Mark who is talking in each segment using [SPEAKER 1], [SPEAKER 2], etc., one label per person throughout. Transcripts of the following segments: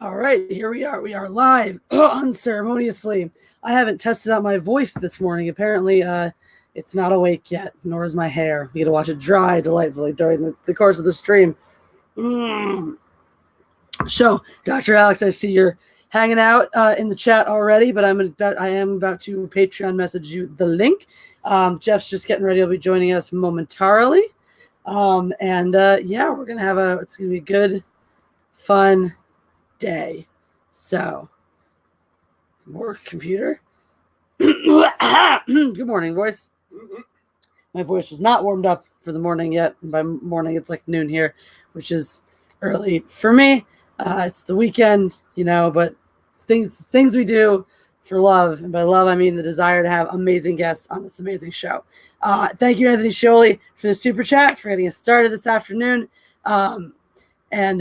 [SPEAKER 1] All right, here we are. We are live unceremoniously. I haven't tested out my voice this morning. Apparently, it's not awake yet, nor is my hair. We get to watch it dry delightfully during the course of the stream. So, Dr. Alex, I see you're hanging out in the chat already, but I am about to Patreon message you the link. Jeff's just getting ready. He'll be joining us momentarily. Yeah, we're going to have it's going to be a good, fun day. So, work computer. Good morning, voice. My voice was not warmed up for the morning yet. By morning, it's like noon here, which is early for me. It's the weekend, but things we do for love, and by love I mean the desire to have amazing guests on this amazing show. Thank you, Anthony Scioli, for the super chat, for getting us started this afternoon. And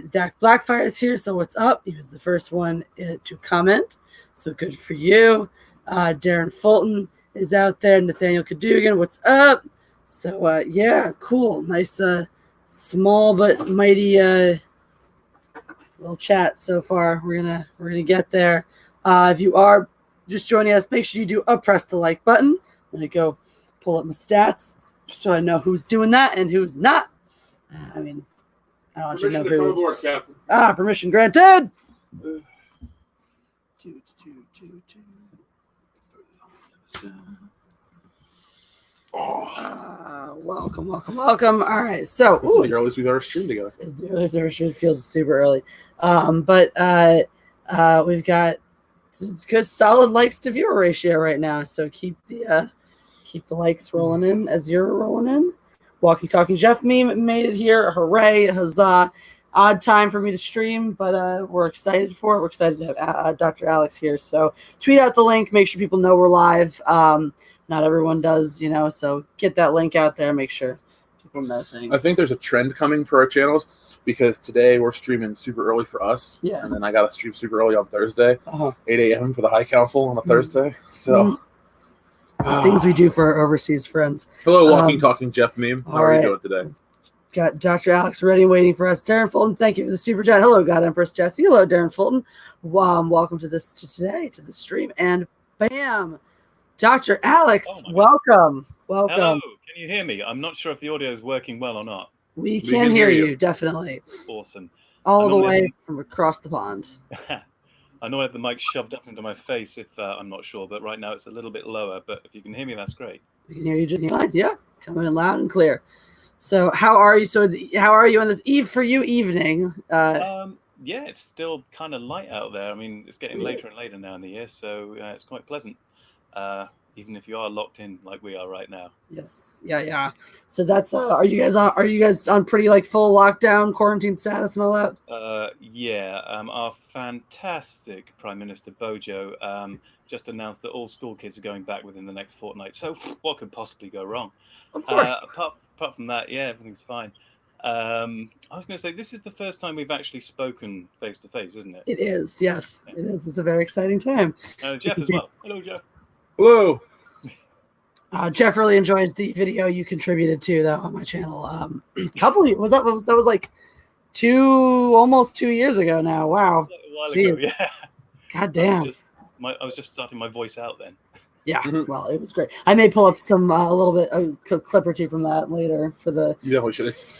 [SPEAKER 1] Zach Blackfire is here, so what's up? He was the first one to comment, so good for you. Darren Fulton is out there. Nathaniel Cadugan, what's up? So yeah, cool, nice, small but mighty little chat so far. We're gonna get there. If you are just joining us, make sure you do press the like button. I'm gonna go pull up my stats so I know who's doing that and who's not. I don't want you to know who. Come aboard, Captain. Permission granted. Two. Welcome. All right, so
[SPEAKER 2] this is the earliest we've ever streamed together.
[SPEAKER 1] This is the earliest ever streamed. Feels super early, but we've got good solid likes to viewer ratio right now. So keep the likes rolling in as you're rolling in. Walking Talking Jeff meme made it here. Hooray, huzzah. Odd time for me to stream, but we're excited for it. We're excited to have Dr. Alex here. So tweet out the link. Make sure people know we're live. Not everyone does, so get that link out there. Make sure people know things.
[SPEAKER 2] I think there's a trend coming for our channels because today we're streaming super early for us.
[SPEAKER 1] Yeah.
[SPEAKER 2] And then I got to stream super early on Thursday, 8 a.m. for the High Council on a Thursday. So...
[SPEAKER 1] things we do for our overseas friends.
[SPEAKER 2] Hello, Walking Talking Jeff meme. How are you doing today?
[SPEAKER 1] Got Dr. Alex ready and waiting for us. Darren Fulton, thank you for the super chat. Hello, God Empress Jesse. Hello, Darren Fulton. Welcome to the stream. And bam, Dr. Alex, welcome.
[SPEAKER 3] Hello, can you hear me? I'm not sure if the audio is working well or not.
[SPEAKER 1] We can hear you, definitely.
[SPEAKER 3] Awesome.
[SPEAKER 1] All the way from across the pond.
[SPEAKER 3] I know I have the mic shoved up into my face if I'm not sure, but right now it's a little bit lower. But if you can hear me, that's great.
[SPEAKER 1] We can hear you just fine. Yeah, coming in loud and clear. So how are you? How are you on this evening?
[SPEAKER 3] Yeah, it's still kind of light out there. I mean, it's getting later and later now in the year, so it's quite pleasant. Even if you are locked in like we are right now.
[SPEAKER 1] Yes. Yeah. So that's are you guys on pretty full lockdown, quarantine status and all that?
[SPEAKER 3] Yeah. Our fantastic Prime Minister Bojo just announced that all school kids are going back within the next fortnight. So what could possibly go wrong?
[SPEAKER 1] Of course.
[SPEAKER 3] Apart from that, yeah, everything's fine. I was going to say, this is the first time we've actually spoken face to face, isn't it?
[SPEAKER 1] It is. Yes, yeah. It is. It's a very exciting time.
[SPEAKER 3] Jeff as well. Hello, Jeff.
[SPEAKER 2] Hello.
[SPEAKER 1] Jeff really enjoys the video you contributed to though on my channel. That was like almost 2 years ago now. Wow.
[SPEAKER 3] A while ago, yeah.
[SPEAKER 1] God damn.
[SPEAKER 3] I was just starting my voice out then.
[SPEAKER 1] Yeah, well, it was great. I may pull up some a little bit a clip or two from that later for the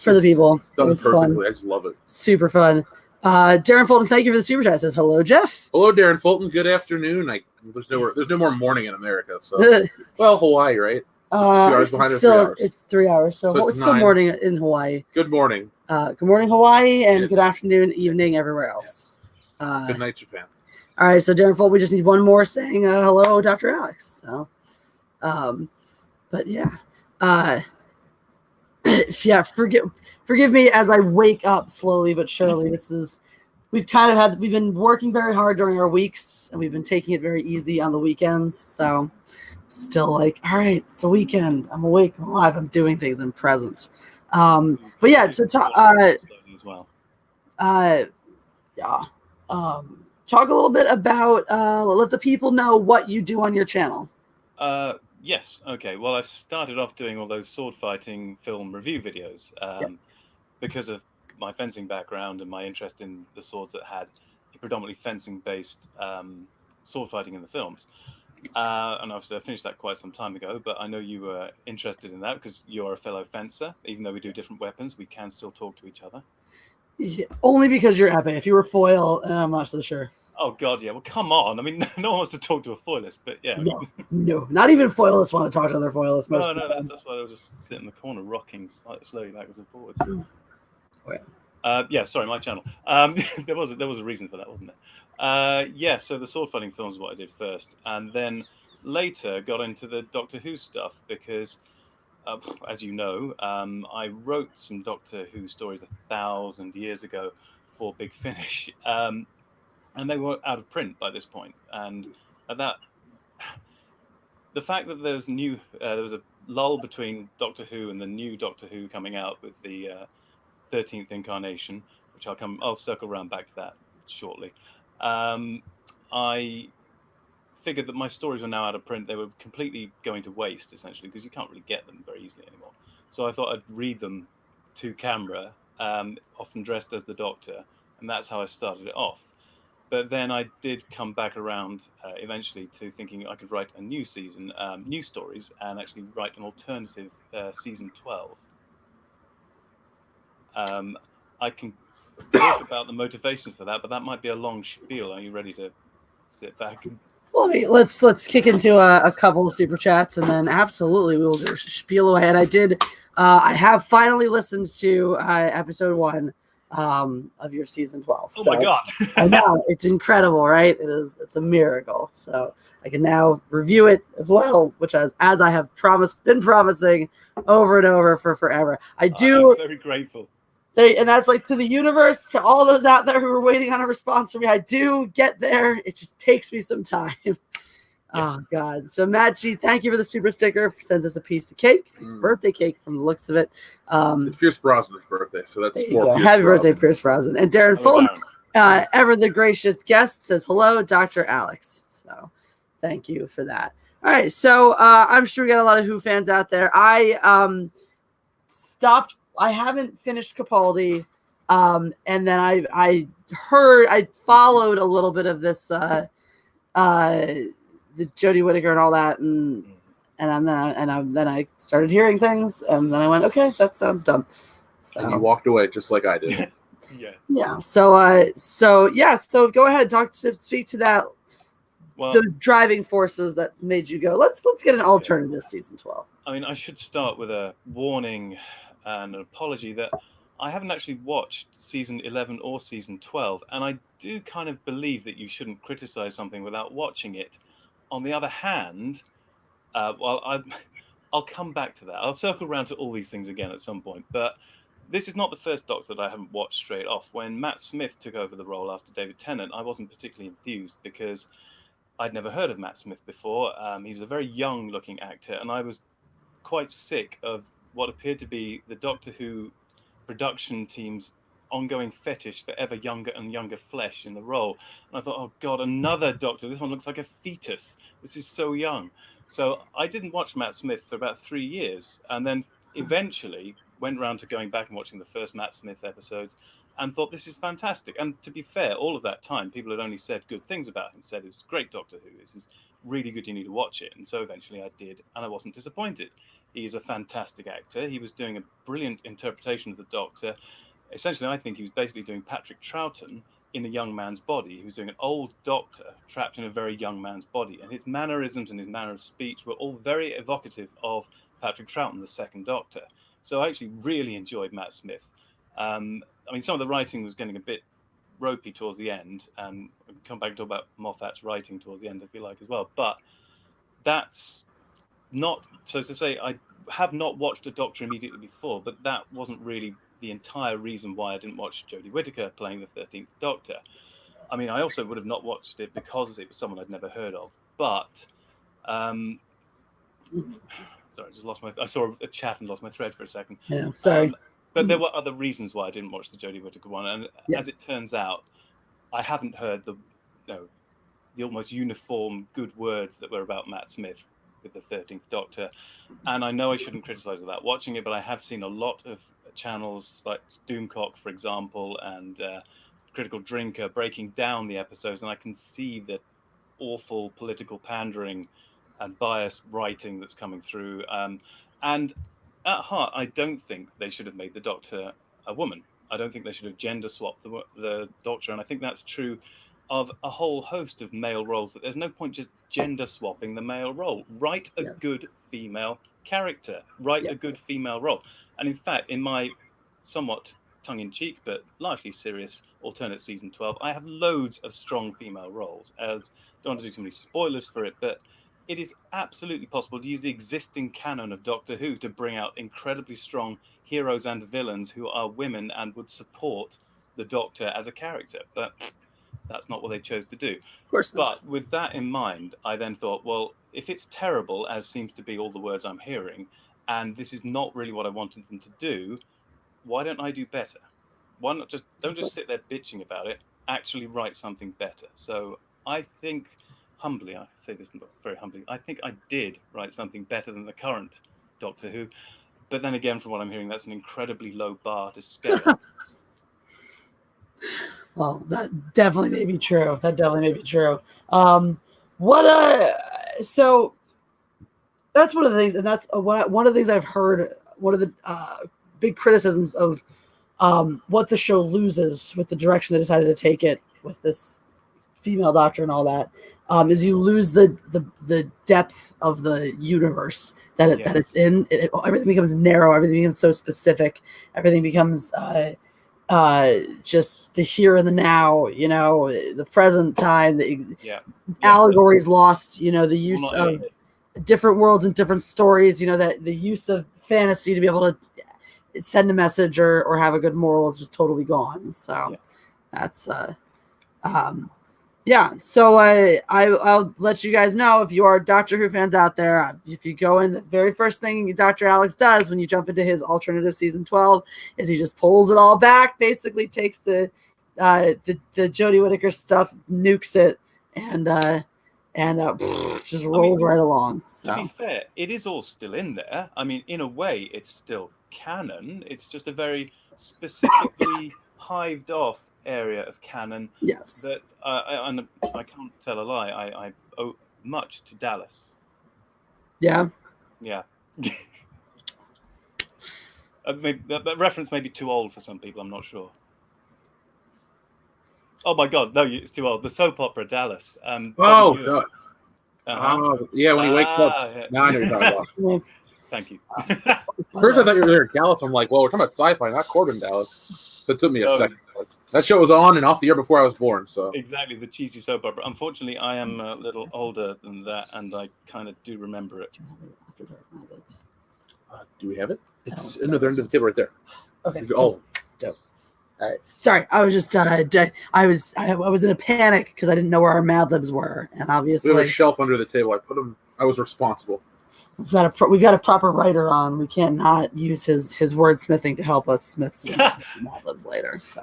[SPEAKER 1] for the people.
[SPEAKER 2] Done
[SPEAKER 1] it was
[SPEAKER 2] perfectly.
[SPEAKER 1] Fun.
[SPEAKER 2] I just love it.
[SPEAKER 1] Super fun. Darren Fulton, thank you for the super chat. Says hello, Jeff.
[SPEAKER 2] Hello, Darren Fulton. Good afternoon. There's no more morning in America, so well, Hawaii, right? It's 2 hours behind us. 3 hours. It's 3 hours. So it's still morning in Hawaii. Good morning.
[SPEAKER 1] Good morning, Hawaii, and good afternoon, evening, everywhere else.
[SPEAKER 2] Yes. Good night, Japan.
[SPEAKER 1] All right, so Darren Fulton, we just need one more saying hello, Dr. Alex. So, but yeah, yeah. Forgive me as I wake up slowly but surely. We've been working very hard during our weeks, and we've been taking it very easy on the weekends. So, still all right, it's a weekend. I'm awake, I'm alive, I'm doing things, I'm present. But yeah, so talk a little bit about let the people know what you do on your channel.
[SPEAKER 3] Yes. Okay. Well, I started off doing all those sword fighting film review videos because of my fencing background and my interest in the swords that had predominantly fencing-based sword fighting in the films. And obviously I finished that quite some time ago, but I know you were interested in that because you're a fellow fencer. Even though we do different weapons, we can still talk to each other.
[SPEAKER 1] Yeah, only because you're epee. If you were foil, I'm not so sure.
[SPEAKER 3] Oh God, yeah. Well, come on. I mean, no one wants to talk to a foilist, but yeah.
[SPEAKER 1] No, not even foilists want to talk to other foilists.
[SPEAKER 3] No, that's why they'll just sit in the corner, rocking slowly backwards and forwards. Yeah, sorry, my channel. There was a reason for that, wasn't there? Yeah. So the sword fighting films is what I did first, and then later got into the Doctor Who stuff because, as you know, I wrote some Doctor Who stories 1,000 years ago for Big Finish. And they were out of print by this point. And at that, the fact that there was a lull between Doctor Who and the new Doctor Who coming out with the 13th incarnation, which I'll circle around back to that shortly. I figured that my stories were now out of print. They were completely going to waste, essentially, because you can't really get them very easily anymore. So I thought I'd read them to camera, often dressed as the Doctor, and that's how I started it off. But then I did come back around eventually to thinking I could write a new season, new stories, and actually write an alternative season 12. I can talk about the motivations for that, but that might be a long spiel. Are you ready to sit back?
[SPEAKER 1] Well, let's kick into a couple of super chats, and then absolutely we will go spiel away. And I have finally listened to episode 1. Of your season 12.
[SPEAKER 3] Oh my God.
[SPEAKER 1] I know, it's incredible, right? It's a miracle. So I can now review it as well, which as I have been promising over and over for forever. I'm
[SPEAKER 3] very grateful.
[SPEAKER 1] And that's like to the universe, to all those out there who are waiting on a response from me. I do get there. It just takes me some time. Yeah. Oh God! So Matt-G, thank you for the super sticker. Sends us a piece of cake, his birthday cake from the looks of it.
[SPEAKER 2] It's Pierce Brosnan's birthday, so that's for
[SPEAKER 1] Happy birthday, Pierce Brosnan. And Darren Fulton, ever the gracious guest, says hello, Dr. Alex. So thank you for that. All right, so I'm sure we got a lot of Who fans out there. I stopped. I haven't finished Capaldi, and then I followed a little bit of this. The Jodie Whittaker and all that, and then I started hearing things, and then I went, okay, that sounds dumb. So,
[SPEAKER 2] and you walked away just like I did.
[SPEAKER 1] Yeah. So go ahead, speak to that. Well, the driving forces that made you go, let's get an alternative season 12.
[SPEAKER 3] I mean, I should start with a warning and an apology that I haven't actually watched season 11 or season 12, and I do kind of believe that you shouldn't criticize something without watching it. On the other hand, I'll come back to that. I'll circle around to all these things again at some point. But this is not the first Doctor that I haven't watched straight off. When Matt Smith took over the role after David Tennant, I wasn't particularly enthused because I'd never heard of Matt Smith before. He was a very young-looking actor, and I was quite sick of what appeared to be the Doctor Who production team's ongoing fetish for ever younger and younger flesh in the role. And I thought, oh God, another Doctor. This one looks like a fetus. This is so young. So I didn't watch Matt Smith for about 3 years, and then eventually went around to going back and watching the first Matt Smith episodes and thought, this is fantastic. And to be fair, all of that time, people had only said good things about him, said it's great Doctor Who. This is really good. You need to watch it. And so eventually I did, and I wasn't disappointed. He's a fantastic actor. He was doing a brilliant interpretation of the Doctor. Essentially, I think he was basically doing Patrick Troughton in a young man's body. He was doing an old Doctor trapped in a very young man's body. And his mannerisms and his manner of speech were all very evocative of Patrick Troughton, the second Doctor. So I actually really enjoyed Matt Smith. I mean, some of the writing was getting a bit ropey towards the end. And we'll come back and talk about Moffat's writing towards the end, if you like, as well. But that's not... So to say, I have not watched a Doctor immediately before, but that wasn't really the entire reason why I didn't watch Jodie Whittaker playing the 13th Doctor. I mean, I also would have not watched it because it was someone I'd never heard of. But, sorry, I saw a chat and lost my thread for a second.
[SPEAKER 1] Yeah, sorry.
[SPEAKER 3] But there were other reasons why I didn't watch the Jodie Whittaker one. And as it turns out, I haven't heard the almost uniform good words that were about Matt Smith with the 13th Doctor. And I know I shouldn't criticize without watching it, but I have seen a lot of channels like Doomcock, for example, and critical drinker breaking down the episodes, and I can see the awful political pandering and biased writing that's coming through. And at heart, I don't think they should have made the Doctor a woman. I don't think they should have gender swapped the Doctor, and I think that's true of a whole host of male roles. That there's no point just gender swapping the male role. Write a good female character. Write a good female role. And in fact, in my somewhat tongue-in-cheek but largely serious alternate season 12, I have loads of strong female roles. As don't want to do too many spoilers for it, but it is absolutely possible to use the existing canon of Doctor Who to bring out incredibly strong heroes and villains who are women and would support the Doctor as a character. But that's not what they chose to do.
[SPEAKER 1] Of course not.
[SPEAKER 3] But with that in mind, I then thought, well, if it's terrible, as seems to be all the words I'm hearing, and this is not really what I wanted them to do, why don't I do better? Why not don't just sit there bitching about it, actually write something better? So I think, humbly, I say this very humbly, I think I did write something better than the current Doctor Who. But then again, from what I'm hearing, that's an incredibly low bar to scale.
[SPEAKER 1] Well, that definitely may be true. So that's one of the things, and that's one of the things I've heard. One of the big criticisms of what the show loses with the direction they decided to take it with this female Doctor and all that is you lose the depth of the universe that it's in. Everything becomes narrow. Everything becomes so specific. Everything becomes just the here and the now, the present time, allegories lost, the use of different worlds and different stories, that the use of fantasy to be able to send a message or have a good moral is just totally gone. So that's so I'll let you guys know, if you are Doctor Who fans out there, if you go in, the very first thing Dr. Alex does when you jump into his alternative season 12 is he just pulls it all back, basically takes the Jodie Whittaker stuff, nukes it, and just rolls right along. So.
[SPEAKER 3] To be fair, it is all still in there. I mean, in a way, it's still canon. It's just a very specifically hived off area of canon.
[SPEAKER 1] Yes.
[SPEAKER 3] That I can't tell a lie. I owe much to Dallas.
[SPEAKER 1] Yeah.
[SPEAKER 3] Yeah. That reference may be too old for some people. I'm not sure. Oh my God! No, it's too old. The soap opera Dallas.
[SPEAKER 2] God. Yeah, when you wake up.
[SPEAKER 3] Yeah.
[SPEAKER 2] Now I know you're talking about.
[SPEAKER 3] Thank you.
[SPEAKER 2] First, I thought you were there at Dallas. I'm like, well, we're talking about sci-fi, not Corbin Dallas. So it took me a second. That show was on and off the year before I was born. So
[SPEAKER 3] exactly, the cheesy soap opera. Unfortunately, I am a little older than that, and I kind of do remember it.
[SPEAKER 2] Do we have it? It's no, they're under the table right there.
[SPEAKER 1] Okay.
[SPEAKER 2] Oh,
[SPEAKER 1] dope. All right. Sorry, I was just I was in a panic because I didn't know where our Mad Libs were, and obviously
[SPEAKER 2] we have a shelf under the table. I put them. I was responsible.
[SPEAKER 1] We've got a proper writer on. We can't not use his wordsmithing to help us smith some Mad Libs later. So,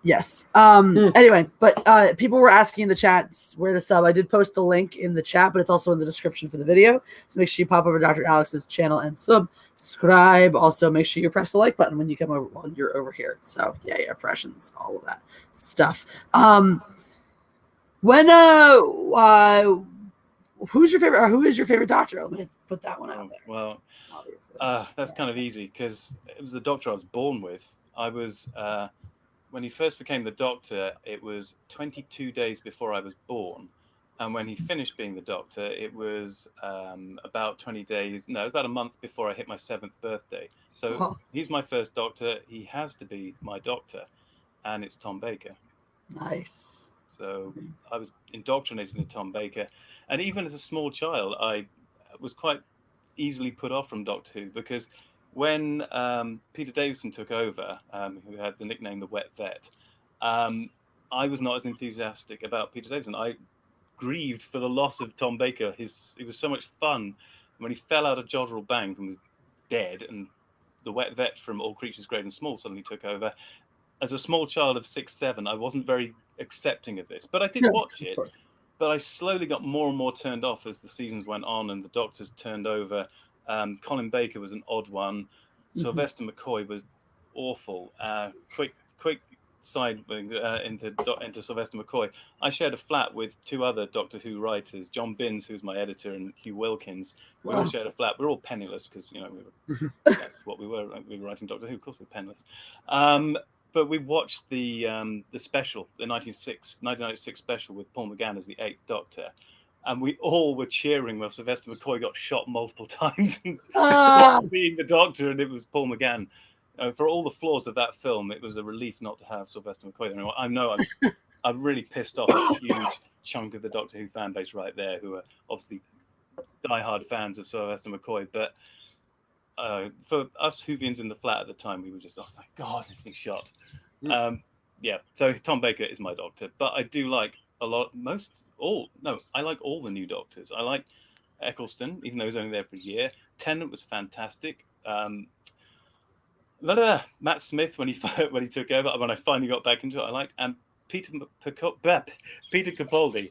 [SPEAKER 1] yes. Anyway, but people were asking in the chat where to sub. I did post the link in the chat, but it's also in the description for the video. So make sure you pop over to Dr. Alex's channel and subscribe. Also, make sure you press the like button when you come over when you're over here. So yeah, impressions, all of that stuff. Who is your favorite Doctor? Let me put that one out there.
[SPEAKER 3] Well, that's kind of easy because it was the Doctor I was born with. I was when he first became the Doctor, it was 22 days before I was born, and when he finished being the Doctor, it was about 20 days. No, it was about a month before I hit my 7th birthday. So he's my first Doctor. He has to be my Doctor, and it's Tom Baker.
[SPEAKER 1] Nice.
[SPEAKER 3] So I was indoctrinated into Tom Baker. And even as a small child, I was quite easily put off from Doctor Who because when Peter Davison took over, who had the nickname the Wet Vet, I was not as enthusiastic about Peter Davison. I grieved for the loss of Tom Baker. It was so much fun when he fell out of Jodrell Bank and was dead, and the Wet Vet from All Creatures Great and Small suddenly took over. As a small child of 6, 7, I wasn't very accepting of this, but I did watch it. But I slowly got more and more turned off as the seasons went on and the Doctors turned over. Colin Baker was an odd one. Sylvester McCoy was awful. Quick side into Sylvester McCoy. I shared a flat with two other Doctor Who writers, John Binns, who's my editor, and Hugh Wilkins. We all shared a flat. We're all penniless because that's what we were. We were writing Doctor Who. Of course, we're penniless. But we watched the special, the 1996 special with Paul McGann as the 8th Doctor. And we all were cheering while Sylvester McCoy got shot multiple times and stopped being the Doctor, and it was Paul McGann. For all the flaws of that film, it was a relief not to have Sylvester McCoy there. I know I've really pissed off a huge chunk of the Doctor Who fan base right there, who are obviously diehard fans of Sylvester McCoy. But for us Whovians in the flat at the time, we were just, oh, thank God, he's shot. So Tom Baker is my Doctor. But I do like I like all the new Doctors. I like Eccleston, even though he's only there for a year. Tennant was fantastic. Matt Smith when he took over, when I finally got back into it, I liked. And Peter Capaldi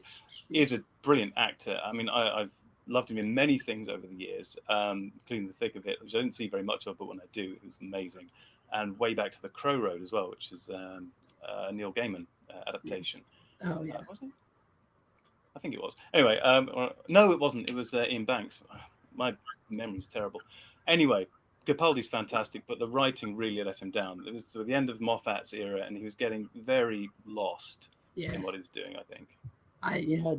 [SPEAKER 3] is a brilliant actor. I mean, I've loved him in many things over the years, including The Thick of It, which I didn't see very much of, but when I do, it was amazing. And way back to The Crow Road as well, which is Neil Gaiman adaptation.
[SPEAKER 1] Oh yeah,
[SPEAKER 3] was it? I think it was. Anyway, no, it wasn't. It was Ian Banks. My memory's terrible. Anyway, Capaldi's fantastic, but the writing really let him down. It was the end of Moffat's era, and he was getting very lost in what he was doing, I think.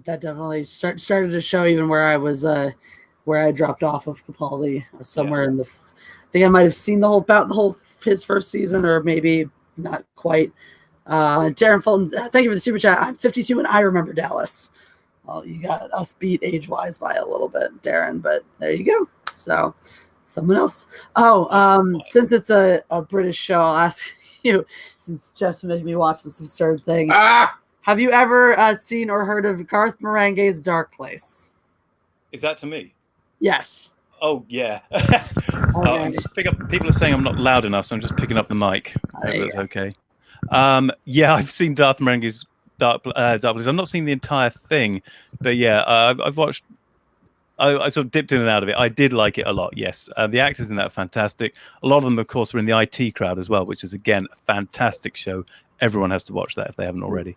[SPEAKER 1] That definitely started to show even where I was, where I dropped off of Capaldi. Somewhere in the, I think I might have seen the whole his first season, or maybe not quite. Darren Fulton, thank you for the super chat. I'm 52 and I remember Dallas. Well, you got us beat age-wise by a little bit, Darren, but there you go. So, someone else. Since it's a British show, I'll ask you, since Jeff's making me watch this absurd thing. Have you ever seen or heard of Garth Marenghi's Dark Place?
[SPEAKER 3] Is that to me?
[SPEAKER 1] Yes.
[SPEAKER 3] Oh, yeah. I'm just people are saying I'm not loud enough, so I'm just picking up the mic. That's okay. I've seen Garth Marenghi's Dark Place. I've not seen the entire thing, but I've watched. I sort of dipped in and out of it. I did like it a lot, yes. The actors in that are fantastic. A lot of them, of course, were in the IT crowd as well, which is, again, a fantastic show. Everyone has to watch that if they haven't already.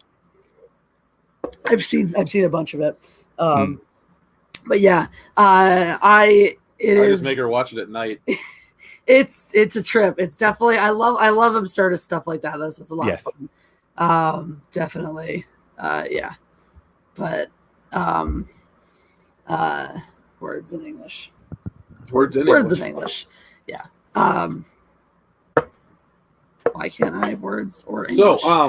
[SPEAKER 1] I've seen a bunch of it. But yeah, I
[SPEAKER 2] just make her watch it at night.
[SPEAKER 1] It's a trip. It's definitely, I love absurdist stuff like that. That's what's a lot of fun. Definitely. But words in English.
[SPEAKER 2] Words in
[SPEAKER 1] English. Yeah. Why can't I have words or English?
[SPEAKER 2] So,
[SPEAKER 1] I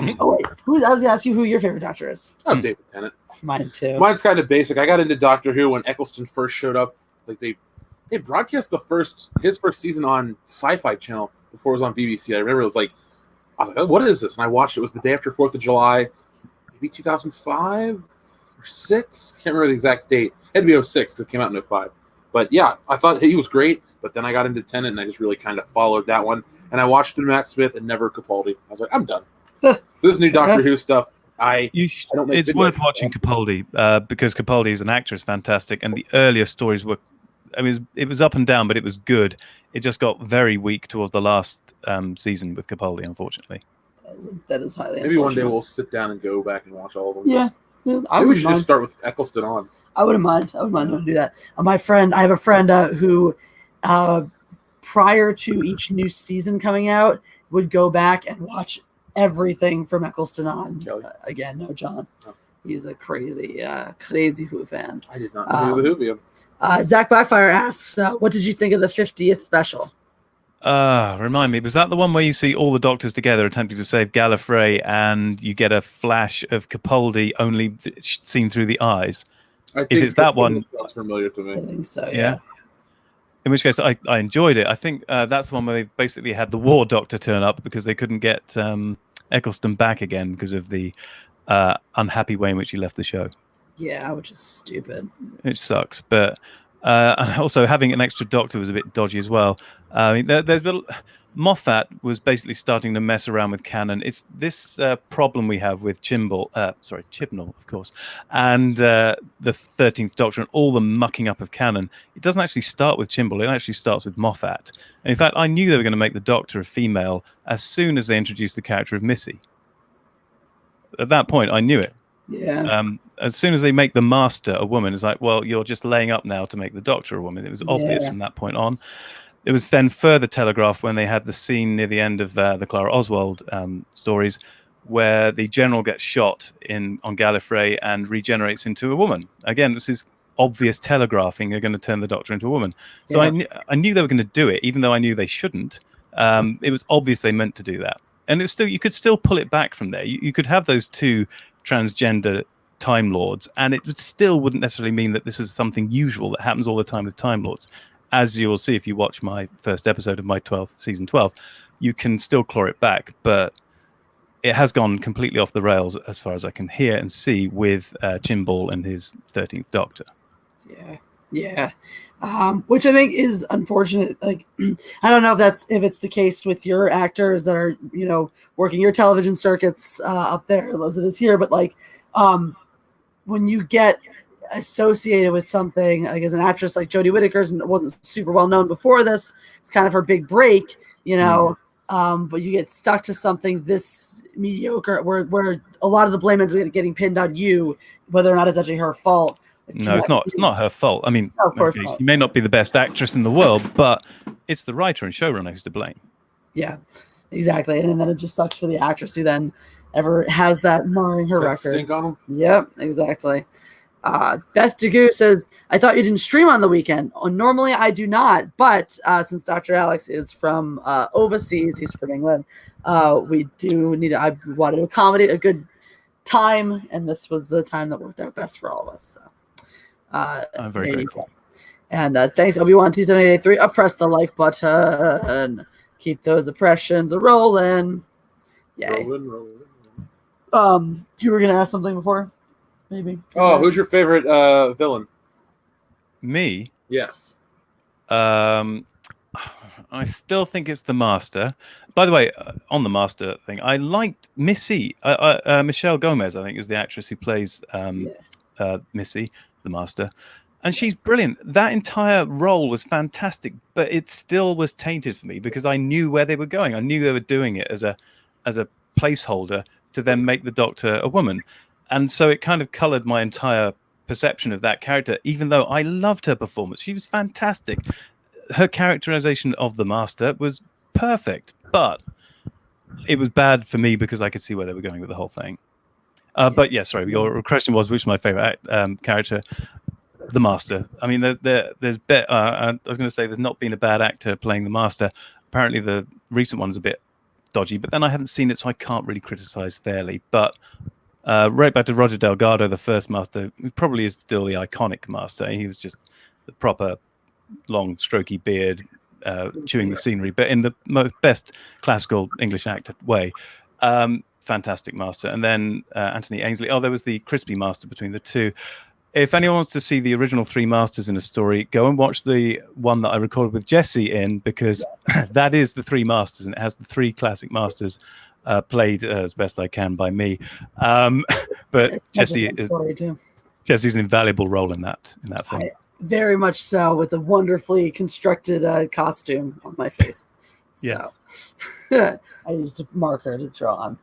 [SPEAKER 1] was gonna ask you who your favorite Doctor is.
[SPEAKER 2] David Tennant.
[SPEAKER 1] Mine too.
[SPEAKER 2] Mine's kind of basic. I got into Doctor Who when Eccleston first showed up. Like they broadcast his first season on Sci-Fi Channel before it was on BBC. I remember I was like, oh, what is this? And I watched it. It was the day after 4th of July, maybe 2005 or 6. I can't remember the exact date. It had to be 06 because it came out in 05. But yeah, I thought he was great. But then I got into Tennant, and I just really kind of followed that one. And I watched Matt Smith and never Capaldi. I was like, I'm done. This new Doctor Who stuff,
[SPEAKER 3] it's worth watching Capaldi because Capaldi's an actor is fantastic, and the earlier stories were, it was up and down, but it was good. It just got very weak towards the last season with Capaldi, unfortunately.
[SPEAKER 1] That is highly.
[SPEAKER 2] Maybe one day we'll sit down and go back and watch all of them.
[SPEAKER 1] Yeah,
[SPEAKER 2] maybe we should just start with Eccleston on.
[SPEAKER 1] I wouldn't mind. To do that. I have a friend who, prior to each new season coming out, would go back and watch everything from Eccleston on. Again, no John. Oh. He's a crazy Who fan.
[SPEAKER 2] I did not know he was a Whovian.
[SPEAKER 1] Zach Blackfire asks, what did you think of the 50th special?
[SPEAKER 3] Remind me, was that the one where you see all the Doctors together attempting to save Gallifrey and you get a flash of Capaldi only seen through the eyes? If it's that one,
[SPEAKER 2] sounds familiar to me.
[SPEAKER 1] I think so.
[SPEAKER 3] Yeah. In which case, I enjoyed it. I think that's the one where they basically had the War Doctor turn up because they couldn't get Eccleston back again because of the unhappy way in which he left the show.
[SPEAKER 1] Yeah, which is stupid.
[SPEAKER 3] It sucks. But and also having an extra Doctor was a bit dodgy as well. I mean, there's been Moffat was basically starting to mess around with canon. It's this problem we have with Chibnall, of course, and the 13th Doctor and all the mucking up of canon. It doesn't actually start with Chibnall. It actually starts with Moffat. And in fact, I knew they were going to make the Doctor a female as soon as they introduced the character of Missy. At that point, I knew it.
[SPEAKER 1] Yeah.
[SPEAKER 3] As soon as they make the Master a woman, it's like, well, you're just laying up now to make the Doctor a woman. It was obvious from that point on. It was then further telegraphed when they had the scene near the end of the Clara Oswald stories, where the general gets shot on Gallifrey and regenerates into a woman. Again, this is obvious telegraphing. They're going to turn the Doctor into a woman. So I knew they were going to do it, even though I knew they shouldn't. It was obvious they meant to do that, and it's still, you could still pull it back from there. You could have those two transgender Time Lords, and it still wouldn't necessarily mean that this was something usual that happens all the time with Time Lords. As you will see if you watch my first episode of my season 12, you can still claw it back, but it has gone completely off the rails as far as I can hear and see with Chibnall and his 13th Doctor.
[SPEAKER 1] Yeah. Which I think is unfortunate. Like, I don't know if it's the case with your actors that are, working your television circuits up there as it is here, but like, when you get associated with something like as an actress like Jodie Whittaker's, and it wasn't super well known before this, it's kind of her big break, but you get stuck to something this mediocre where a lot of the blame ends up getting pinned on you, whether or not it's actually her fault.
[SPEAKER 3] No, it's not her fault. I mean,
[SPEAKER 1] of course not.
[SPEAKER 3] She may not be the best actress in the world, but it's the writer and showrunner who's to blame.
[SPEAKER 1] Yeah, exactly. And then it just sucks for the actress who then ever has that marring her record.
[SPEAKER 2] Stink on them.
[SPEAKER 1] Yep, exactly. Beth DeGoo says, I thought you didn't stream on the weekend. Normally I do not, but since Dr. Alex is from overseas, he's from England, I wanted to accommodate a good time, and this was the time that worked out best for all of us. So,
[SPEAKER 3] I'm very grateful.
[SPEAKER 1] And thanks, Obi-Wan T7883. Press the like button. Keep those oppressions a-rolling. Yay.
[SPEAKER 2] Rolling.
[SPEAKER 1] You were going to ask something before? Maybe.
[SPEAKER 2] Oh, who's your favorite villain?
[SPEAKER 3] Me?
[SPEAKER 2] Yes.
[SPEAKER 3] I still think it's the Master. By the way, on the Master thing, I liked Missy. Michelle Gomez, I think, is the actress who plays Missy, the Master. And she's brilliant. That entire role was fantastic, but it still was tainted for me because I knew where they were going. I knew they were doing it as a placeholder to then make the Doctor a woman. And so it kind of colored my entire perception of that character, even though I loved her performance. She was fantastic. Her characterization of the Master was perfect, but it was bad for me because I could see where they were going with the whole thing. But yeah, sorry, your question was, which is my favorite character? The Master. I mean, I was going to say there's not been a bad actor playing the Master. Apparently the recent one's a bit dodgy, but then I haven't seen it, so I can't really criticize fairly. But right back to Roger Delgado, the first Master, who probably is still the iconic Master. He was just the proper long, strokey beard, chewing the scenery, but in the best classical English actor way. Fantastic Master. And then Anthony Ainsley. Oh, there was the crispy Master between the two. If anyone wants to see the original three Masters in a story, go and watch the one that I recorded with Jesse in, because that is the three Masters, and it has the three classic Masters played as best I can by me. But Jesse's an invaluable role in that film.
[SPEAKER 1] Very much so, with a wonderfully constructed costume on my face. So, yes. I used a marker to draw on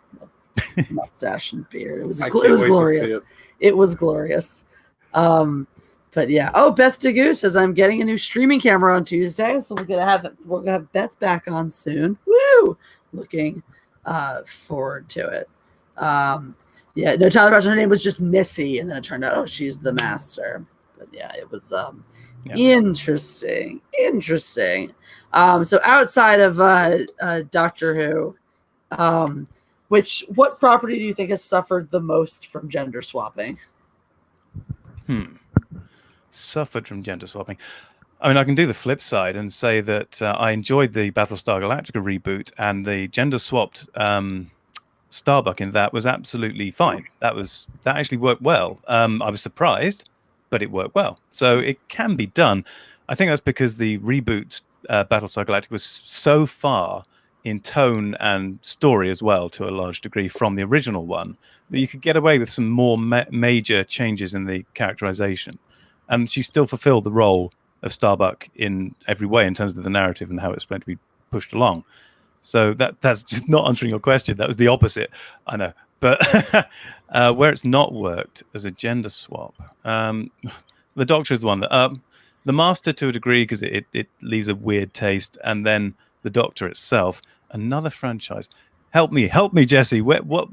[SPEAKER 1] the mustache and beard. It was glorious. It was glorious. But yeah. Oh, Beth DeGoo says, I'm getting a new streaming camera on Tuesday, so we're gonna have Beth back on soon. Woo! Looking forward to it. Yeah, no, Tyler Bachelor, her name was just Missy, and then it turned out, oh, she's the Master. But yeah, it was interesting. So outside of Doctor Who, what property do you think has suffered the most from gender swapping?
[SPEAKER 3] Suffered from gender swapping. I mean, I can do the flip side and say that I enjoyed the Battlestar Galactica reboot, and the gender swapped Starbuck in that was absolutely fine. That actually worked well. I was surprised, but it worked well. So it can be done. I think that's because the reboots Battlestar Galactica was so far in tone and story as well, to a large degree, from the original one, that you could get away with some more major changes in the characterization. And she still fulfilled the role of Starbuck in every way in terms of the narrative and how it's meant to be pushed along. So that's just not answering your question. That was the opposite, I know. But where it's not worked as a gender swap, the Doctor is the one that the Master to a degree, because it leaves a weird taste, and then the Doctor itself, another franchise. Help me, Jesse. What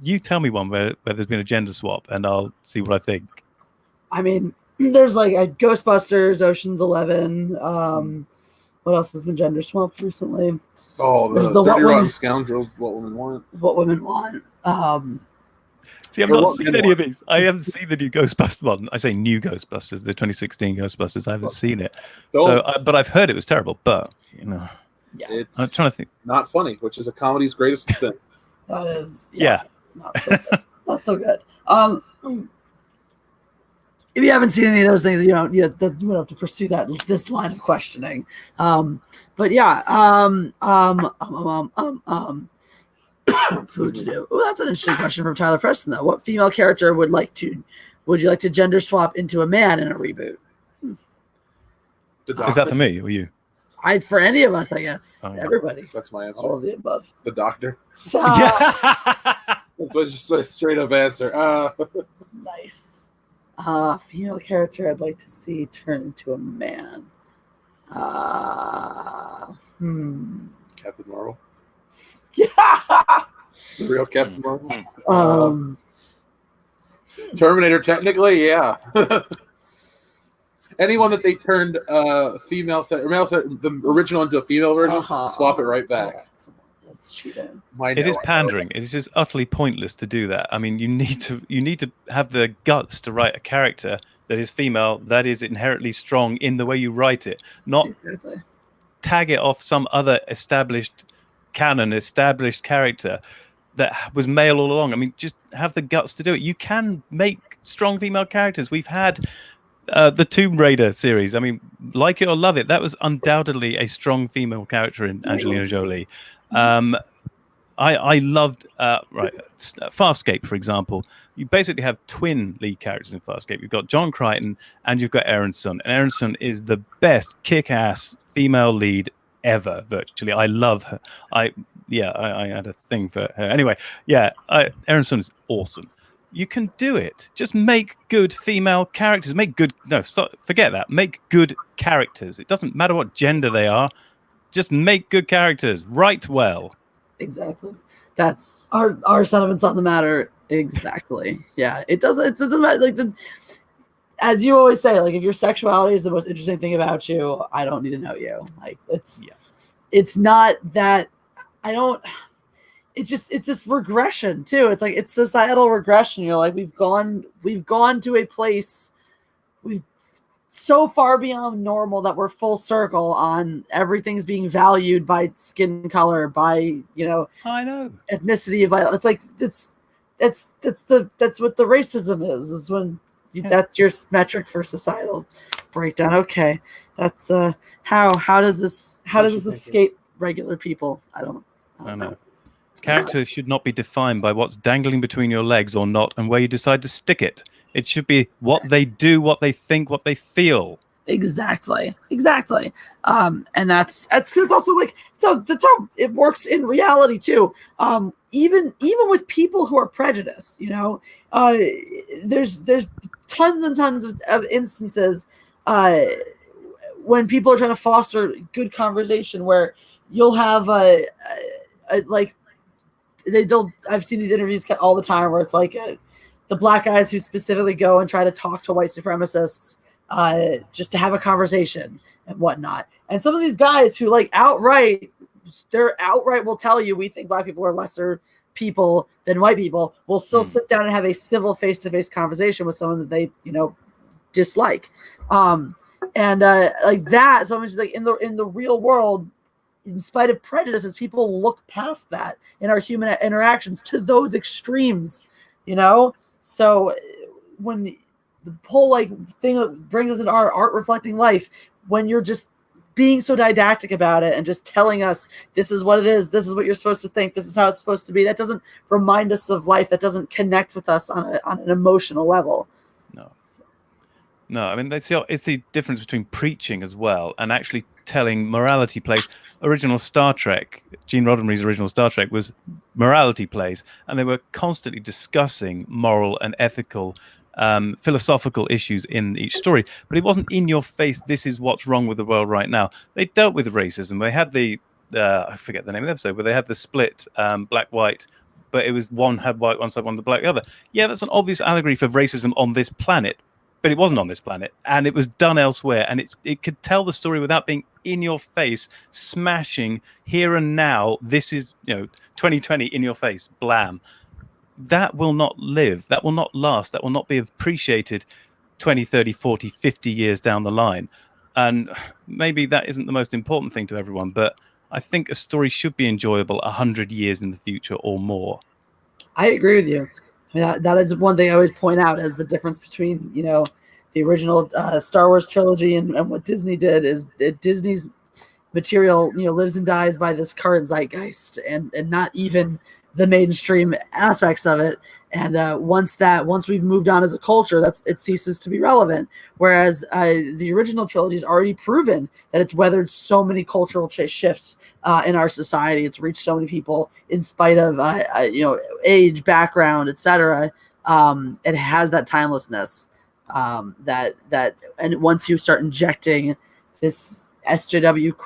[SPEAKER 3] you tell me one where there's been a gender swap, and I'll see what I think.
[SPEAKER 1] I mean, there's like Ghostbusters, Ocean's 11. What else has been gender swapped recently?
[SPEAKER 2] Oh,
[SPEAKER 1] there's
[SPEAKER 2] the 30 Rotten Scoundrels. What Women Want.
[SPEAKER 1] What Women Want.
[SPEAKER 3] See, I've not seen any of these. I haven't seen the new Ghostbusters one. I say new Ghostbusters, the 2016 Ghostbusters. I haven't seen it. But I've heard it was terrible. But
[SPEAKER 1] yeah,
[SPEAKER 3] I'm trying to think.
[SPEAKER 2] Not funny, which is a comedy's greatest sin.
[SPEAKER 1] That is,
[SPEAKER 3] yeah.
[SPEAKER 1] It's not so good. Not so good. If you haven't seen any of those things, you don't have to pursue this line of questioning. But yeah, so what would you do? Oh, that's an interesting question from Tyler Preston, though. What female character would you like to gender swap into a man in a reboot?
[SPEAKER 3] Is that for me or you?
[SPEAKER 1] For any of us, I guess. Oh, everybody.
[SPEAKER 2] That's my answer.
[SPEAKER 1] All of the above.
[SPEAKER 2] The Doctor.
[SPEAKER 3] Yeah.
[SPEAKER 2] That's just a straight up answer.
[SPEAKER 1] Nice. Female character I'd like to see turn into a man.
[SPEAKER 2] Captain Marvel.
[SPEAKER 1] Yeah.
[SPEAKER 2] The real Captain Marvel. Terminator, technically, yeah. Anyone that they turned female set or male set, the original into a female version, swap it right back.
[SPEAKER 1] Yeah. That's cheating.
[SPEAKER 3] It is pandering. It is just utterly pointless to do that. I mean, you need to have the guts to write a character that is female, that is inherently strong in the way you write it, not tag it off some other established character that was male all along. I mean, just have the guts to do it. You can make strong female characters. We've had the Tomb Raider series. I mean, like it or love it, that was undoubtedly a strong female character in Angelina Jolie. I loved Farscape, for example. You basically have twin lead characters in Farscape. You've got John Crichton and you've got Erin Sun. And Erin Sun is the best kick-ass female lead ever, virtually. I love her. I had a thing for her. Anyway, Erin Sun is awesome. You can do it. Just make good female characters. Forget that. Make good characters. It doesn't matter what gender they are. Just make good characters. Write well.
[SPEAKER 1] Exactly. That's our sentiments on the matter. Exactly. Yeah. It doesn't matter. As you always say, like, if your sexuality is the most interesting thing about you, I don't need to know you. Like, it's not that I don't. It's this regression too. It's like it's societal regression. You're like, we've gone to a place we've so far beyond normal that we're full circle on everything's being valued by skin color, by
[SPEAKER 3] I know
[SPEAKER 1] ethnicity. It's like that's what the racism is when that's your metric for societal breakdown. Okay, that's how does this escape regular people? I don't know.
[SPEAKER 3] Character should not be defined by what's dangling between your legs or not, and where you decide to stick it. It should be what they do, what they think, what they feel.
[SPEAKER 1] Exactly. And that's also like that's how it works in reality too. Even with people who are prejudiced, there's tons and tons of instances when people are trying to foster good conversation where you'll have I've seen these interviews all the time where it's like the black guys who specifically go and try to talk to white supremacists just to have a conversation and whatnot. And some of these guys who outright will tell you we think black people are lesser people than white people will still sit down and have a civil face-to-face conversation with someone that they dislike. Like that. So much like in the real world, in spite of prejudices, people look past that in our human interactions to those extremes, So when the whole thing that brings us in our art reflecting life, when you're just being so didactic about it and just telling us this is what it is, this is what you're supposed to think, this is how it's supposed to be. That doesn't remind us of life. That doesn't connect with us on an emotional level.
[SPEAKER 3] No, I mean, it's the difference between preaching as well and actually telling morality plays. Original Star Trek, Gene Roddenberry's original Star Trek was morality plays, and they were constantly discussing moral and ethical, philosophical issues in each story. But it wasn't in your face, this is what's wrong with the world right now. They dealt with racism. They had I forget the name of the episode, but they had the split black-white, but it was one had white one side, one the black the other. Yeah, that's an obvious allegory for racism on this planet. But it wasn't on this planet, and it was done elsewhere, and it could tell the story without being in your face, smashing here and now. This is 2020 in your face, blam. That will not live. That will not last. That will not be appreciated 20, 30, 40, 50 years down the line. And maybe that isn't the most important thing to everyone, but I think a story should be enjoyable 100 years in the future or more. I
[SPEAKER 1] agree with you. I mean, that is one thing I always point out as the difference between, the original Star Wars trilogy and what Disney did is Disney's material, lives and dies by this current zeitgeist and not even the mainstream aspects of it. And once we've moved on as a culture, it ceases to be relevant. Whereas the original trilogy has already proven that it's weathered so many cultural shifts in our society. It's reached so many people in spite of age, background, etc. It has that timelessness. And once you start injecting this SJW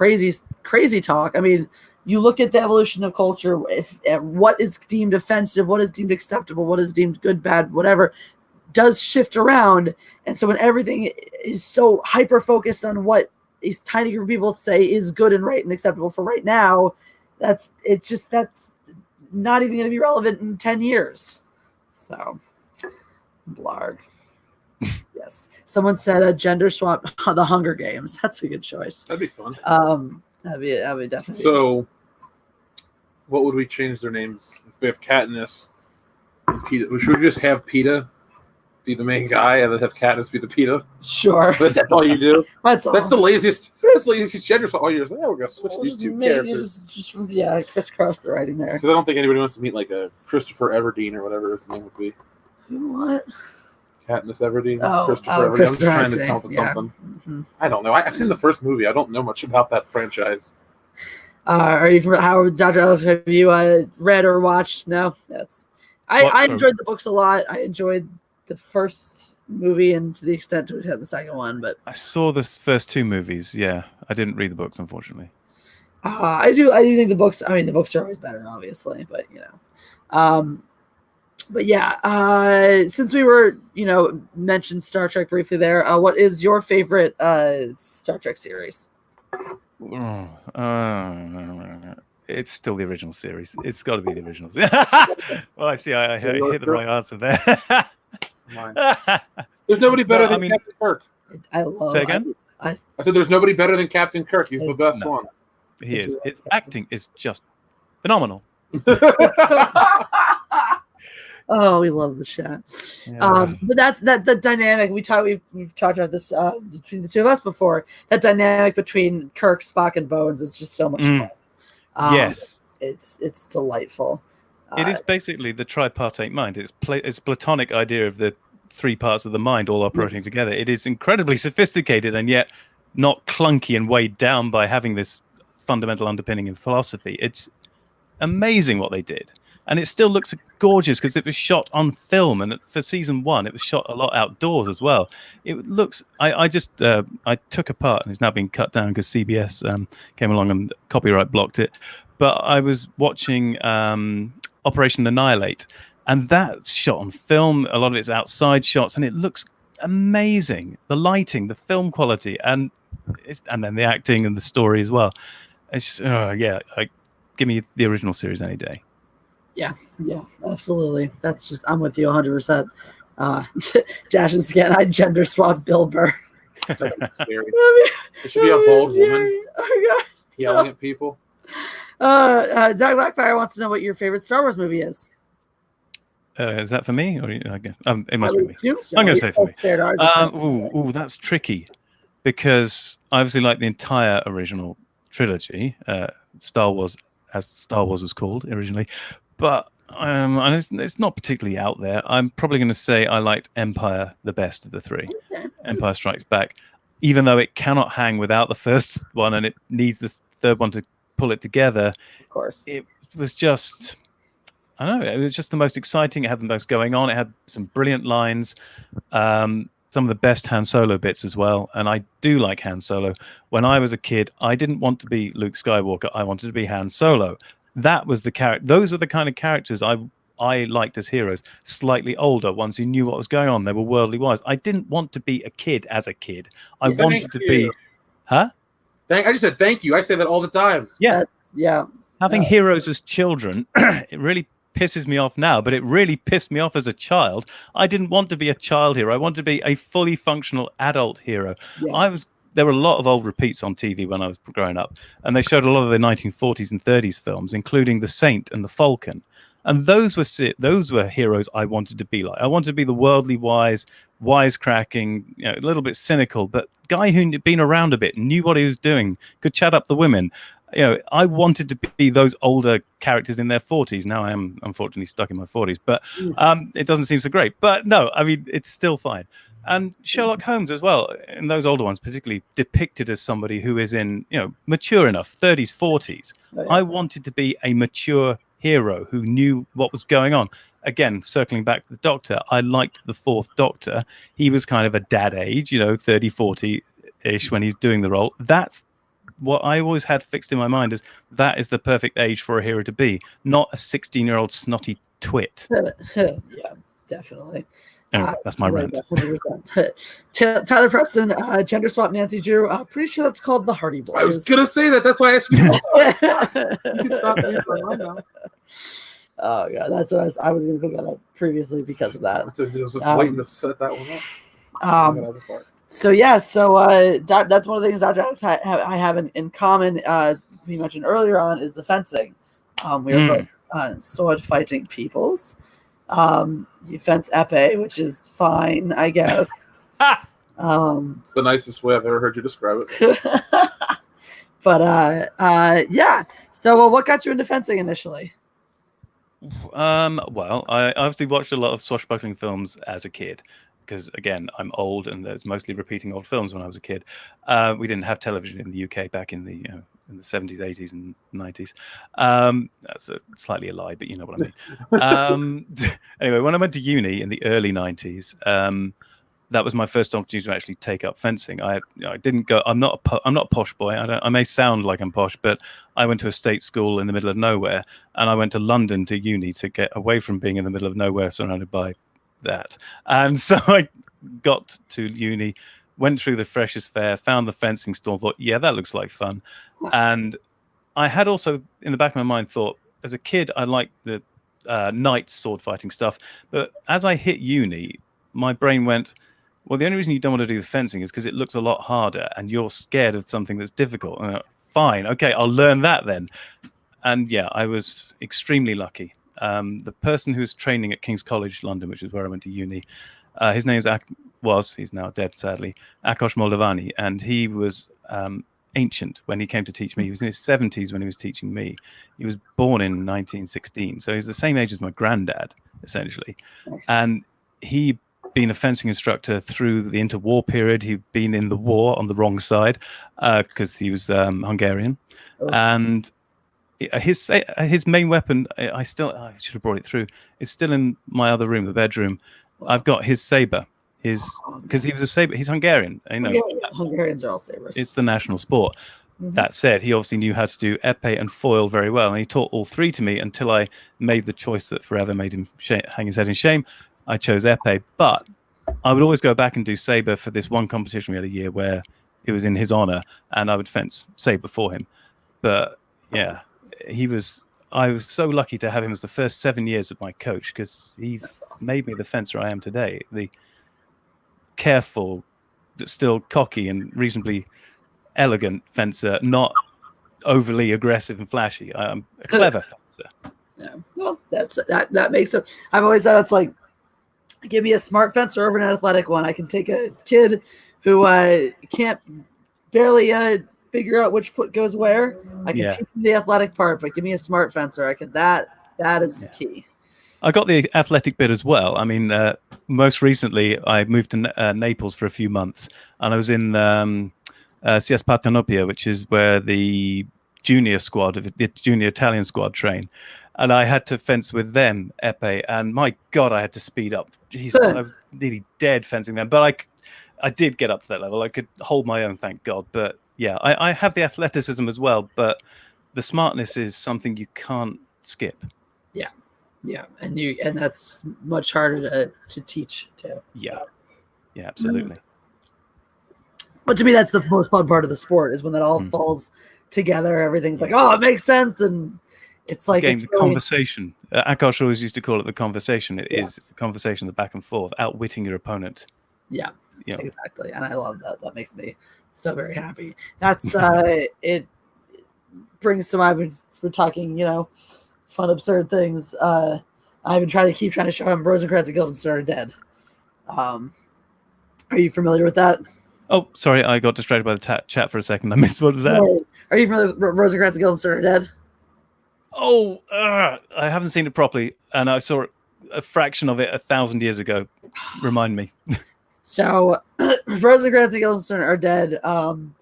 [SPEAKER 1] crazy talk, I mean, you look at the evolution of culture, what is deemed offensive, what is deemed acceptable, what is deemed good, bad, whatever, does shift around. And so when everything is so hyper-focused on what a tiny group of people say is good and right and acceptable for right now, that's not even going to be relevant in 10 years. So, blarg. Yes. Someone said a gender swap, the Hunger Games. That's a good choice.
[SPEAKER 2] That'd be fun.
[SPEAKER 1] That'd be definitely.
[SPEAKER 2] So, what would we change their names if we have Katniss and Peeta? Should we just have Peeta be the main guy and then have Katniss be the Peeta?
[SPEAKER 1] Sure.
[SPEAKER 2] But that's all you do.
[SPEAKER 1] That's all.
[SPEAKER 2] That's the laziest. That's the laziest gender swap. All you're just, we're gonna switch these two characters.
[SPEAKER 1] Just crisscross the writing there.
[SPEAKER 2] Because I don't think anybody wants to meet like a Christopher Everdeen or whatever his name would be.
[SPEAKER 1] What?
[SPEAKER 2] Katniss Everdeen,
[SPEAKER 1] Christopher
[SPEAKER 2] Everdeen. I'm just trying to come up with something.
[SPEAKER 1] Mm-hmm.
[SPEAKER 2] I don't know. I've seen the first movie. I don't know much about that franchise.
[SPEAKER 1] Are you from Dr. Ellis? Have you read or watched? No, I enjoyed the books a lot. I enjoyed the first movie and to the extent to the second one, but
[SPEAKER 3] I saw the first two movies. Yeah, I didn't read the books, unfortunately.
[SPEAKER 1] I do think the books. I mean, the books are always better, obviously, but But yeah, since we were, mentioned Star Trek briefly there, what is your favorite Star Trek series?
[SPEAKER 3] It's still the original series. It's got to be the original. Well, I see. I hit the right answer there.
[SPEAKER 2] There's nobody better than Captain Kirk.
[SPEAKER 1] I love.
[SPEAKER 3] Say again?
[SPEAKER 2] I said there's nobody better than Captain Kirk. He's the best one.
[SPEAKER 3] He is. His acting is just phenomenal.
[SPEAKER 1] Oh, we love the chat. Yeah. But that's the dynamic we've talked about this between the two of us before. That dynamic between Kirk, Spock, and Bones is just so much fun.
[SPEAKER 3] Yes,
[SPEAKER 1] it's delightful.
[SPEAKER 3] It is basically the tripartite mind. It's Platonic idea of the three parts of the mind all operating together. It is incredibly sophisticated and yet not clunky and weighed down by having this fundamental underpinning in philosophy. It's amazing what they did. And it still looks gorgeous because it was shot on film, and for season 1, it was shot a lot outdoors as well. It looks. I took a part, and it's now been cut down because CBS came along and copyright blocked it. But I was watching Operation Annihilate, and that's shot on film. A lot of it's outside shots, and it looks amazing. The lighting, the film quality, and then the acting and the story as well. It's give me the original series any day.
[SPEAKER 1] Yeah, absolutely. That's just, I'm with you 100%. Dash and Scan, I gender swap Bill Burr.
[SPEAKER 2] That's scary. It should be a bold woman yelling at people.
[SPEAKER 1] Zach Blackfire wants to know what your favorite Star Wars movie is.
[SPEAKER 3] Is that for me? Or it must be me.
[SPEAKER 1] So.
[SPEAKER 3] I'm going to say for me. Ooh, that's tricky. because I obviously like the entire original trilogy, Star Wars, as Star Wars was called originally, but it's not particularly out there. I'm probably going to say I liked Empire the best of the three.
[SPEAKER 1] Okay.
[SPEAKER 3] Empire Strikes Back, even though it cannot hang without the first one and it needs the third one to pull it together.
[SPEAKER 1] Of course.
[SPEAKER 3] It was just, I don't know, it was just the most exciting. It had the most going on. It had some brilliant lines, some of the best Han Solo bits as well. And I do like Han Solo. When I was a kid, I didn't want to be Luke Skywalker. I wanted to be Han Solo. That was the character. Those were the kind of characters I liked as heroes. Slightly older, ones who knew what was going on. They were worldly wise. I didn't want to be a kid as a kid. I wanted to be, huh?
[SPEAKER 2] I just said thank you. I say that all the time.
[SPEAKER 3] Yeah.
[SPEAKER 1] Yeah.
[SPEAKER 3] Having heroes as children, it really pisses me off now, but it really pissed me off as a child. I didn't want to be a child hero. I wanted to be a fully functional adult hero.
[SPEAKER 1] Yeah.
[SPEAKER 3] There were a lot of old repeats on TV when I was growing up, and they showed a lot of the 1940s and 30s films, including The Saint and The Falcon. And those were heroes I wanted to be like. I wanted to be the worldly wise, wisecracking, a little bit cynical, but guy who'd been around a bit, knew what he was doing, could chat up the women. I wanted to be those older characters in their 40s. Now I am unfortunately stuck in my 40s, but it doesn't seem so great. But no, I mean, it's still fine. And Sherlock Holmes as well, in those older ones, particularly depicted as somebody who is in, mature enough, 30s, 40s. Oh, yeah. I wanted to be a mature hero who knew what was going on. Again, circling back to the Doctor, I liked the fourth Doctor. He was kind of a dad age, 30, 40-ish when he's doing the role. That's what I always had fixed in my mind, is that is the perfect age for a hero to be, not a 16-year-old snotty twit.
[SPEAKER 1] Yeah, definitely.
[SPEAKER 3] Anyway, that's my rant.
[SPEAKER 1] Tyler Preston, gender swap Nancy Drew. Pretty sure that's called the Hardy Boys.
[SPEAKER 2] I was gonna say that. That's why I asked you. You can stop me for a while now.
[SPEAKER 1] Oh yeah, that's what I was gonna look that up previously because of that.
[SPEAKER 2] I was just waiting to set that one up.
[SPEAKER 1] So that's one of the things Dr. Alex I have in common, as we mentioned earlier on, is the fencing. We are both sword fighting peoples. You fence epee, which is fine, I guess.
[SPEAKER 2] It's the nicest way I've ever heard you describe it.
[SPEAKER 1] But yeah. So what got you into fencing initially?
[SPEAKER 3] Well, I obviously watched a lot of swashbuckling films as a kid, because again, I'm old and there's mostly repeating old films when I was a kid. We didn't have television in the UK back in the 70s, 80s, and 90s. That's slightly a lie, but you know what I mean. Anyway, when I went to uni in the early 90s, that was my first opportunity to actually take up fencing. I didn't go. I'm not a posh boy. I may sound like I'm posh, but I went to a state school in the middle of nowhere, and I went to London to uni to get away from being in the middle of nowhere, surrounded by that. And so I got to uni, went through the freshers fair, found the fencing store, thought, yeah, that looks like fun. And I had also in the back of my mind thought, as a kid, I liked the knight sword fighting stuff. But as I hit uni, my brain went, well, the only reason you don't want to do the fencing is because it looks a lot harder and you're scared of something that's difficult. And I went, fine, okay, I'll learn that then. And yeah, I was extremely lucky. The person who's training at King's College London, which is where I went to uni, his name is he's now dead sadly, Akos Moldavani, and he was ancient when he came to teach me. He was in his 70s when he was teaching me. He was born in 1916, so he's the same age as my granddad, essentially. Nice. And he'd been a fencing instructor through the interwar period. He'd been in the war on the wrong side because he was Hungarian. Oh. And his main weapon, I should have brought it through, it's still in my other room, the bedroom. I've got his saber. Because he was a saber. He's Hungarian.
[SPEAKER 1] Hungarians are all sabers.
[SPEAKER 3] It's the national sport. Mm-hmm. That said, he obviously knew how to do epee and foil very well, and he taught all three to me until I made the choice that forever made him hang his head in shame. I chose epee, but I would always go back and do saber for this one competition we had a year where it was in his honor, and I would fence saber for him. But yeah, I was so lucky to have him as the first 7 years of my coach, because he made me the fencer I am today. The careful, but still cocky and reasonably elegant fencer, not overly aggressive and flashy. I'm a clever fencer.
[SPEAKER 1] Yeah, well, that makes sense. I've always thought it's like, give me a smart fencer over an athletic one. I can take a kid who can't barely figure out which foot goes where. I can teach him the athletic part, but give me a smart fencer. I can that is key.
[SPEAKER 3] I got the athletic bit as well. I mean, most recently I moved to Naples for a few months, and I was in CS Partenopea, which is where the junior Italian squad train, and I had to fence with them, epee, and my God, I had to speed up. Jesus, I was nearly dead fencing them, but I did get up to that level. I could hold my own, thank God. But yeah, I have the athleticism as well, but the smartness is something you can't skip.
[SPEAKER 1] Yeah, and that's much harder to teach too.
[SPEAKER 3] Yeah,
[SPEAKER 1] so.
[SPEAKER 3] Yeah, absolutely.
[SPEAKER 1] But to me, that's the most fun part of the sport is when it all falls together. Everything's like, oh, it makes sense, and it's like
[SPEAKER 3] it's really... conversation. Akash always used to call it the conversation. It's the conversation, the back and forth, outwitting your opponent.
[SPEAKER 1] Yeah, exactly, and I love that. That makes me so very happy. That's it brings to mind. We're talking, fun, absurd things. I've been trying to show him Rosencrantz and Guildenstern are dead. Are you familiar with that?
[SPEAKER 3] Oh, sorry, I got distracted by the chat for a second. I missed what was that.
[SPEAKER 1] Are you familiar with Rosencrantz and Guildenstern are dead?
[SPEAKER 3] Oh, I haven't seen it properly, and I saw a fraction of it 1,000 years ago. Remind me.
[SPEAKER 1] So, Rosencrantz and Guildenstern are dead. Tom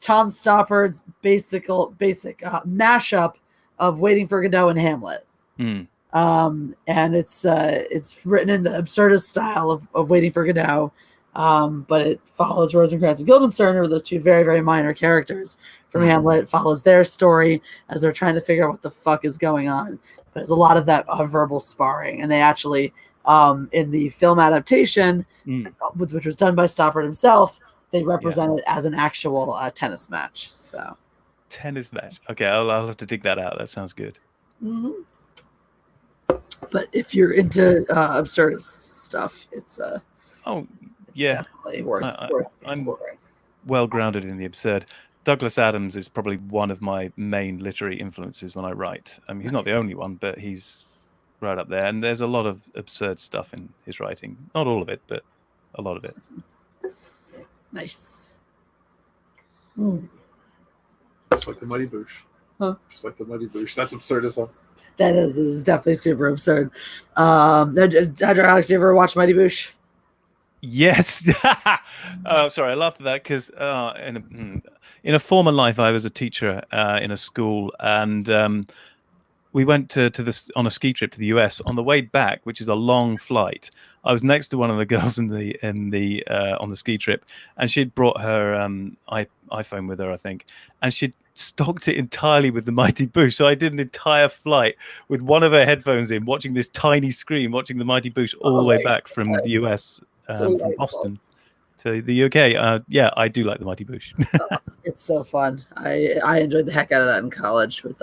[SPEAKER 1] Stoppard's basic mashup of Waiting for Godot and Hamlet. And it's written in the absurdist style of Waiting for Godot, but it follows Rosencrantz and Guildenstern, who are those two very, very minor characters from Hamlet. It follows their story as they're trying to figure out what the fuck is going on. But there's a lot of that verbal sparring, and they actually, in the film adaptation, which was done by Stoppard himself, they represent it as an actual tennis match. So.
[SPEAKER 3] Tennis match. Okay, I'll have to dig that out. That sounds good.
[SPEAKER 1] Mm-hmm. But if you're into absurdist stuff, it's definitely worth
[SPEAKER 3] I'm well grounded in the absurd. Douglas Adams is probably one of my main literary influences when I write. I mean, he's not the only one, but he's right up there. And there's a lot of absurd stuff in his writing. Not all of it, but a lot of it.
[SPEAKER 1] Nice.
[SPEAKER 2] Just like the Mighty Boosh. Huh? Just like the Mighty Boosh. That's absurdism.
[SPEAKER 1] That is definitely super absurd. Alex, do you ever watch Mighty Boosh?
[SPEAKER 3] Yes. Sorry, I laughed at that because in a former life I was a teacher in a school, and we went to this on a ski trip to the US. On the way back, which is a long flight, I was next to one of the girls on the ski trip, and she'd brought her iPhone with her, I think, and she'd stocked it entirely with the Mighty Boosh. So I did an entire flight with one of her headphones in, watching this tiny screen, watching the Mighty Boosh all the way back from the US, from Boston to the UK. Yeah, I do like the Mighty Boosh.
[SPEAKER 1] It's so fun. I enjoyed the heck out of that in college with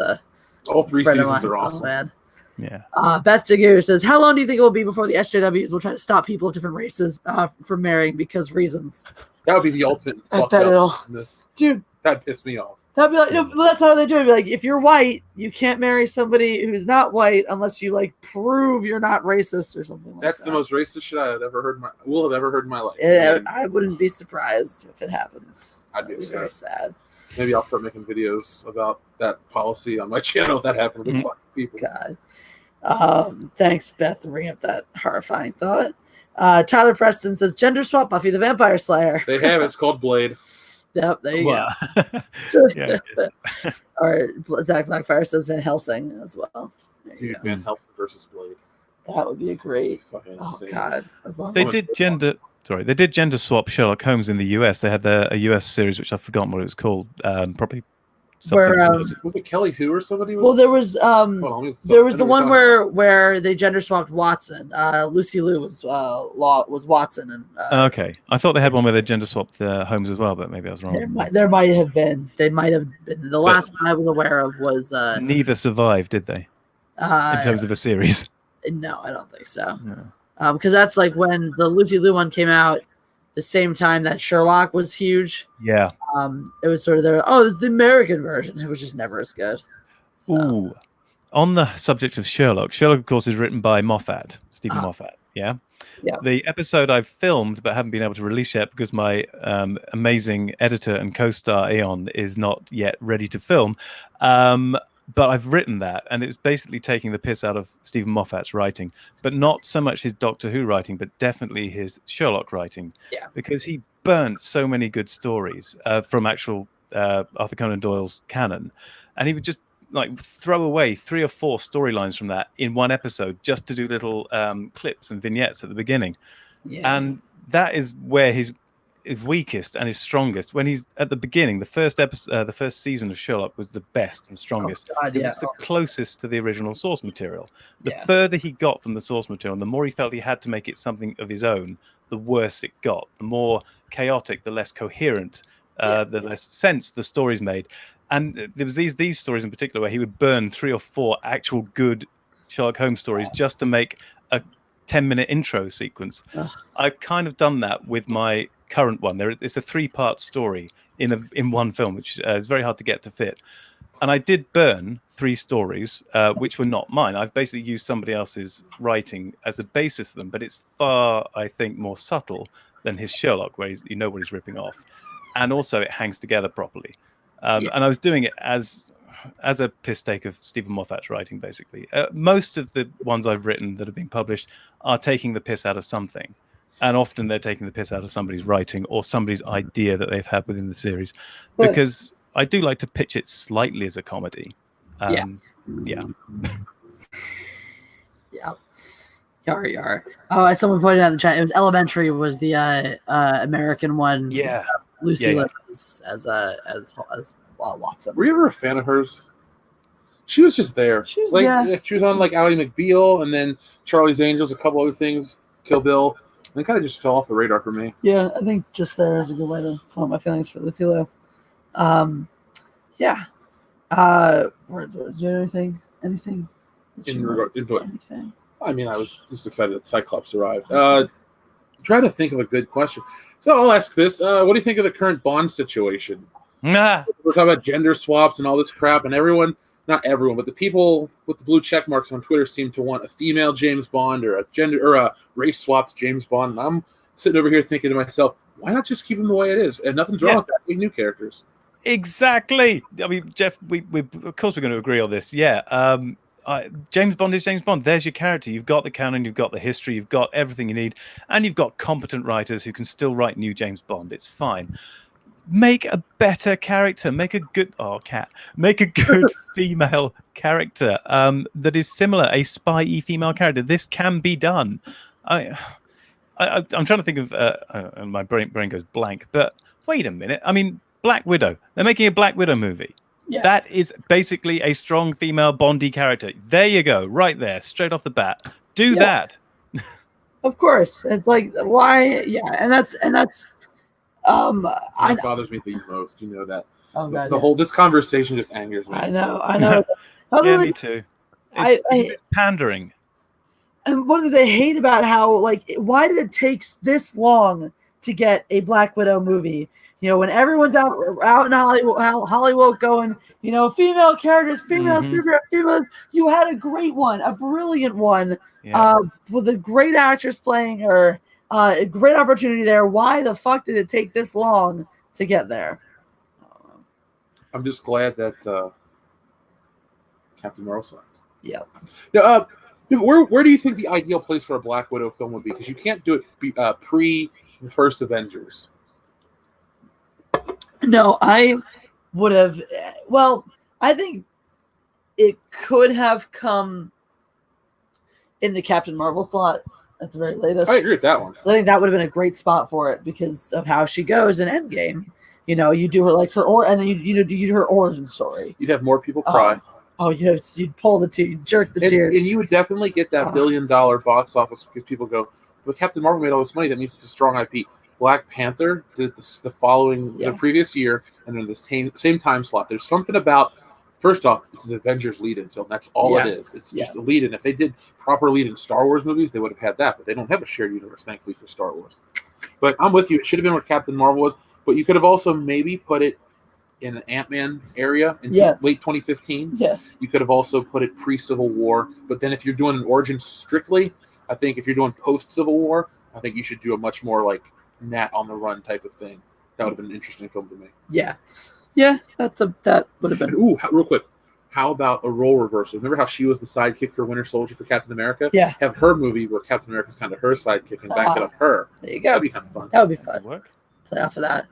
[SPEAKER 2] all 3 seasons are awesome.
[SPEAKER 1] Oh, man.
[SPEAKER 3] Yeah.
[SPEAKER 1] Beth Daguerre says, how long do you think it will be before the SJWs will try to stop people of different races from marrying because reasons?
[SPEAKER 2] That would be the ultimate fuck up in this.
[SPEAKER 1] Dude.
[SPEAKER 2] That'd piss me off.
[SPEAKER 1] That'd be like, no, well, that's how they're doing. Like, if you're white, you can't marry somebody who's not white unless you prove you're not racist or something like that.
[SPEAKER 2] That's the most racist shit I will have ever heard in my life.
[SPEAKER 1] I wouldn't be surprised if it happens.
[SPEAKER 2] I'd be
[SPEAKER 1] very sad.
[SPEAKER 2] Maybe I'll start making videos about that policy on my channel if that happened to black people.
[SPEAKER 1] God. Thanks, Beth, for bringing up that horrifying thought. Tyler Preston says, gender swap Buffy the Vampire Slayer.
[SPEAKER 2] They have. It's called Blade.
[SPEAKER 1] Yep, there you go. Yeah, or Zach Blackfire says Van Helsing as well.
[SPEAKER 2] Dude, Van Helsing versus Blade.
[SPEAKER 1] That would be a great.
[SPEAKER 2] Insane.
[SPEAKER 1] God,
[SPEAKER 3] they did gender swap Sherlock Holmes in the US. They had a US series which I've forgotten what it was called. Probably something.
[SPEAKER 2] Was it Kelly Who or somebody?
[SPEAKER 1] Well, there was the one where they gender swapped Watson. Lucy Liu was Watson, and
[SPEAKER 3] okay. I thought they had one where they gender swapped Holmes as well, but maybe I was wrong.
[SPEAKER 1] There might have been. They might have been. The last one I was aware of was
[SPEAKER 3] neither survived, did they? In terms of a series.
[SPEAKER 1] No, I don't think so. No. Because that's like when the Lucy Liu one came out, the same time that Sherlock was huge.
[SPEAKER 3] Yeah.
[SPEAKER 1] It was sort of this is the American version. It was just never as good. So.
[SPEAKER 3] Ooh. On the subject of Sherlock, of course, is written by Stephen Moffat. Yeah.
[SPEAKER 1] Yeah.
[SPEAKER 3] The episode I've filmed but haven't been able to release yet because my amazing editor and co-star Eon is not yet ready to film. But I've written that, and it's basically taking the piss out of Stephen Moffat's writing, but not so much his Doctor Who writing, but definitely his Sherlock writing.
[SPEAKER 1] Yeah.
[SPEAKER 3] Because he burnt so many good stories from actual Arthur Conan Doyle's canon, and he would just like throw away 3 or 4 storylines from that in one episode just to do little clips and vignettes at the beginning.
[SPEAKER 1] Yeah.
[SPEAKER 3] And that is where his weakest and his strongest. When he's at the beginning, the first episode, the first season of Sherlock was the best and strongest
[SPEAKER 1] God,
[SPEAKER 3] because
[SPEAKER 1] yeah.
[SPEAKER 3] it's the closest to the original source material. The
[SPEAKER 1] Yeah.
[SPEAKER 3] further he got from the source material, the more he felt he had to make it something of his own, the worse it got. The more chaotic, the less coherent, the less sense the stories made. And there was these stories in particular where he would burn 3 or 4 actual good Sherlock Holmes stories just to make a 10-minute intro sequence.
[SPEAKER 1] Ugh.
[SPEAKER 3] I've kind of done that with my current one. It's a 3-part story in one film, which is very hard to get to fit. And I did burn 3 stories, which were not mine. I've basically used somebody else's writing as a basis for them, but it's far, I think, more subtle than his Sherlock, where you know what he's ripping off. And also it hangs together properly. And I was doing it as a piss take of Stephen Moffat's writing, basically. Most of the ones I've written that have been published are taking the piss out of something. And often they're taking the piss out of somebody's writing or somebody's idea that they've had within the series. Because I do like to pitch it slightly as a comedy.
[SPEAKER 1] Yeah. Yar. Oh, as someone pointed out in the chat, it was Elementary was the American one.
[SPEAKER 3] Yeah.
[SPEAKER 1] Lucy Liz as Watson.
[SPEAKER 2] Were you ever a fan of hers? She was just there. She was on like Ally McBeal and then Charlie's Angels, a couple other things, Kill Bill. And it kind of just fell off the radar for me.
[SPEAKER 1] Yeah, I think just there is a good way to sum up my feelings for Lucy Liu. Words, do you have anything?
[SPEAKER 2] In regard to
[SPEAKER 1] anything?
[SPEAKER 2] I mean, I was just excited that Cyclops arrived. Trying to think of a good question. So I'll ask this. What do you think of the current Bond situation? We're talking about gender swaps and all this crap, and everyone, not everyone, but the people with the blue check marks on Twitter seem to want a female James Bond or a race swapped James Bond. And I'm sitting over here thinking to myself, why not just keep them the way it is? And nothing's wrong with that. We new characters.
[SPEAKER 3] Exactly. I mean, Jeff, we of course we're going to agree on this. Yeah. James Bond is James Bond. There's your character. You've got the canon, you've got the history, you've got everything you need, and you've got competent writers who can still write new James Bond. It's fine. Make a better character. Make a good female character that is similar, a spy-y female character. This can be done. I'm trying to think of, and my brain goes blank. But wait a minute. I mean, Black Widow. They're making a Black Widow movie. Yeah. That is basically a strong female Bondy character. There you go, right there, straight off the bat. Do that.
[SPEAKER 1] Of course, it's like why? Yeah, and that's.
[SPEAKER 2] That bothers me the most. You know that.
[SPEAKER 1] Oh God,
[SPEAKER 2] the whole this conversation just angers me.
[SPEAKER 1] I know.
[SPEAKER 3] Yeah, me too. It's pandering.
[SPEAKER 1] And one of the things I hate about how why did it take this long to get a Black Widow movie? You know, when everyone's out in Hollywood going, female characters, female. You had a great one, a brilliant one, with a great actress playing her. A great opportunity there. Why the fuck did it take this long to get there?
[SPEAKER 2] I'm just glad that Captain Marvel signed.
[SPEAKER 1] Yeah.
[SPEAKER 2] Where do you think the ideal place for a Black Widow film would be? Because you can't do it pre the first Avengers.
[SPEAKER 1] No, I would have. Well, I think it could have come in the Captain Marvel slot at the very latest.
[SPEAKER 2] I agree with that one.
[SPEAKER 1] I think that would have been a great spot for it because of how she goes in Endgame. You do her and then you do her origin story.
[SPEAKER 2] You'd have more people cry.
[SPEAKER 1] You'd pull you'd jerk the tears,
[SPEAKER 2] and you would definitely get that $1 billion box office because people go, "But Captain Marvel made all this money. That means it's a strong IP." Black Panther did the previous year, and then the same time slot. There's something about. First off, it's an Avengers lead-in film. That's all it is. It's just a lead-in. If they did proper lead-in Star Wars movies, they would have had that. But they don't have a shared universe, thankfully, for Star Wars. But I'm with you. It should have been where Captain Marvel was. But you could have also maybe put it in an Ant-Man area in late 2015.
[SPEAKER 1] Yeah.
[SPEAKER 2] You could have also put it pre-Civil War. But then if you're doing an origin strictly, I think if you're doing post-Civil War, I think you should do a much more like Nat on the Run type of thing. That would have been an interesting film to me.
[SPEAKER 1] Yeah, that would have been.
[SPEAKER 2] And, real quick, how about a role reversal? Remember how she was the sidekick for Winter Soldier for Captain America?
[SPEAKER 1] Yeah.
[SPEAKER 2] Have her movie where Captain America's kind of her sidekick and back it up her.
[SPEAKER 1] There you go.
[SPEAKER 2] That'd be kind of fun.
[SPEAKER 1] That would be fun.
[SPEAKER 3] Work.
[SPEAKER 1] Play off of that.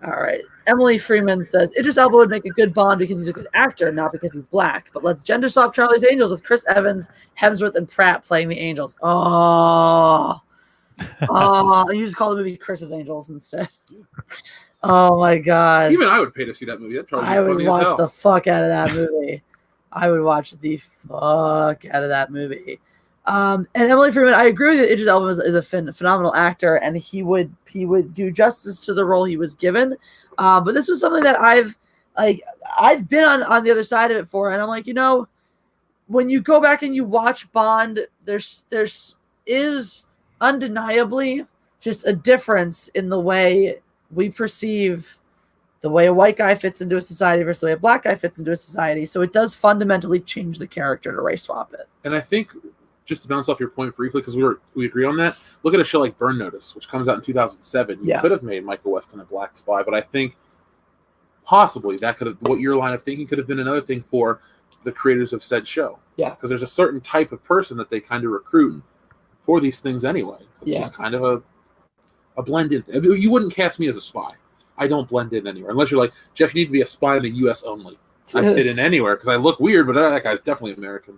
[SPEAKER 1] All right. Emily Freeman says Idris Elba would make a good Bond because he's a good actor, not because he's black. But let's gender swap Charlie's Angels with Chris Evans, Hemsworth, and Pratt playing the Angels. Oh, you just call the movie Chris's Angels instead. Oh my God.
[SPEAKER 2] Even I would pay to see that movie. That'd probably be
[SPEAKER 1] I would
[SPEAKER 2] funny as
[SPEAKER 1] watch
[SPEAKER 2] hell.
[SPEAKER 1] the fuck out of that movie. I would watch the fuck out of that movie. And Emily Freeman, I agree with you that Idris Elba is a phenomenal actor, and he would do justice to the role he was given. But this was something that I've been on the other side of it for, and I'm like, when you go back and you watch Bond, there's is undeniably just a difference in the way we perceive the way a white guy fits into a society versus the way a black guy fits into a society. So it does fundamentally change the character to race swap it.
[SPEAKER 2] And I think, just to bounce off your point briefly, because we agree on that, look at a show like Burn Notice, which comes out in 2007. You could have made Michael Weston a black spy, but I think possibly that could have, what your line of thinking could have been another thing for the creators of said show.
[SPEAKER 1] Yeah.
[SPEAKER 2] Because there's a certain type of person that they kind of recruit for these things anyway. So it's just kind of a blend in thing. You wouldn't cast me as a spy. I don't blend in anywhere. Unless you're like, Jeff, you need to be a spy in the U.S. only. I fit in anywhere because I look weird, but that guy's definitely American.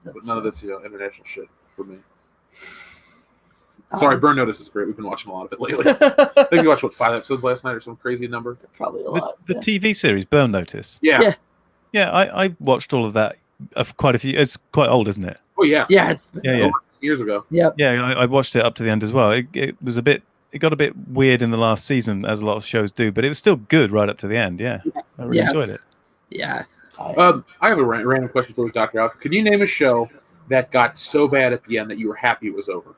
[SPEAKER 2] But none of this international shit for me. Sorry, Burn Notice is great. We've been watching a lot of it lately. I think we watched, 5 episodes last night or some crazy number?
[SPEAKER 1] Probably a lot.
[SPEAKER 4] The TV series, Burn Notice.
[SPEAKER 2] Yeah.
[SPEAKER 4] Yeah, I watched all of that of quite a few. It's quite old, isn't it?
[SPEAKER 2] Oh, yeah.
[SPEAKER 1] Yeah, it's
[SPEAKER 2] years ago.
[SPEAKER 1] Yep.
[SPEAKER 4] Yeah, I watched it up to the end as well. It was it got a bit weird in the last season, as a lot of shows do, but it was still good right up to the end. Yeah, I really enjoyed it.
[SPEAKER 1] Yeah.
[SPEAKER 2] I have a random question for you, Dr. Alex. Could you name a show that got so bad at the end that you were happy it was over?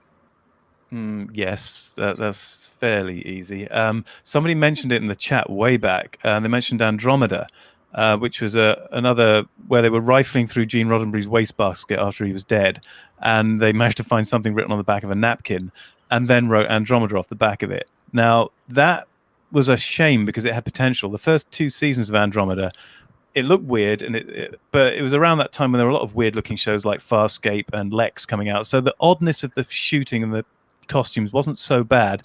[SPEAKER 4] Yes, that's fairly easy. Somebody mentioned it in the chat way back. They mentioned Andromeda, which was another where they were rifling through Gene Roddenberry's wastebasket after he was dead, and they managed to find something written on the back of a napkin, and then wrote Andromeda off the back of it. Now, that was a shame because it had potential. The first 2 seasons of Andromeda, it looked weird, but it was around that time when there were a lot of weird-looking shows like Farscape and Lex coming out. So the oddness of the shooting and the costumes wasn't so bad.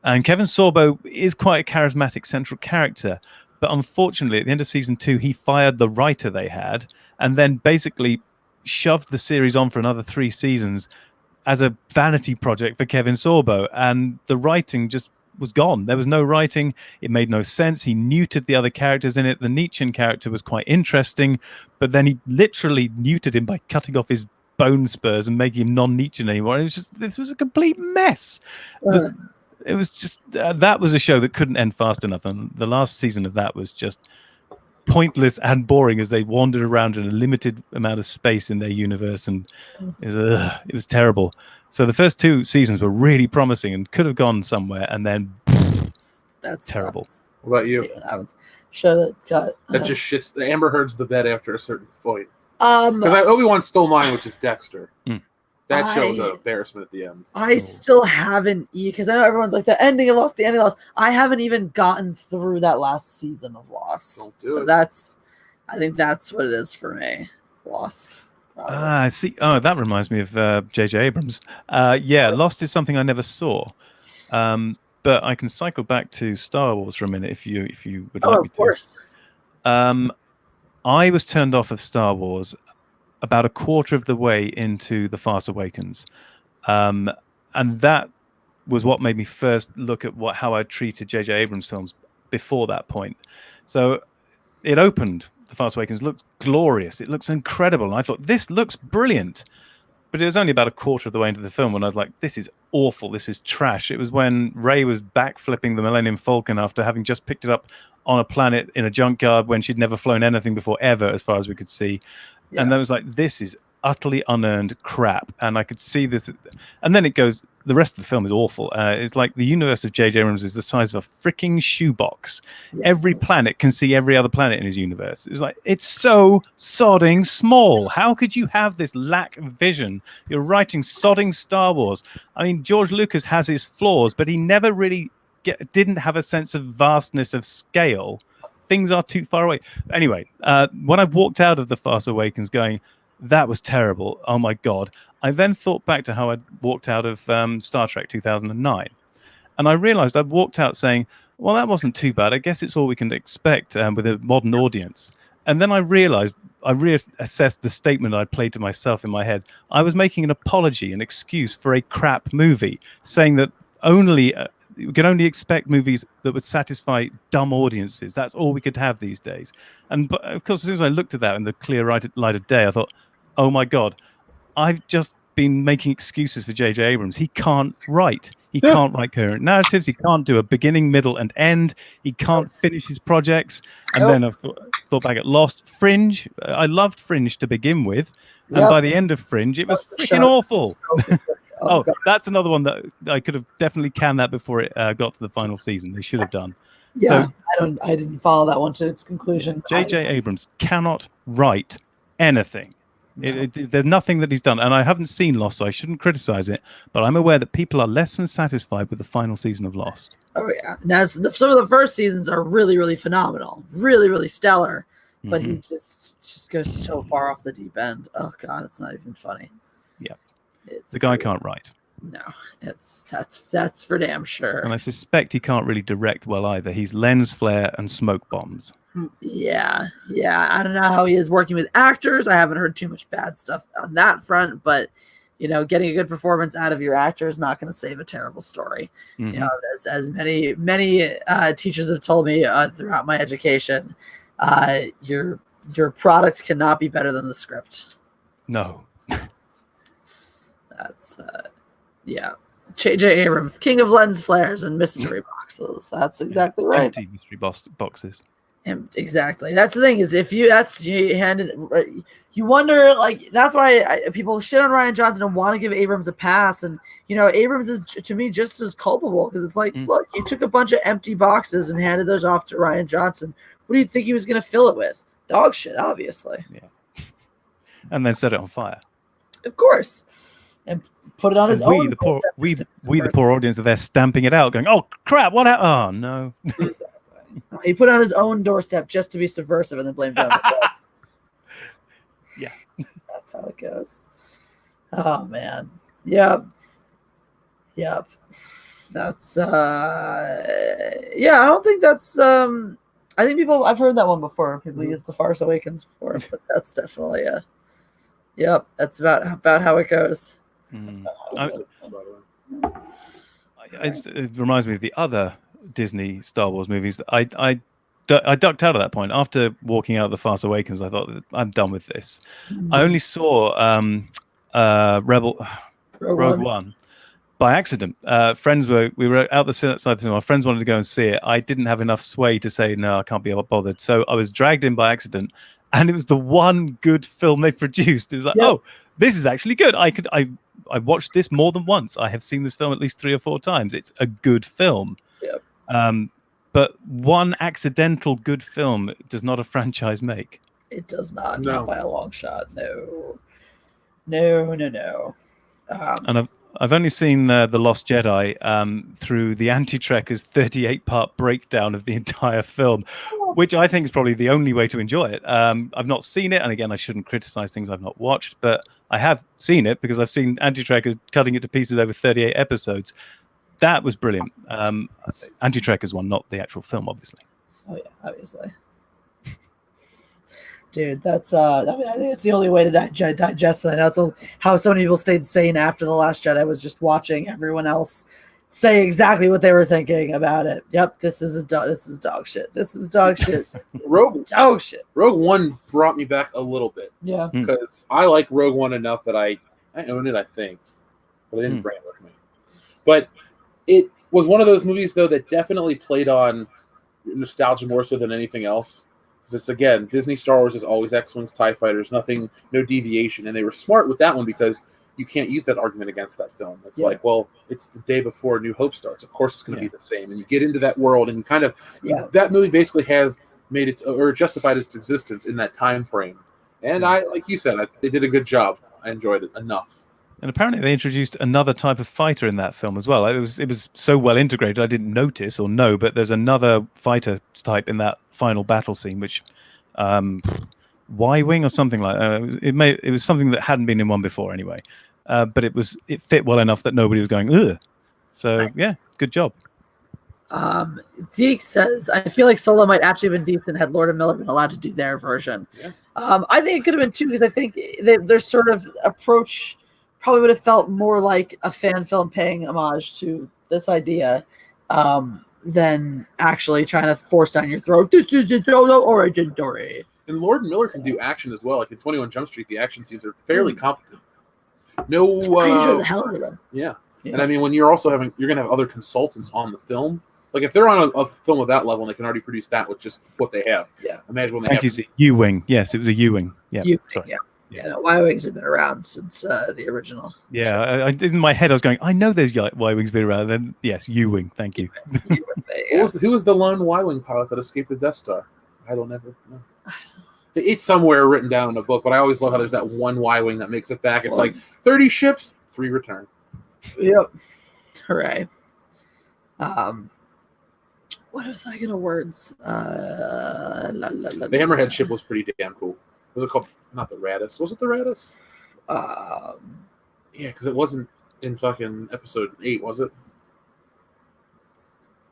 [SPEAKER 4] And Kevin Sorbo is quite a charismatic central character. But unfortunately, at the end of season 2, he fired the writer they had and then basically shoved the series on for another 3 seasons as a vanity project for Kevin Sorbo. And the writing just was gone. There was no writing. It made no sense. He neutered the other characters in it. The Nietzschean character was quite interesting, but then he literally neutered him by cutting off his bone spurs and making him non-Nietzschean anymore. This was a complete mess. It was just that was a show that couldn't end fast enough, and the last season of that was just pointless and boring as they wandered around in a limited amount of space in their universe, and it was terrible. So the first 2 seasons were really promising and could have gone somewhere, and then
[SPEAKER 1] that's
[SPEAKER 4] terrible.
[SPEAKER 2] What about you?
[SPEAKER 1] I would show that got
[SPEAKER 2] that just shits. The Amber Heard's the bed after a certain point. Because Obi-Wan stole mine, which is Dexter. That show was an embarrassment at the end.
[SPEAKER 1] I still haven't, because I know everyone's like, the ending of Lost, the ending of Lost. I haven't even gotten through that last season of Lost. I think that's what it is for me. Lost.
[SPEAKER 4] I see. Oh, that reminds me of J.J. Abrams. Lost is something I never saw. But I can cycle back to Star Wars for a minute if you would like me to.
[SPEAKER 1] Of course.
[SPEAKER 4] I was turned off of Star Wars about a quarter of the way into The Force Awakens. And that was what made me first look at how I treated J.J. Abrams films before that point. So it opened, The Force Awakens looked glorious. It looks incredible. And I thought, this looks brilliant. But it was only about a quarter of the way into the film when I was like, this is awful. This is trash. It was when Rey was backflipping the Millennium Falcon after having just picked it up on a planet in a junkyard when she'd never flown anything before ever, as far as we could see. Yeah. And I was like, this is utterly unearned crap. And I could see this. And then it goes the rest of the film is awful. It's like the universe of J.J. Abrams is the size of a freaking shoebox. Every planet can see every other planet in his universe. It's like, it's so sodding small. How could you have this lack of vision? You're writing sodding Star Wars. I mean, George Lucas has his flaws, but he never really didn't have a sense of vastness of scale. Things are too far away. Anyway, when I walked out of The Force Awakens going, that was terrible. Oh my God. I then thought back to how I'd walked out of Star Trek 2009. And I realized I'd walked out saying, well, that wasn't too bad. I guess it's all we can expect with a modern audience. And then I realized, I reassessed the statement I played to myself in my head. I was making an apology, an excuse for a crap movie, saying that we can only expect movies that would satisfy dumb audiences. That's all we could have these days. And but of course, as soon as I looked at that in the clear light of day, I thought, oh my God, I've just been making excuses for J.J. Abrams. He can't write. He can't write coherent narratives. He can't do a beginning, middle, and end. He can't finish his projects. And then I've thought back at Lost. Fringe. I loved Fringe to begin with. And by the end of Fringe, it was freaking awful. Oh, that's another one that I could have definitely canned that before it got to the final season. They should have done.
[SPEAKER 1] Yeah, so, I didn't follow that one to its conclusion.
[SPEAKER 4] J.J. Abrams cannot write anything. No. There's nothing that he's done, and I haven't seen Lost, so I shouldn't criticize it. But I'm aware that people are less than satisfied with the final season of Lost.
[SPEAKER 1] Oh yeah, now some of the first seasons are really, really phenomenal, really, really stellar. But he just goes so far off the deep end. Oh God, it's not even funny.
[SPEAKER 4] Yeah, the guy can't write.
[SPEAKER 1] No, that's for damn sure.
[SPEAKER 4] And I suspect he can't really direct well either. He's lens flare and smoke bombs.
[SPEAKER 1] Yeah. I don't know how he is working with actors. I haven't heard too much bad stuff on that front, but getting a good performance out of your actor is not going to save a terrible story. As many teachers have told me throughout my education, your product cannot be better than the script.
[SPEAKER 4] No.
[SPEAKER 1] That's J.J. Abrams, king of lens flares and mystery boxes. That's exactly right.
[SPEAKER 4] Empty mystery boxes.
[SPEAKER 1] Exactly. That's the thing is you wonder, like, that's why people shit on Rian Johnson and want to give Abrams a pass. And, Abrams is, to me, just as culpable because it's like, look, he took a bunch of empty boxes and handed those off to Rian Johnson. What do you think he was going to fill it with? Dog shit, obviously.
[SPEAKER 4] Yeah. And then set it on fire.
[SPEAKER 1] Of course. And put it on his own.
[SPEAKER 4] We, the poor audience, are there stamping it out, going, oh, crap, what happened? Oh, no.
[SPEAKER 1] He put it on his own doorstep just to be subversive and then blamed it on the kids.
[SPEAKER 4] Yeah.
[SPEAKER 1] That's how it goes. Oh, man. Yep. That's, I don't think that's, I think I've heard that one before. People use The Force Awakens before, but that's definitely, that's about how it goes.
[SPEAKER 4] It reminds me of the other Disney Star Wars movies. I ducked out at that point after walking out of The Force Awakens. I thought, I'm done with this. I only saw Rogue One by accident. We were out the side of the cinema. Friends wanted to go and see it. I didn't have enough sway to say no, I can't be bothered. So I was dragged in by accident, and it was the one good film they produced. It was like, oh, this is actually good. I watched this more than once. I have seen this film at least 3 or 4 times. It's a good film. But one accidental good film does not a franchise make.
[SPEAKER 1] It does not.
[SPEAKER 2] No.
[SPEAKER 1] Not by a long shot. No.
[SPEAKER 4] And I've only seen The Lost Jedi through the Anti-Trekkers 38-part breakdown of the entire film, which I think is probably the only way to enjoy it. I've not seen it, and again, I shouldn't criticize things I've not watched, but I have seen it because I've seen Anti-Trekkers cutting it to pieces over 38 episodes. That was brilliant. Anti-Trekkers one, not the actual film, obviously.
[SPEAKER 1] Oh, yeah, obviously. Dude, that's I think it's the only way to digest it. I know it's how so many people stayed sane after The Last Jedi was just watching everyone else say exactly what they were thinking about it. Yep, this is dog shit. This is dog shit. Dog shit.
[SPEAKER 2] Rogue One brought me back a little bit.
[SPEAKER 1] Yeah.
[SPEAKER 2] Because I like Rogue One enough that I own it, I think. But I didn't bring it with me. But it was one of those movies, though, that definitely played on nostalgia more so than anything else. Because it's, again, Disney Star Wars is always X-Wings, TIE Fighters, no deviation. And they were smart with that one because you can't use that argument against that film. It's like, well, it's the day before New Hope starts. Of course, it's going to be the same. And you get into that world, and you kind of that movie basically has made its or justified its existence in that time frame. And I, like you said, they did a good job. I enjoyed it enough.
[SPEAKER 4] And apparently they introduced another type of fighter in that film as well. It was so well integrated I didn't notice or know, but there's another fighter type in that final battle scene, which Y-wing or something like that. It was something that hadn't been in one before anyway. But it fit well enough that nobody was going, ugh. So yeah, good job.
[SPEAKER 1] Zeke says, I feel like Solo might actually have been decent had Lord and Miller been allowed to do their version.
[SPEAKER 2] Yeah.
[SPEAKER 1] I think it could have been too, because I think their sort of approach probably would have felt more like a fan film paying homage to this idea than actually trying to force down your throat. This is the Solo origin story.
[SPEAKER 2] And Lord and Miller can do action as well. Like in 21 Jump Street, the action scenes are fairly competent. No,
[SPEAKER 1] I enjoy the hell out of them.
[SPEAKER 2] Yeah. And I mean, when you're going to have other consultants on the film. Like if they're on a film of that level, and they can already produce that with just what they have. Yeah. Imagine when they have
[SPEAKER 4] U-wing. Yes, it was a U-wing. Yeah.
[SPEAKER 1] U-wing, yeah. No, Y-wings have been around since the original.
[SPEAKER 4] Yeah, in my head I was going, I know there's Y-wings been around. Then yes, U-wing. Thank you.
[SPEAKER 2] Who was the lone Y-wing pilot that escaped the Death Star? I don't ever know. It's somewhere written down in a book, but I always love how there's that one Y-wing that makes it back. It's like 30 ships, 3 return.
[SPEAKER 1] Yep. Hooray. What was I gonna words?
[SPEAKER 2] The Hammerhead ship was pretty damn cool. Was it called? Not the Radis. Was it the Radis? Yeah, because it wasn't in fucking episode 8, was it?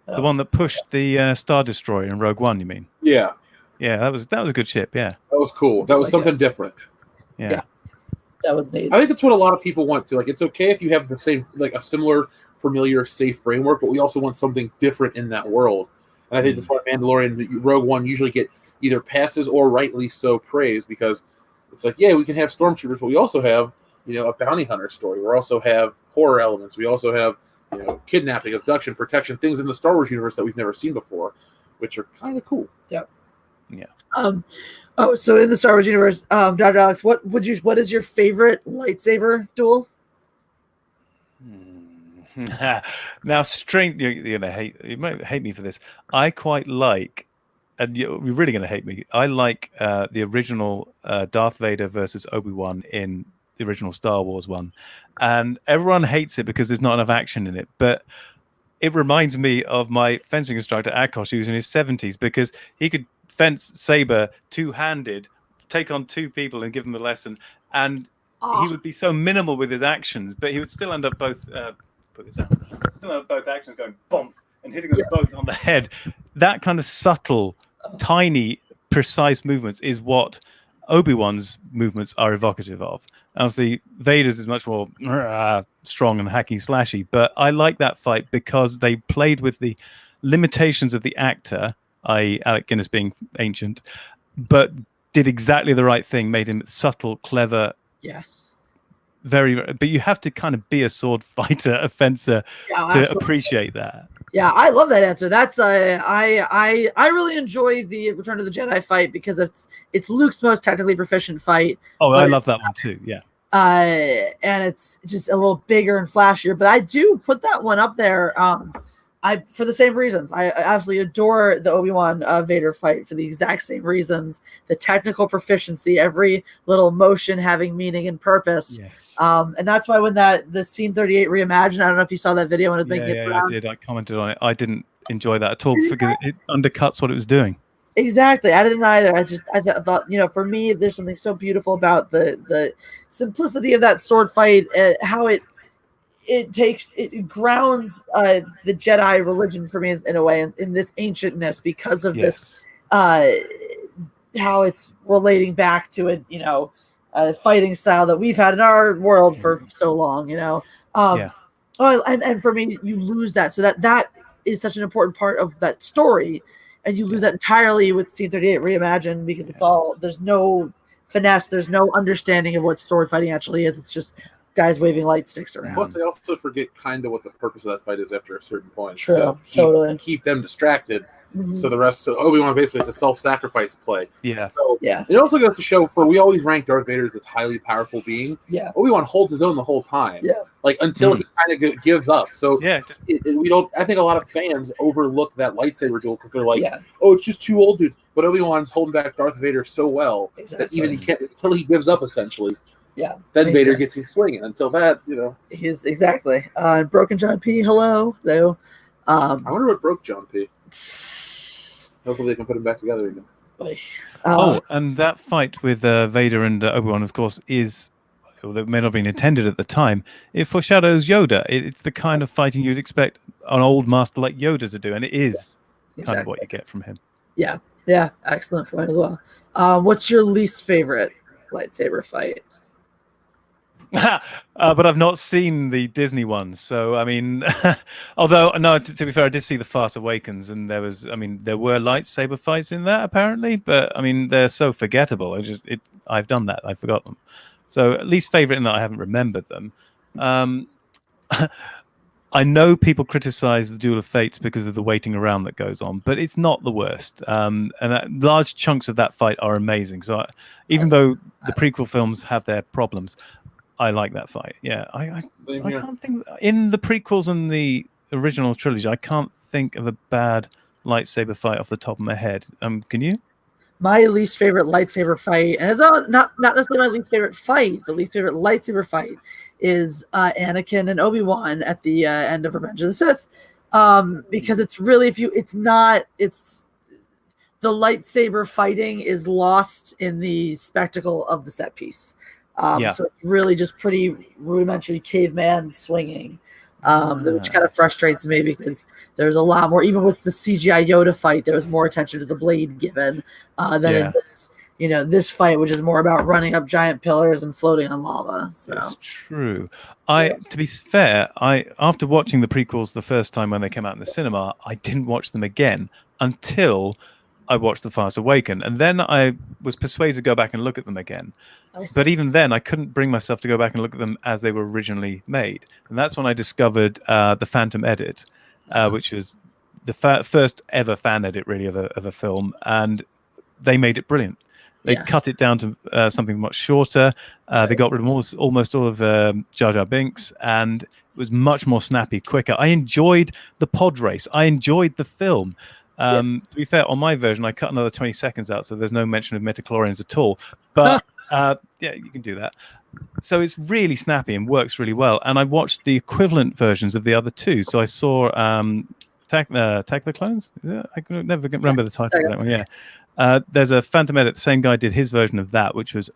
[SPEAKER 4] The one that pushed the Star Destroyer in Rogue One, you mean?
[SPEAKER 2] Yeah.
[SPEAKER 4] Yeah, that was a good ship. Yeah.
[SPEAKER 2] That was cool. That was something different.
[SPEAKER 4] Yeah.
[SPEAKER 1] That was neat.
[SPEAKER 2] I think that's what a lot of people want to. Like, it's okay if you have the same, like a similar, familiar, safe framework, but we also want something different in that world. And I think that's why Mandalorian and Rogue One usually get either passes or rightly so praise, because it's like, yeah, we can have stormtroopers, but we also have, a bounty hunter story. We also have horror elements. We also have, kidnapping, abduction, protection, things in the Star Wars universe that we've never seen before, which are kind of cool.
[SPEAKER 1] Yep.
[SPEAKER 4] Yeah.
[SPEAKER 1] So in the Star Wars universe, Dr. Alex, what is your favorite lightsaber duel?
[SPEAKER 4] Now, strength. You're gonna hate. You might hate me for this. I quite like, and you're really gonna hate me. I like the original Darth Vader versus Obi-Wan in the original Star Wars one, and everyone hates it because there's not enough action in it. But it reminds me of my fencing instructor Akos, who was in his 70s, because he could fence saber two-handed, take on 2 people and give them a lesson, and he would be so minimal with his actions, but he would still end up both actions going bump and hitting them both on the head. That kind of subtle, tiny, precise movements is what Obi-Wan's movements are evocative of. Obviously, Vader's is much more strong and hacky slashy, but I like that fight because they played with the limitations of the actor, i.e. Alec Guinness being ancient, but did exactly the right thing, made him subtle, clever.
[SPEAKER 1] Yeah.
[SPEAKER 4] Very, but you have to kind of be a sword fighter, a fencer, to appreciate that.
[SPEAKER 1] Yeah, I love that answer. That's I really enjoy the Return of the Jedi fight because it's Luke's most technically proficient fight.
[SPEAKER 4] Oh, I love that one too. Yeah.
[SPEAKER 1] And it's just a little bigger and flashier, but I do put that one up there. For the same reasons. I absolutely adore the Obi-Wan Vader fight for the exact same reasons. The technical proficiency, every little motion having meaning and purpose.
[SPEAKER 4] Yes.
[SPEAKER 1] And that's why when the Scene 38 reimagined, I don't know if you saw that video when it was making it around.
[SPEAKER 4] I did. I commented on it. I didn't enjoy that at all because it undercuts what it was doing.
[SPEAKER 1] Exactly. I didn't either. I thought, for me, there's something so beautiful about the simplicity of that sword fight, how it grounds the Jedi religion for me in a way, in this ancientness because of this, how it's relating back to a fighting style that we've had in our world for so long, and for me, you lose that. So that is such an important part of that story, and you lose that entirely with Scene 38 reimagined because there's no finesse, there's no understanding of what sword fighting actually is. It's just guys waving light sticks around.
[SPEAKER 2] Plus, they also forget kind of what the purpose of that fight is after a certain point.
[SPEAKER 1] True, totally.
[SPEAKER 2] Keep them distracted.
[SPEAKER 1] Mhm.
[SPEAKER 2] So the rest of Obi-Wan basically it's a self-sacrifice play.
[SPEAKER 4] Yeah.
[SPEAKER 2] So
[SPEAKER 1] Yeah.
[SPEAKER 2] it also goes to show we always rank Darth Vader as this highly powerful being.
[SPEAKER 1] Yeah.
[SPEAKER 2] Obi-Wan holds his own the whole time.
[SPEAKER 1] Yeah.
[SPEAKER 2] Like until he kind of gives up. So
[SPEAKER 4] Yeah.
[SPEAKER 2] we don't. I think a lot of fans overlook that lightsaber duel because they're like,
[SPEAKER 1] Yeah.
[SPEAKER 2] "Oh, it's just two old dudes." But Obi-Wan's holding back Darth Vader so well that even he can't until he gives up essentially.
[SPEAKER 1] Yeah.
[SPEAKER 2] Then Vader gets his swinging. Until that,
[SPEAKER 1] He's exactly. Broken John P. Hello, though.
[SPEAKER 2] I wonder what broke John P. Hopefully they can put him back together again.
[SPEAKER 4] And that fight with Vader and Obi-Wan, of course, is, although it may not have been intended at the time, it foreshadows Yoda. It's the kind of fighting you'd expect an old master like Yoda to do, and it is kind of what you get from him.
[SPEAKER 1] Yeah, yeah, excellent point as well. What's your least favorite lightsaber fight?
[SPEAKER 4] But I've not seen the Disney ones, so I mean, although no, to be fair, I did see the Force Awakens, and there were lightsaber fights in that apparently, but I mean, they're so forgettable. I've done that, I forgot them. So at least favorite in that I haven't remembered them. I know people criticize the Duel of Fates because of the waiting around that goes on, but it's not the worst. And large chunks of that fight are amazing. So even though the prequel films have their problems, I like that fight. Yeah, I can't think in the prequels and the original trilogy. I can't think of a bad lightsaber fight off the top of my head. Can you?
[SPEAKER 1] My least favorite lightsaber fight, and it's not necessarily my least favorite fight. The least favorite lightsaber fight is Anakin and Obi-Wan at the end of Revenge of the Sith, because it's really the lightsaber fighting is lost in the spectacle of the set piece. So it's really just pretty rudimentary caveman swinging, which kind of frustrates me because there's a lot more. Even with the CGI Yoda fight, there was more attention to the blade given than in this, this fight, which is more about running up giant pillars and floating on lava. So
[SPEAKER 4] that's true. To be fair, after watching the prequels the first time when they came out in the cinema, I didn't watch them again until I watched The Force Awakens, and then I was persuaded to go back and look at them again. But even then, I couldn't bring myself to go back and look at them as they were originally made. And that's when I discovered the Phantom Edit, which was the first ever fan edit, really, of a film. And they made it brilliant. They cut it down to something much shorter. They got rid of almost all of Jar Jar Binks, and it was much more snappy, quicker. I enjoyed the pod race. I enjoyed the film. To be fair, on my version, I cut another 20 seconds out, so there's no mention of midichlorians at all. But you can do that. So it's really snappy and works really well. And I watched the equivalent versions of the other two. So I saw Attack the Clones. Is it? I can never remember the title of that one. Yeah. There's a Phantom Edit. The same guy did his version of that, which was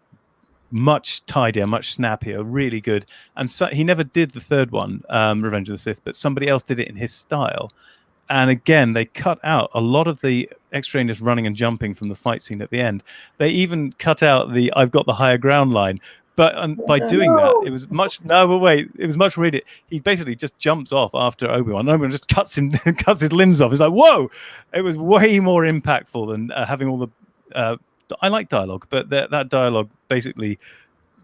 [SPEAKER 4] much tidier, much snappier, really good. And so he never did the third one, Revenge of the Sith, but somebody else did it in his style. And again, they cut out a lot of the extraneous running and jumping from the fight scene at the end. They even cut out the "I've got the higher ground" line. But by doing that, it was much. No, but wait, it was much really. He basically just jumps off after Obi-Wan. Obi-Wan just cuts his limbs off. It's like, whoa! It was way more impactful than having all the. I like dialogue, but that dialogue basically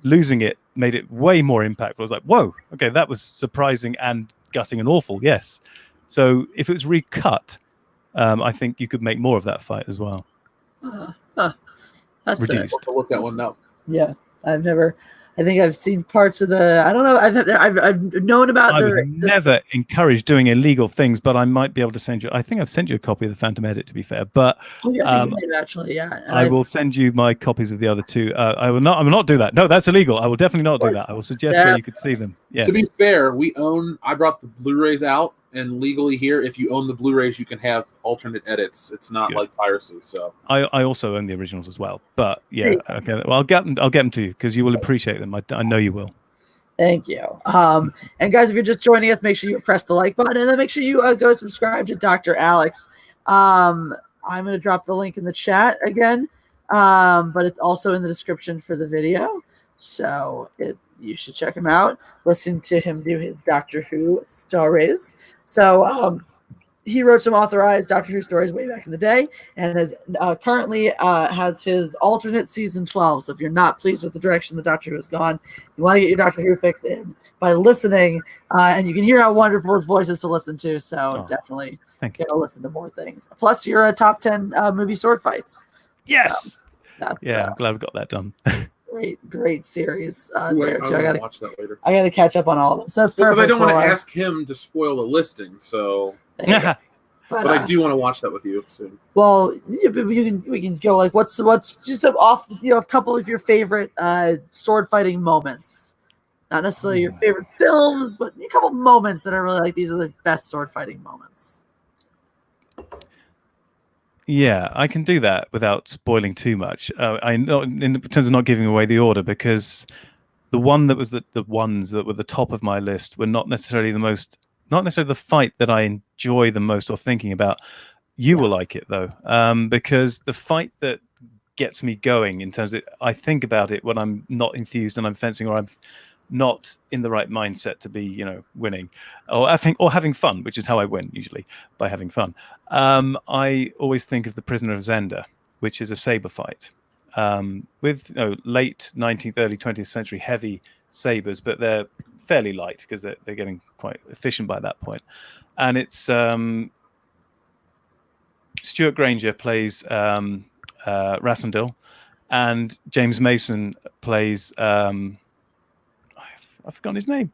[SPEAKER 4] losing it made it way more impactful. I was like, whoa! Okay, that was surprising and gutting and awful. Yes. So if it was recut, I think you could make more of that fight as well.
[SPEAKER 1] That's
[SPEAKER 4] reduced.
[SPEAKER 2] I'll look that one up.
[SPEAKER 1] Yeah, I've never. I think I've seen parts of the. I don't know. I've known about.
[SPEAKER 4] I would never encourage doing illegal things, but I might be able to send you. I think I've sent you a copy of the Phantom Edit, to be fair. But
[SPEAKER 1] I think you did, actually, yeah. And
[SPEAKER 4] I will send you my copies of the other two. I will not do that. No, that's illegal. I will definitely not do that. I will suggest where you could see them. Yes.
[SPEAKER 2] To be fair, I brought the Blu-rays out. And legally here, if you own the Blu-rays, you can have alternate edits. It's not like piracy. So I
[SPEAKER 4] also own the originals as well. But yeah, okay. Well, I'll get them to you because you will appreciate them. I know you will.
[SPEAKER 1] Thank you. And guys, if you're just joining us, make sure you press the like button and then make sure you go subscribe to Dr. Alex. I'm going to drop the link in the chat again, but it's also in the description for the video. So you should check him out. Listen to him do his Doctor Who stories. So he wrote some authorized Doctor Who stories way back in the day, and is currently has his alternate season 12. So if you're not pleased with the direction the Doctor Who has gone, you want to get your Doctor Who fix in by listening, and you can hear how wonderful his voice is to listen to. So definitely go listen to more things. Plus, you're a top 10 movie sword fights.
[SPEAKER 4] Yes.
[SPEAKER 1] So
[SPEAKER 4] I'm glad we got that done.
[SPEAKER 1] Great series
[SPEAKER 2] there.
[SPEAKER 1] So
[SPEAKER 2] I gotta watch that later.
[SPEAKER 1] I got to catch up on all of them. So that's perfect.
[SPEAKER 2] Because I don't want to ask him to spoil the listing, so.
[SPEAKER 1] But
[SPEAKER 2] I do want to watch that with you soon.
[SPEAKER 1] Well, we can go like what's just off a couple of your favorite sword fighting moments. Not necessarily your favorite films, but a couple moments that are really like these are the best sword fighting moments.
[SPEAKER 4] Yeah, I can do that without spoiling too much. I know in terms of not giving away the order, because the one that was the ones that were the top of my list were not necessarily the fight that I enjoy the most or thinking about. You will like it though, because the fight that gets me going in terms of I think about it when I'm not enthused and I'm fencing, or I'm not in the right mindset to be, winning, or having fun, which is how I win usually, by having fun. I always think of the Prisoner of Zenda, which is a saber fight with late 19th, early 20th century heavy sabers, but they're fairly light because they're getting quite efficient by that point. And it's Stuart Granger plays Rassendil, and James Mason plays I've forgotten his name.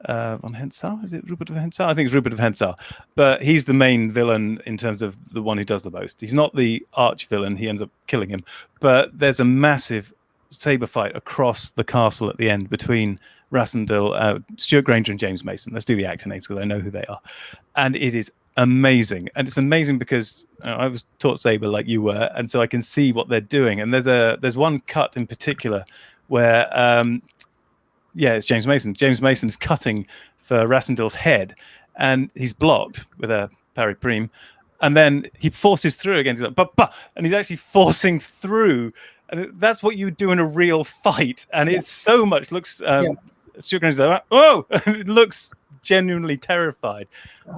[SPEAKER 4] Von Hensau? Is it Rupert of Hensau? I think it's Rupert of Hensau. But he's the main villain in terms of the one who does the most. He's not the arch villain. He ends up killing him. But there's a massive saber fight across the castle at the end between Rassendil, Stuart Granger and James Mason. Let's do the actor names because I know who they are. And it is amazing. And it's amazing because I was taught saber like you were, and so I can see what they're doing. And there's one cut in particular where it's James Mason. James Mason is cutting for Rassendil's head, and he's blocked with a parry prime, and then he forces through again. He's like, bah, and he's actually forcing through, and that's what you do in a real fight. And it's so much looks. Stuart Granger's like, oh, it looks genuinely terrified,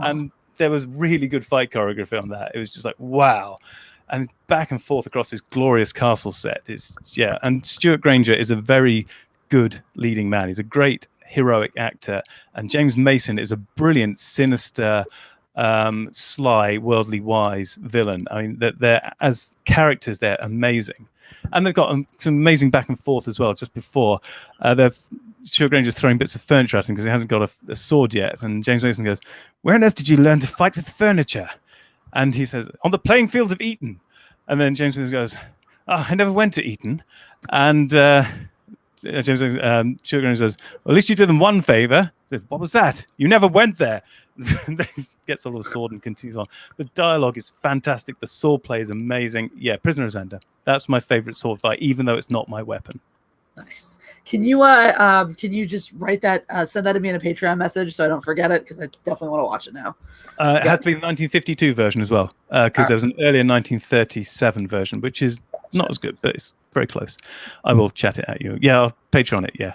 [SPEAKER 4] and there was really good fight choreography on that. It was just like wow. And back and forth across this glorious castle set. And Stuart Granger is a very good leading man. He's a great heroic actor, and James Mason is a brilliant, sinister, sly, worldly wise villain. I mean, they're as characters, they're amazing, and they've got some amazing back and forth as well. Just before, Stuart Granger's throwing bits of furniture at him because he hasn't got a sword yet, and James Mason goes, "Where on earth did you learn to fight with furniture?" And he says, "On the playing fields of Eton." And then James Mason goes, "Oh, I never went to Eton," and James Stuart Granger says, "Well, at least you did them one favor." Said, "What was that? You never went there." Then he gets all the sword and continues on. The dialogue is fantastic. The sword play is amazing. Yeah, Prisoner of Zenda. That's my favorite sword fight, even though it's not my weapon.
[SPEAKER 1] Nice. Can you just write that? Send that to me in a Patreon message so I don't forget it, because I definitely want to watch it now.
[SPEAKER 4] It has to be the 1952 version as well, because there was an earlier 1937 version, which is not as good, but it's very close. I will chat it at you. Yeah, I'll Patreon it. Yeah.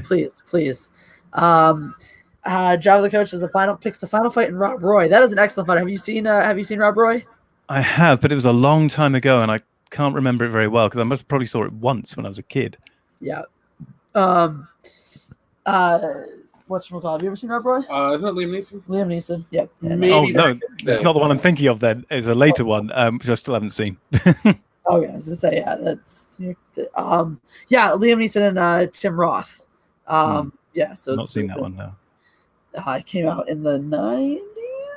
[SPEAKER 1] Please. Java the Coach picks the final fight in Rob Roy. That is an excellent fight. Have you seen Rob Roy? I
[SPEAKER 4] have, but it was a long time ago, and I can't remember it very well because I must probably saw it once when I was a kid.
[SPEAKER 1] Yeah. Whatchamacallit? Have you ever seen Rob Roy?
[SPEAKER 2] Isn't that Liam Neeson?
[SPEAKER 1] Liam Neeson. Yep.
[SPEAKER 2] Maybe
[SPEAKER 4] oh no, it's not the one I'm thinking of. Then it's a later one, which I still haven't seen.
[SPEAKER 1] Oh yeah, I was gonna say that's Liam Neeson and Tim Roth. Yeah, so
[SPEAKER 4] not seen that one now.
[SPEAKER 1] It came out in the 90s.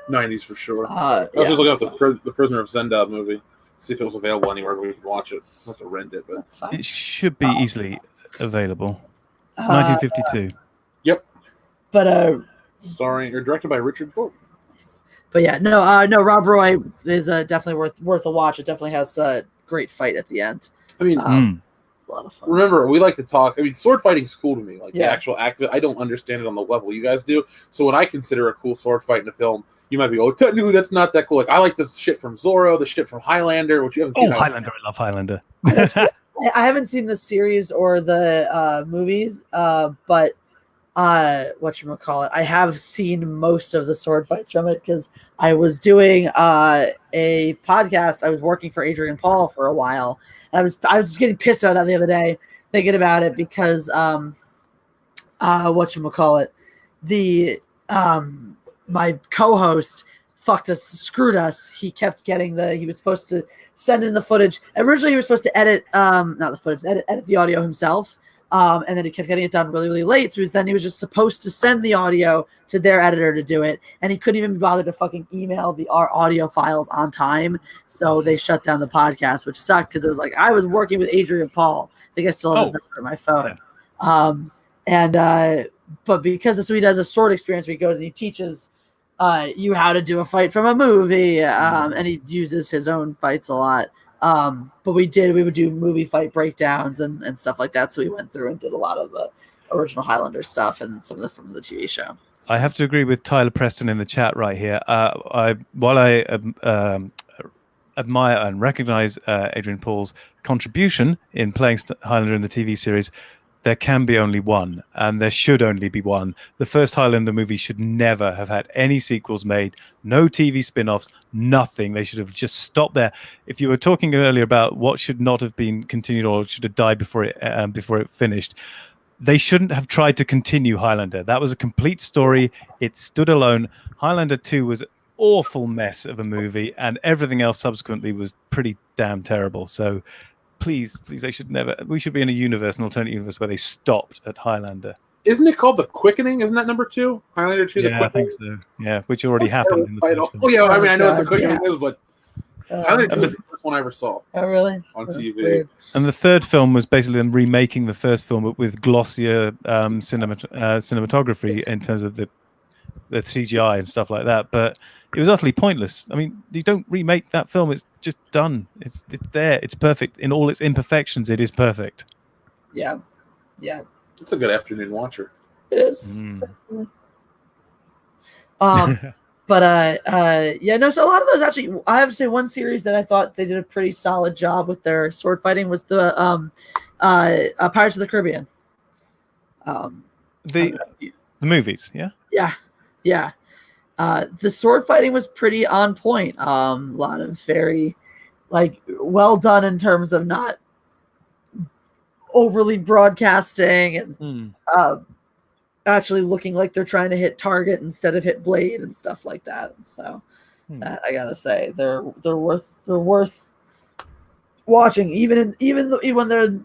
[SPEAKER 2] 90s for sure. I was just looking up the Prisoner of Zenda movie, see if it was available anywhere where we could watch it. I'll have to rent it, but
[SPEAKER 1] that's fine.
[SPEAKER 4] It should be easily available. 1952.
[SPEAKER 2] Yep.
[SPEAKER 1] But
[SPEAKER 2] starring or directed by Richard Thornton.
[SPEAKER 1] But yeah, no, Rob Roy is definitely worth a watch. It definitely has a great fight at the end.
[SPEAKER 2] I mean,
[SPEAKER 1] it's a lot of fun.
[SPEAKER 2] Remember, we like to talk. I mean, sword fighting's cool to me. Like the actual act of it, I don't understand it on the level you guys do. So what I consider a cool sword fight in a film, you might be, technically that's not that cool. Like I like this shit from Zorro, the shit from Highlander, which you haven't seen.
[SPEAKER 4] Highlander! I love Highlander.
[SPEAKER 1] I haven't seen the series or the movies, but whatchamacallit, I have seen most of the sword fights from it because I was doing a podcast. I was working for Adrian Paul for a while, and I was getting pissed about that the other day, thinking about it because whatchamacallit, the my co-host screwed us. He kept getting he was supposed to send in the footage. Originally he was supposed to edit not the footage, edit the audio himself. And then he kept getting it done really, really late. So he was just supposed to send the audio to their editor to do it. And he couldn't even be bothered to fucking email our audio files on time. So they shut down the podcast, which sucked because it was like I was working with Adrian Paul. I think I still have his number on my phone.
[SPEAKER 4] Yeah.
[SPEAKER 1] But because so he does a sword experience where he goes and he teaches you how to do a fight from a movie. And he uses his own fights a lot. But we would do movie fight breakdowns and stuff like that. So we went through and did a lot of the original Highlander stuff and some of from the TV show. So.
[SPEAKER 4] I have to agree with Tyler Preston in the chat right here. While I admire and recognize Adrian Paul's contribution in playing Highlander in the TV series, there can be only one, and there should only be one. The first Highlander movie should never have had any sequels made, no TV spin-offs, nothing. They should have just stopped there. If you were talking earlier about what should not have been continued or should have died before it finished, they shouldn't have tried to continue Highlander. That was a complete story. It stood alone. Highlander 2 was an awful mess of a movie, and everything else subsequently was pretty damn terrible. So please, they should never. We should be in an alternate universe where they stopped at Highlander.
[SPEAKER 2] Isn't it called The Quickening? Isn't that number 2? Highlander 2, The
[SPEAKER 4] Yeah,
[SPEAKER 2] Quickening?
[SPEAKER 4] I think so. Yeah, which already happened. In the first film.
[SPEAKER 2] Oh, yeah, I mean, I know what The
[SPEAKER 1] God,
[SPEAKER 2] Quickening is, but Highlander 2 was the first one I ever saw
[SPEAKER 1] Oh, really?
[SPEAKER 2] on TV.
[SPEAKER 1] Weird.
[SPEAKER 4] And the third film was basically them remaking the first film, but with glossier cinematography in terms of the CGI and stuff like that. But it was utterly pointless. I mean, you don't remake that film. It's just done. It's there. It's perfect. In all its imperfections, it is perfect.
[SPEAKER 1] Yeah.
[SPEAKER 2] It's a good afternoon watcher.
[SPEAKER 1] It is. But yeah, no. So a lot of those actually, I have to say, one series that I thought they did a pretty solid job with their sword fighting was the Pirates of the Caribbean.
[SPEAKER 4] The movies, yeah.
[SPEAKER 1] Yeah. The sword fighting was pretty on point. A lot of very well done in terms of not overly broadcasting and actually looking like they're trying to hit target instead of hit blade and stuff like that. So that, I gotta say, they're worth watching, even when they're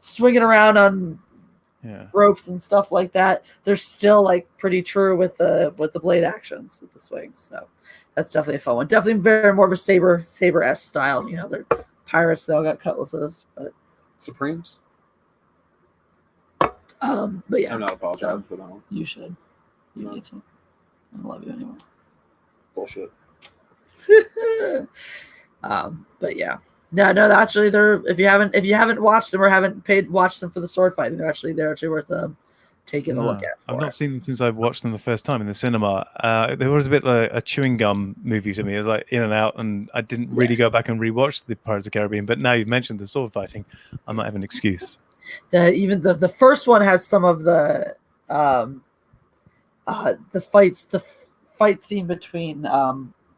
[SPEAKER 1] swinging around on ropes and stuff like that. They're still pretty true with the blade actions with the swings. So that's definitely a fun one. Definitely very more of a saber-esque style. They're pirates. They all got cutlasses, but
[SPEAKER 2] Supremes.
[SPEAKER 1] But yeah,
[SPEAKER 2] I'm not apologizing for that one.
[SPEAKER 1] You should. You need to. I don't love you anymore.
[SPEAKER 2] Bullshit.
[SPEAKER 1] But yeah. No, actually, if you haven't watched them or haven't watched them for the sword fighting, they're actually worth taking a look at.
[SPEAKER 4] I've not seen them since I watched them the first time in the cinema. There was a bit like a chewing gum movie to me. It was like in and out, and I didn't really go back and rewatch the Pirates of the Caribbean. But now you've mentioned the sword fighting, I might have an excuse.
[SPEAKER 1] Even the first one has some of the fight scene between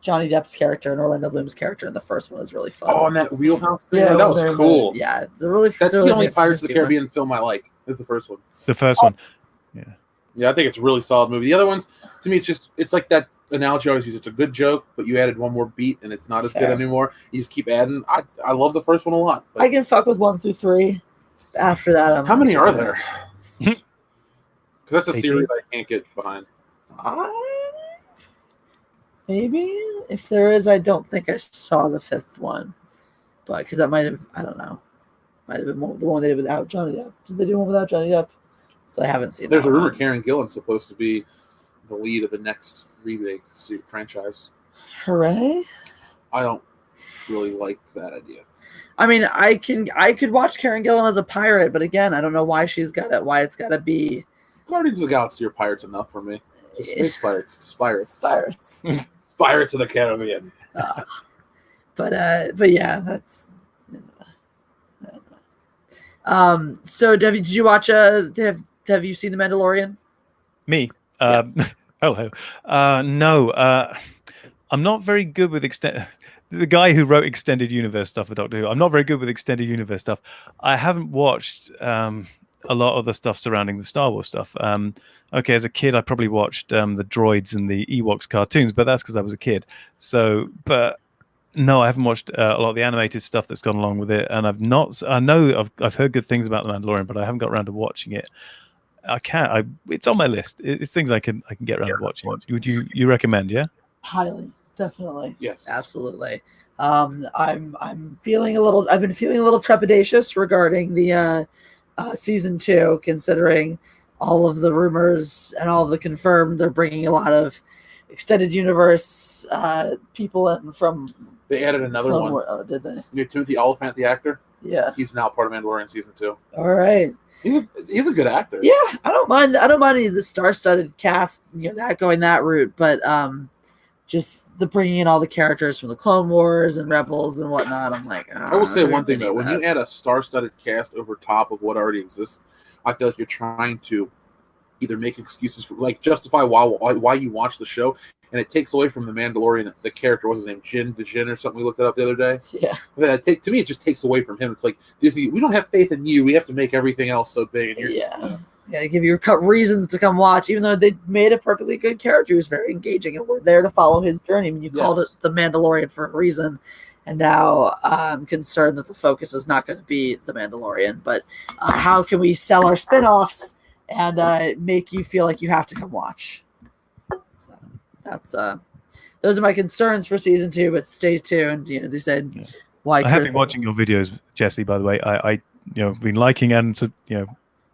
[SPEAKER 1] Johnny Depp's character and Orlando Bloom's character in the first one is really fun.
[SPEAKER 2] Oh, and that wheelhouse thing? Yeah, that was cool.
[SPEAKER 1] Yeah,
[SPEAKER 2] that's the only Pirates of the Caribbean film I like, is the first one.
[SPEAKER 4] The first one.
[SPEAKER 2] Yeah, I think it's a really solid movie. The other ones, to me, it's like that analogy I always use. It's a good joke, but you added one more beat and it's not as good anymore. You just keep adding. I love the first one a lot.
[SPEAKER 1] I can fuck with 1 through 3. After that,
[SPEAKER 2] how many are there? Because that's a
[SPEAKER 4] 18.
[SPEAKER 2] series I can't get behind.
[SPEAKER 1] Maybe if there is, I don't think I saw the 5th one, but because that might have, I don't know, might have been the one they did without Johnny Depp. Did they do one without Johnny Depp? So I haven't seen.
[SPEAKER 2] There's
[SPEAKER 1] that
[SPEAKER 2] a rumor
[SPEAKER 1] one.
[SPEAKER 2] Karen Gillan's supposed to be the lead of the next remake franchise.
[SPEAKER 1] Hooray!
[SPEAKER 2] I don't really like that idea.
[SPEAKER 1] I mean, I could watch Karen Gillan as a pirate, but again, I don't know why it's got to be.
[SPEAKER 2] Guardians of the Galaxy are pirates enough for me. Just space pirates.
[SPEAKER 1] Pirates.
[SPEAKER 2] Pirates of the Caribbean.
[SPEAKER 1] But yeah, that's. So did you watch? Have you seen The Mandalorian?
[SPEAKER 4] Me? Hello. No. I'm not very good with the guy who wrote extended universe stuff for Doctor Who. I'm not very good with extended universe stuff. I haven't watched a lot of the stuff surrounding the Star Wars stuff. Okay, as a kid, I probably watched the droids and the Ewoks cartoons, but that's because I was a kid. So, but no, I haven't watched a lot of the animated stuff that's gone along with it, and I've not. I know I've heard good things about the Mandalorian, but I haven't got around to watching it. I can't. It's on my list. It's things I can get around to watching. Would you recommend? Yeah.
[SPEAKER 1] Highly, definitely.
[SPEAKER 2] Yes.
[SPEAKER 1] Absolutely. I'm feeling a little. I've been feeling a little trepidatious regarding the season 2, considering all of the rumors and all of the confirmed. They're bringing a lot of extended universe people in from.
[SPEAKER 2] They added another
[SPEAKER 1] Clone
[SPEAKER 2] one.
[SPEAKER 1] War. Oh, did they?
[SPEAKER 2] You know, Timothy Oliphant, the actor.
[SPEAKER 1] Yeah.
[SPEAKER 2] He's now part of Mandalorian season 2.
[SPEAKER 1] All right.
[SPEAKER 2] He's a good actor.
[SPEAKER 1] Yeah, I don't mind any of the star-studded cast, that going that route, but just the bringing in all the characters from the Clone Wars and Rebels and whatnot. I'm like,
[SPEAKER 2] I will say
[SPEAKER 1] I don't
[SPEAKER 2] one thing
[SPEAKER 1] really
[SPEAKER 2] though:
[SPEAKER 1] need
[SPEAKER 2] when
[SPEAKER 1] that.
[SPEAKER 2] you add a star-studded cast over top of what already exists, I feel like you're trying to either make excuses for, like, justify why you watch the show, and it takes away from the Mandalorian. The character, what's his name, Jin or something. We looked it up the other day.
[SPEAKER 1] Yeah,
[SPEAKER 2] To me, it just takes away from him. It's like Disney. We don't have faith in you. We have to make everything else so big. And you're
[SPEAKER 1] they give you reasons to come watch, even though they made a perfectly good character who's very engaging, and we're there to follow his journey. I mean, you called it the Mandalorian for a reason, and now I'm concerned that the focus is not going to be the Mandalorian, but how can we sell our spin-offs and make you feel like you have to come watch? So that's those are my concerns for season 2, but stay tuned. As you said, why
[SPEAKER 4] I have been watching your videos, Jesse, by the way. I been liking and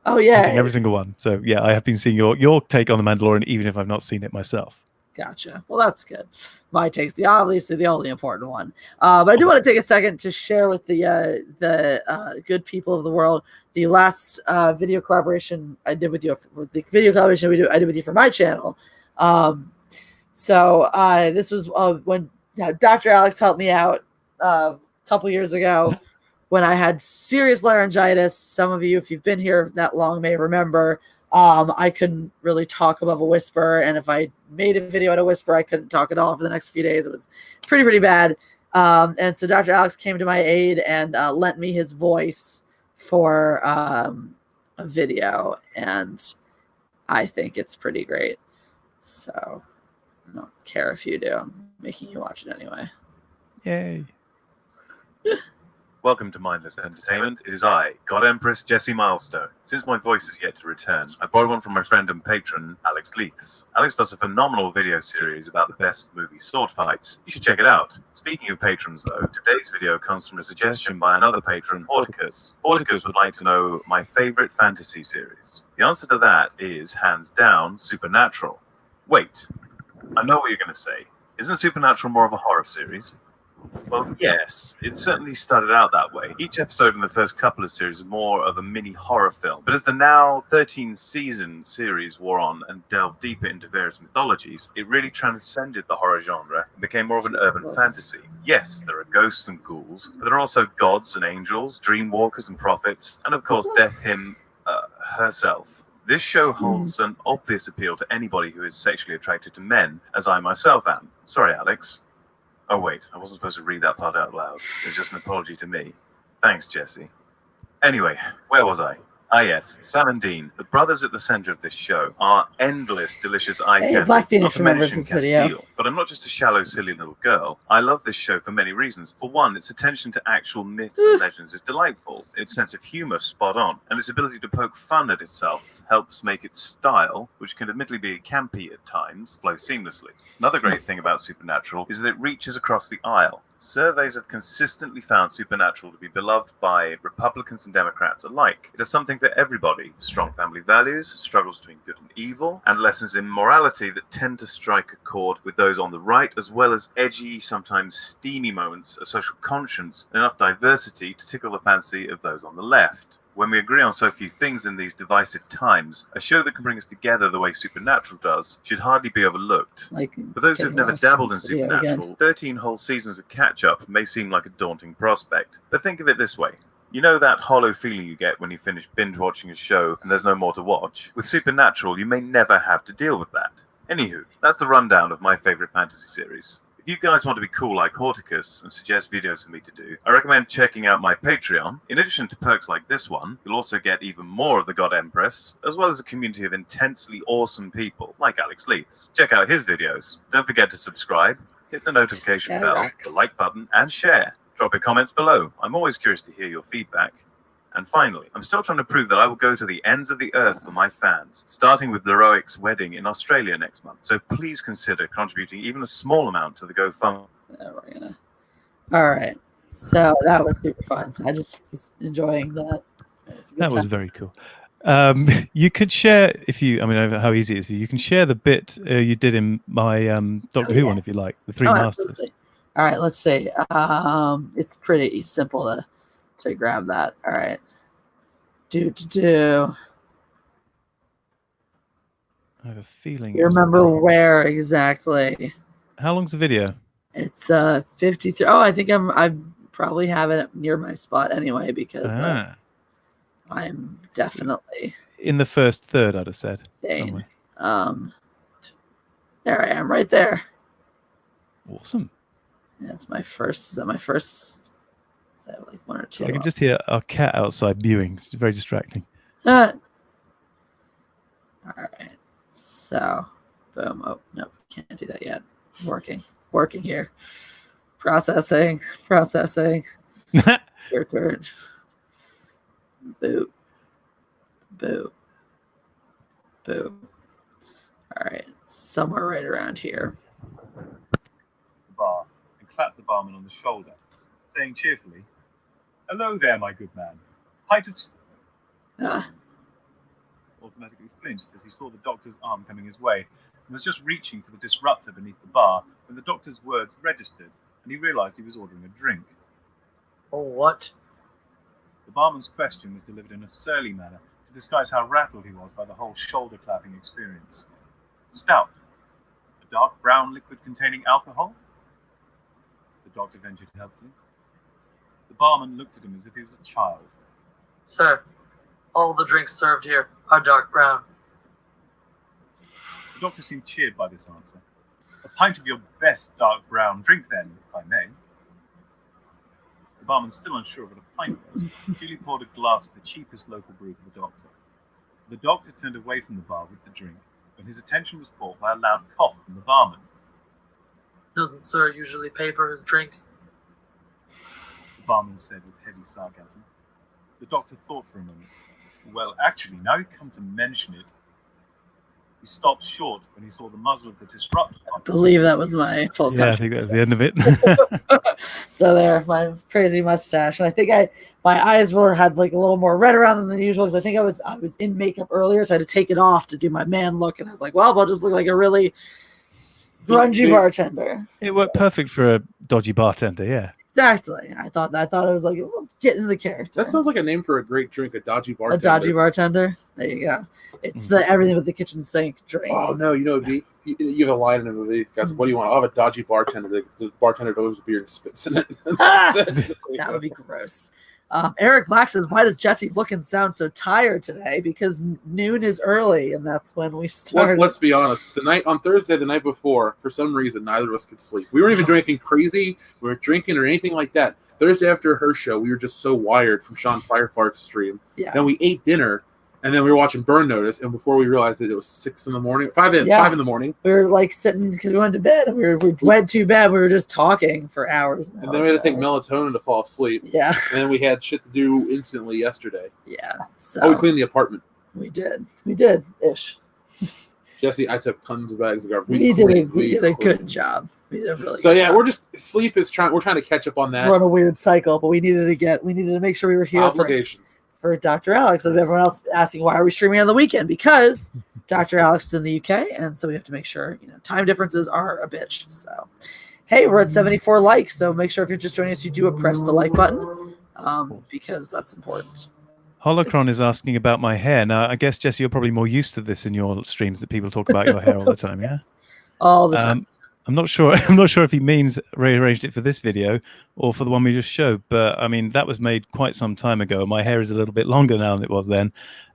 [SPEAKER 1] oh yeah,
[SPEAKER 4] liking every single one. So yeah, I have been seeing your take on the Mandalorian, even if I've not seen it myself.
[SPEAKER 1] Gotcha. Well, that's good. My take's obviously the only important one. But I do want to take a second to share with the good people of the world the last video collaboration I did with you. The video collaboration I did with you for my channel. So this was when Dr. Alex helped me out a couple years ago when I had serious laryngitis. Some of you, if you've been here that long, may remember. I couldn't really talk above a whisper, and if I made a video at a whisper, I couldn't talk at all for the next few days. It was pretty bad. And so Dr. Alex came to my aid and lent me his voice for a video, and I think it's pretty great. So I don't care if you do. I'm making you watch it anyway.
[SPEAKER 4] Yay.
[SPEAKER 5] Welcome to Mindless Entertainment. It is I, God Empress Jesse Milestone. Since my voice is yet to return, I borrowed one from my friend and patron, Alex Leiths. Alex does a phenomenal video series about the best movie sword fights. You should check it out. Speaking of patrons, though, today's video comes from a suggestion by another patron, Horticus. Horticus would like to know my favorite fantasy series. The answer to that is, hands down, Supernatural. Wait, I know what you're going to say. Isn't Supernatural more of a horror series? Well, yes, it certainly started out that way. Each episode in the first couple of series is more of a mini horror film. But as the now 13-season series wore on and delved deeper into various mythologies, it really transcended the horror genre and became more of an urban fantasy. Yes, there are ghosts and ghouls, but there are also gods and angels, dream walkers and prophets, and of course Death Him herself. This show holds an obvious appeal to anybody who is sexually attracted to men, as I myself am. Sorry, Alex. Oh, wait, I wasn't supposed to read that part out loud. It was just an apology to me. Thanks, Jesse. Anyway, where was I? Ah, yes, Sam and Dean, the brothers at the center of this show, are endless, delicious eye candy.
[SPEAKER 1] Black Phoenix
[SPEAKER 5] not to mention
[SPEAKER 1] remembers this video.
[SPEAKER 5] Castile. But I'm not just a shallow, silly little girl. I love this show for many reasons. For one, its attention to actual myths and legends is delightful. Its sense of humor spot on, and its ability to poke fun at itself helps make its style, which can admittedly be campy at times, flow seamlessly. Another great thing about Supernatural is that it reaches across the aisle. Surveys have consistently found Supernatural to be beloved by Republicans and Democrats alike. It has something for everybody: strong family values, struggles between good and evil, and lessons in morality that tend to strike a chord with those on the right, as well as edgy, sometimes steamy moments of social conscience and enough diversity to tickle the fancy of those on the left. When we agree on so few things in these divisive times, a show that can bring us together the way Supernatural does should hardly be overlooked. For those who've never dabbled in Supernatural, 13 whole seasons of catch-up may seem like a daunting prospect. But think of it this way. You know that hollow feeling you get when you finish binge watching a show and there's no more to watch? With Supernatural, you may never have to deal with that. Anywho, that's the rundown of my favorite fantasy series. If you guys want to be cool like Horticus and suggest videos for me to do, I recommend checking out my Patreon. In addition to perks like this one, you'll also get even more of the God Empress, as well as a community of intensely awesome people like Alex Leiths. Check out his videos. Don't forget to subscribe, hit the notification bell, the like button, and share. Drop your comments below. I'm always curious to hear your feedback. And finally, I'm still trying to prove that I will go to the ends of the earth for my fans, starting with Leroic's wedding in Australia next month. So please consider contributing even a small amount to the GoFundMe.
[SPEAKER 1] All right. So that was super fun. I just was enjoying that.
[SPEAKER 4] That was very cool. You could share, if you, I mean, I don't know how easy it is. You can share the bit you did in my Doctor Who one, if you like, the Three Masters.
[SPEAKER 1] Absolutely. All right, let's see. It's pretty simple to grab that. All right. Do.
[SPEAKER 4] I have a feeling.
[SPEAKER 1] You remember where exactly?
[SPEAKER 4] How long's the video?
[SPEAKER 1] It's 53. Oh, I think I probably have it near my spot anyway because I'm definitely
[SPEAKER 4] in the first third. I'd have said.
[SPEAKER 1] There I am, right there.
[SPEAKER 4] Awesome.
[SPEAKER 1] That's my first. Is that my first? Is that like one or two?
[SPEAKER 4] I can just hear our cat outside mewing. It's very distracting.
[SPEAKER 1] All right. So, boom. Oh, no, can't do that yet. Working here. Processing. Your turn. Boop. All right. Somewhere right around here.
[SPEAKER 6] Bar and clapped the barman on the shoulder, saying cheerfully, "Hello there, my good man. Height of..." Automatically flinched as he saw the doctor's arm coming his way and was just reaching for the disruptor beneath the bar when the doctor's words registered and he realized he was ordering a drink.
[SPEAKER 1] Oh, what?
[SPEAKER 6] The barman's question was delivered in a surly manner to disguise how rattled he was by the whole shoulder-clapping experience. Stout. A dark brown liquid containing alcohol? The doctor ventured helpfully. The barman looked at him as if he was a child.
[SPEAKER 7] Sir, all the drinks served here are dark brown.
[SPEAKER 6] The doctor seemed cheered by this answer. A pint of your best dark brown drink, then, if I may. The barman, still unsure of what a pint was, duly poured a glass of the cheapest local brew for the doctor. The doctor turned away from the bar with the drink, when his attention was caught by a loud cough from the barman.
[SPEAKER 7] Doesn't sir usually pay for his drinks?
[SPEAKER 6] The barman said with heavy sarcasm. The doctor thought for a moment. Well, actually, now you come to mention it, he stopped short when he saw the muzzle of the disruptor.
[SPEAKER 1] I believe that was my full
[SPEAKER 4] I think that was the end of it.
[SPEAKER 1] So there, my crazy mustache, and I think my eyes had like a little more red around than usual because I think I was in makeup earlier, so I had to take it off to do my man look, and I was like, well, I'll just look like a really grungy bartender.
[SPEAKER 4] It worked perfect for a dodgy bartender, yeah.
[SPEAKER 1] Exactly. I thought it was like, get into the character.
[SPEAKER 2] That sounds like a name for a great drink, a dodgy bartender.
[SPEAKER 1] A dodgy bartender. There you go. It's the everything with the kitchen sink drink.
[SPEAKER 2] Oh no, you have a line in the movie. Guys, what do you want? I'll have a dodgy bartender. The bartender delivers the beer and spits in it.
[SPEAKER 1] That would be gross. Eric Black says, "Why does Jesse look and sound so tired today? Because noon is early, and that's when we start."
[SPEAKER 2] Let's be honest. On Thursday, the night before, for some reason, neither of us could sleep. We weren't even doing anything crazy. We weren't drinking or anything like that. Thursday after her show, we were just so wired from Sean Firefart's stream.
[SPEAKER 1] Yeah.
[SPEAKER 2] Then we ate dinner, and then we were watching Burn Notice, and before we realized it was 6 in the morning, 5 in the morning.
[SPEAKER 1] We were like sitting because we went to bed, and we went to bed. We were just talking for hours.
[SPEAKER 2] And then we had to take melatonin to fall asleep.
[SPEAKER 1] Yeah.
[SPEAKER 2] And then we had shit to do instantly yesterday.
[SPEAKER 1] Yeah. So
[SPEAKER 2] we cleaned the apartment.
[SPEAKER 1] We did ish.
[SPEAKER 2] Jesse, I took tons of bags of garbage.
[SPEAKER 1] We did a good job. We did a really good job.
[SPEAKER 2] We're just we're trying to catch up on that.
[SPEAKER 1] We're on a weird cycle, but we needed to make sure we were here for Dr. Alex. And everyone else asking, why are we streaming on the weekend? Because Dr. Alex is in the UK, and so we have to make sure, time differences are a bitch. So hey, we're at 74 likes, so make sure if you're just joining us, you do press the like button, because that's important.
[SPEAKER 4] Holocron is asking about my hair. Now, I guess, Jesse, you're probably more used to this in your streams that people talk about your hair all the time, yeah?
[SPEAKER 1] All the time.
[SPEAKER 4] I'm not sure. I'm not sure if he means rearranged it for this video or for the one we just showed. But I mean, that was made quite some time ago. My hair is a little bit longer now than it was then,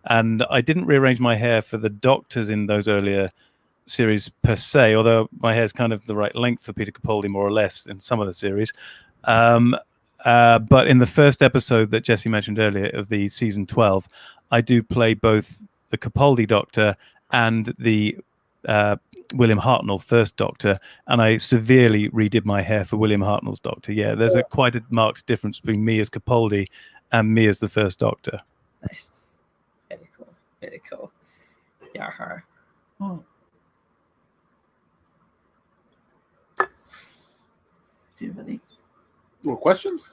[SPEAKER 4] and I didn't rearrange my hair for the doctors in those earlier series per se. Although my hair is kind of the right length for Peter Capaldi, more or less, in some of the series. But in the first episode that Jesse mentioned earlier of the season 12, I do play both the Capaldi Doctor and the William Hartnell first Doctor, and I severely redid my hair for William Hartnell's Doctor. Yeah, there's quite a marked difference between me as Capaldi and me as the first Doctor.
[SPEAKER 1] Nice. Very cool. Very cool. Yeah, her. Oh. Do you have any
[SPEAKER 2] More questions?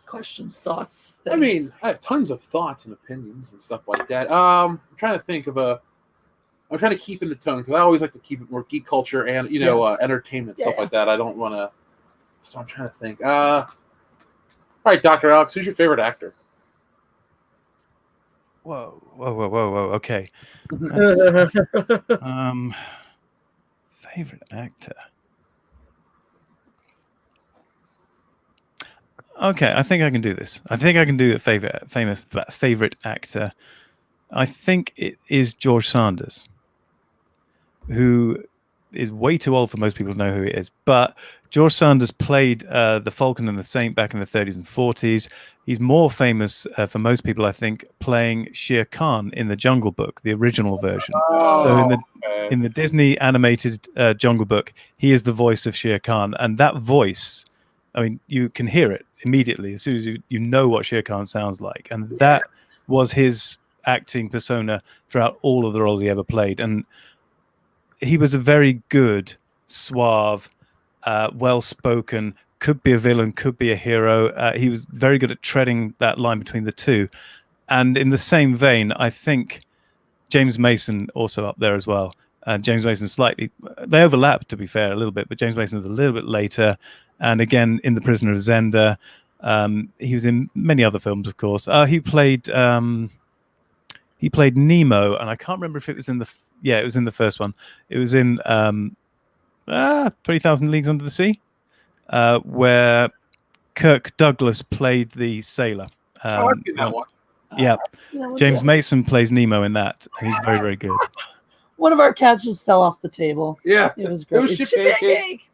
[SPEAKER 1] thoughts?
[SPEAKER 2] I mean, I have tons of thoughts and opinions and stuff like that. I'm trying to think of I'm trying to keep in the tone because I always like to keep it more geek culture and entertainment stuff like that. I don't want to. So I'm trying to think. All right, Dr. Alex, who's your favorite actor?
[SPEAKER 4] Whoa. Okay. Favorite actor. Okay, I think I can do this. I think I can do a favorite actor. I think it is George Sanders, who is way too old for most people to know who he is. But George Sanders played the Falcon and the Saint back in the 30s and 40s. He's more famous for most people, I think, playing Shere Khan in the Jungle Book, the original version. So in the Disney animated Jungle Book, he is the voice of Shere Khan, and that voice, I mean, you can hear it immediately as soon as you know what Shere Khan sounds like, and that was his acting persona throughout all of the roles he ever played. And he was a very good, suave, well-spoken, could be a villain, could be a hero. He was very good at treading that line between the two. And in the same vein, I think James Mason also up there as well. James Mason slightly, they overlap, to be fair, a little bit, but James Mason's a little bit later. And again, in The Prisoner of Zenda, he was in many other films, of course. He played Nemo, and I can't remember if it was in it was in the first one. It was in 20,000 Leagues Under the Sea, where Kirk Douglas played the sailor.
[SPEAKER 2] I've seen that one.
[SPEAKER 4] Yeah, James Mason plays Nemo in that, and he's very, very good.
[SPEAKER 1] One of our cats just fell off the table.
[SPEAKER 2] Yeah.
[SPEAKER 1] It was great.
[SPEAKER 2] It was Ship Pancake.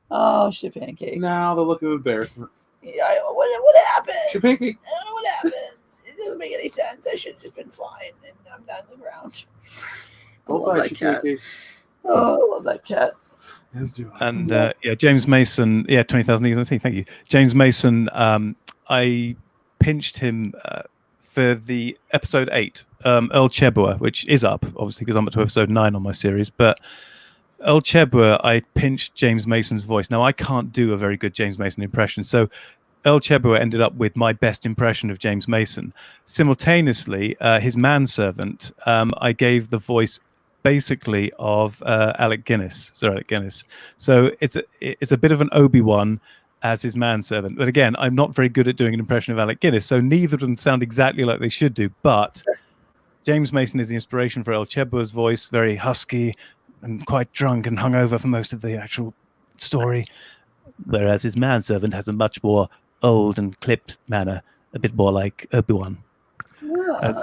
[SPEAKER 1] Oh, Ship Pancake.
[SPEAKER 2] Now the look of embarrassment.
[SPEAKER 1] Yeah, what happened?
[SPEAKER 2] Ship Pancake.
[SPEAKER 1] I don't know what happened. It doesn't make any sense. I should have just been fine, and I'm down on the ground. I love that cat. Oh, I love that cat.
[SPEAKER 2] Yes, do.
[SPEAKER 4] And James Mason, 20,000 Leagues Under the Sea. Thank you, James Mason. I pinched him for the episode 8, Earl Chebua, which is up, obviously, because I'm up to episode 9 on my series. But Earl Chebua, I pinched James Mason's voice. Now, I can't do a very good James Mason impression, so Earl Chebua ended up with my best impression of James Mason. Simultaneously, his manservant, I gave the voice basically of Sir Alec Guinness. So it's a bit of an Obi-Wan as his manservant. But again, I'm not very good at doing an impression of Alec Guinness, so neither of them sound exactly like they should do. But James Mason is the inspiration for Earl Chebua's voice, very husky and quite drunk and hungover for most of the actual story, whereas his manservant has a much more old and clipped manner, a bit more like Obi-Wan.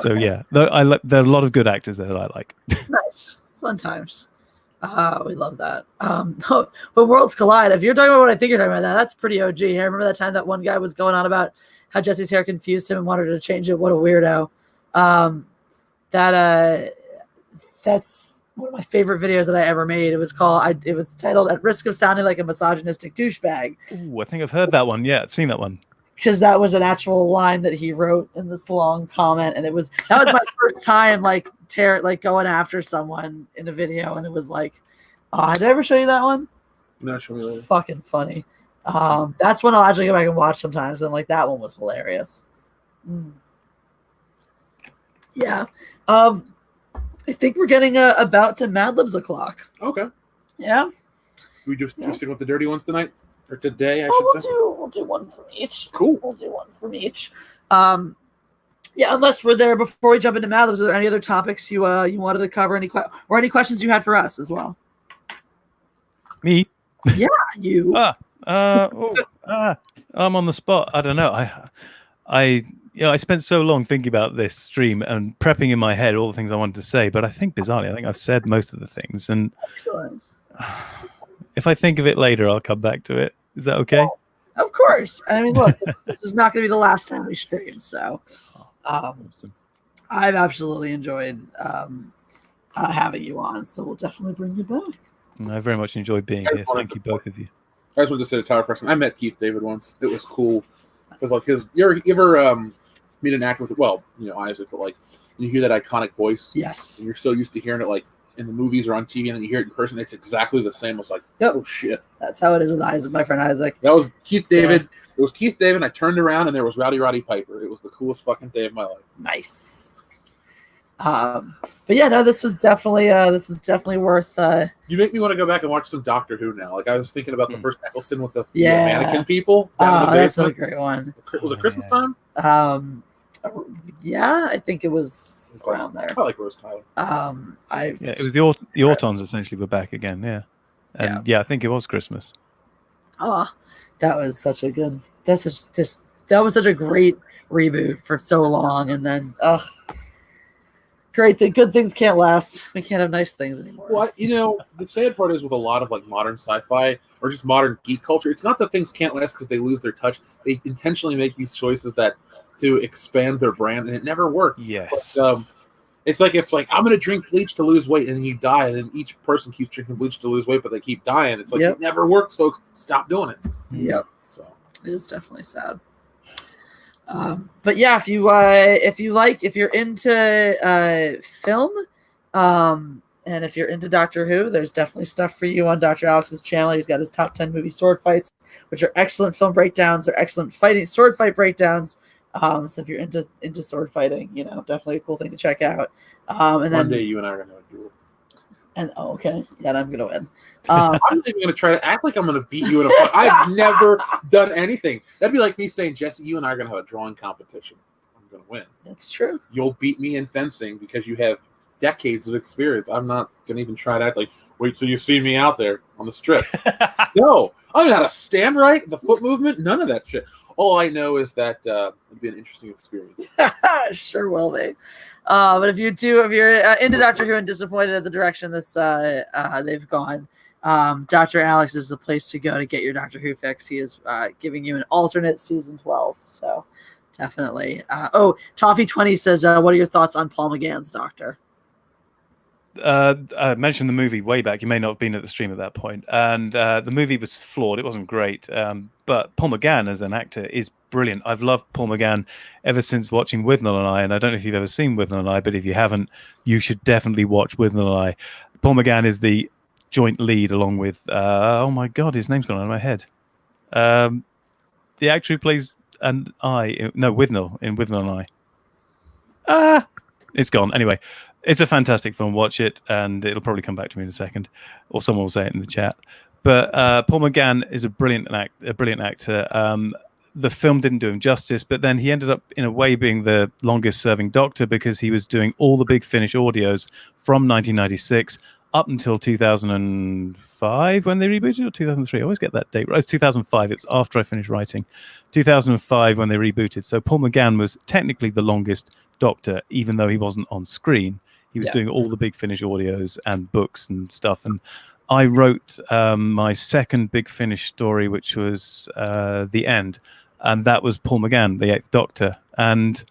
[SPEAKER 4] So yeah, there are a lot of good actors there that I like.
[SPEAKER 1] Nice, fun times. We love that. When Worlds Collide, if you're talking about what I think you're talking about, that's pretty OG. I remember that time that one guy was going on about how Jesse's hair confused him and wanted to change it. What a weirdo. That's one of my favorite videos that I ever made. It was titled "At Risk of Sounding Like a Misogynistic Douchebag."
[SPEAKER 4] Ooh, I think I've heard that one. Yeah, I've seen that one.
[SPEAKER 1] Because that was an actual line that he wrote in this long comment, and that was my first time going after someone in a video, and it was like, oh, did I ever show you that one?
[SPEAKER 2] Not sure. Really.
[SPEAKER 1] Fucking funny. That's when I'll actually go back and watch sometimes, and like that one was hilarious. Yeah. I think we're getting about to Mad Libs o'clock.
[SPEAKER 2] Okay.
[SPEAKER 1] Yeah.
[SPEAKER 2] We just stick with the dirty ones tonight? Or today, I should say.
[SPEAKER 1] We'll do one from each.
[SPEAKER 2] Cool.
[SPEAKER 1] We'll do one from each. Yeah, unless we're there before we jump into Mad Libs, are there any other topics you wanted to cover? Any questions you had for us as well?
[SPEAKER 4] Me?
[SPEAKER 1] You.
[SPEAKER 4] I'm on the spot. I don't know. I spent so long thinking about this stream and prepping in my head all the things I wanted to say, but I think bizarrely, I think I've said most of the things. And
[SPEAKER 1] Excellent.
[SPEAKER 4] if I think of it later, I'll come back to it. Is that okay?
[SPEAKER 1] Well, of course. I mean, look, this is not going to be the last time we stream, so I've absolutely enjoyed having you on, so we'll definitely bring you back.
[SPEAKER 4] I very much enjoyed being here. Thank you, both of you.
[SPEAKER 2] I just wanted to say to Tyler Preston, I met Keith David once. It was cool. Because like you ever meet an actor with Isaac, but like you hear that iconic voice.
[SPEAKER 1] Yes.
[SPEAKER 2] And you're so used to hearing it like in the movies or on TV, and then you hear it in person, it's exactly the same. It's like, oh shit.
[SPEAKER 1] That's how it is with Isaac, my friend Isaac.
[SPEAKER 2] That was Keith David. Yeah. It was Keith David, and I turned around and there was Roddy Piper. It was the coolest fucking day of my life.
[SPEAKER 1] Nice. But yeah, no, this was definitely worth.
[SPEAKER 2] You make me want to go back and watch some Doctor Who now. Like I was thinking about the first Eccleston with the mannequin people.
[SPEAKER 1] That's a great one.
[SPEAKER 2] Was it Christmas time?
[SPEAKER 1] Yeah, I think it was around there.
[SPEAKER 2] I like Rose Tyler.
[SPEAKER 4] It was the Autons essentially were back again. Yeah, and I think it was Christmas.
[SPEAKER 1] Oh, that was such a good. That was such a great reboot for so long, and then great thing. Good things can't last. We can't have nice things anymore.
[SPEAKER 2] Well, the sad part is with a lot of like modern sci-fi or just modern geek culture, it's not that things can't last because they lose their touch. They intentionally make these choices to expand their brand, and it never works.
[SPEAKER 4] Yes.
[SPEAKER 2] It's like I'm going to drink bleach to lose weight, and then you die, and then each person keeps drinking bleach to lose weight, but they keep dying. It's like it never works, folks. Stop doing it.
[SPEAKER 1] Yep.
[SPEAKER 2] So
[SPEAKER 1] it is definitely sad. But yeah, if you're into film, and if you're into Doctor Who, there's definitely stuff for you on Dr. Alex's channel. He's got his top 10 movie sword fights, which are excellent film breakdowns. They're excellent sword fight breakdowns. So if you're into sword fighting, definitely a cool thing to check out. And then
[SPEAKER 2] one day you and I are gonna have a duel.
[SPEAKER 1] And okay, yeah, I'm gonna win.
[SPEAKER 2] I'm not even gonna try to act like I'm gonna beat you in a fight. I've never done anything. That'd be like me saying, Jesse, you and I are gonna have a drawing competition. I'm gonna win.
[SPEAKER 1] That's true.
[SPEAKER 2] You'll beat me in fencing because you have decades of experience. I'm not gonna even try to act like, wait till you see me out there on the strip. No, I don't know how to stand right, the foot movement, none of that shit. All I know is that it'll be an interesting experience.
[SPEAKER 1] Sure will be. But if you're into Doctor Who and disappointed at the direction they've gone, Dr. Alex is the place to go to get your Doctor Who fix. He is giving you an alternate season 12. So definitely. Toffee20 says, what are your thoughts on Paul McGann's Doctor?
[SPEAKER 4] I mentioned the movie way back. You may not have been at the stream at that point. And the movie was flawed. It wasn't great. But Paul McGann as an actor is brilliant. I've loved Paul McGann ever since watching Withnell and I. And I don't know if you've ever seen Withnell and I, but if you haven't, you should definitely watch Withnell and I. Paul McGann is the joint lead along with, oh my God, his name's gone out of my head. The actor who plays Withnell in Withnell and I. It's gone. Anyway, it's a fantastic film. Watch it, and it'll probably come back to me in a second, or someone will say it in the chat. But Paul McGann is a brilliant actor. The film didn't do him justice, but then he ended up, in a way, being the longest-serving Doctor because he was doing all the Big Finish audios from 1996 up until 2005 when they rebooted, or 2003. I always get that date right. It's 2005. It's after I finished writing. 2005 when they rebooted. So Paul McGann was technically the longest Doctor, even though he wasn't on screen. He was doing all the Big Finish audios and books and stuff. And I wrote my second Big Finish story, which was The End. And that was Paul McGann, the 8th Doctor. And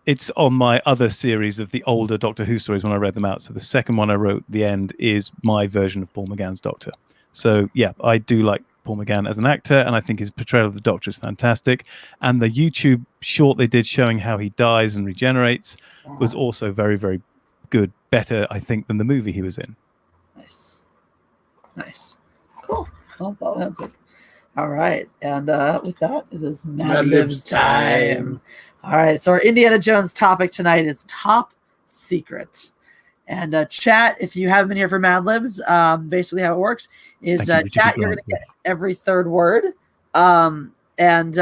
[SPEAKER 4] it's on my other series of the older Doctor Who stories when I read them out. So the second one I wrote, The End, is my version of Paul McGann's Doctor. So, yeah, I do like Paul McGann as an actor, and I think his portrayal of the Doctor is fantastic. And the YouTube short they did showing how he dies and regenerates was also very, very good. Better, I think, than the movie he was in.
[SPEAKER 1] Nice. Cool. Well, that's it. All right. And with that, it is Mad Libs time. All right. So our Indiana Jones topic tonight is top secret. And chat, if you haven't been here for Mad Libs, basically how it works is chat, you're going to get every third word. And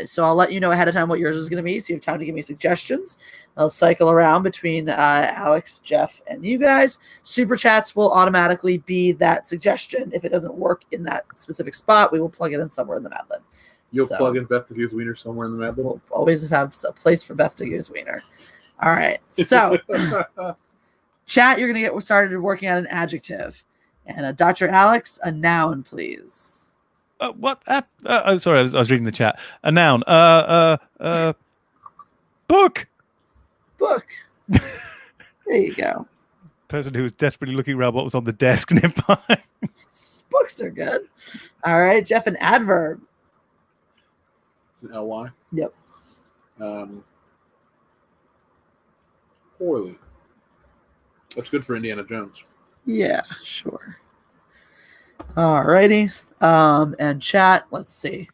[SPEAKER 1] so I'll let you know ahead of time what yours is going to be, so you have time to give me suggestions. I'll cycle around between Alex, Jeff, and you guys. Super chats will automatically be that suggestion. If it doesn't work in that specific spot, we will plug it in somewhere in the Mad Lib.
[SPEAKER 2] You'll plug in Beth DeVue's wiener somewhere in the Mad Lib?
[SPEAKER 1] We'll always have a place for Beth DeVue's wiener. All right. So, chat, you're going to get started working on an adjective. And Dr. Alex, a noun, please.
[SPEAKER 4] What? Oh, sorry, I was reading the chat. A noun. Book.
[SPEAKER 1] Book. There you go.
[SPEAKER 4] Person who was desperately looking around what was on the desk nearby.
[SPEAKER 1] Books are good. All right, Jeff, an adverb.
[SPEAKER 2] Ly.
[SPEAKER 1] Yep.
[SPEAKER 2] Poorly. That's good for Indiana Jones.
[SPEAKER 1] Yeah, sure. All righty. And chat, let's see.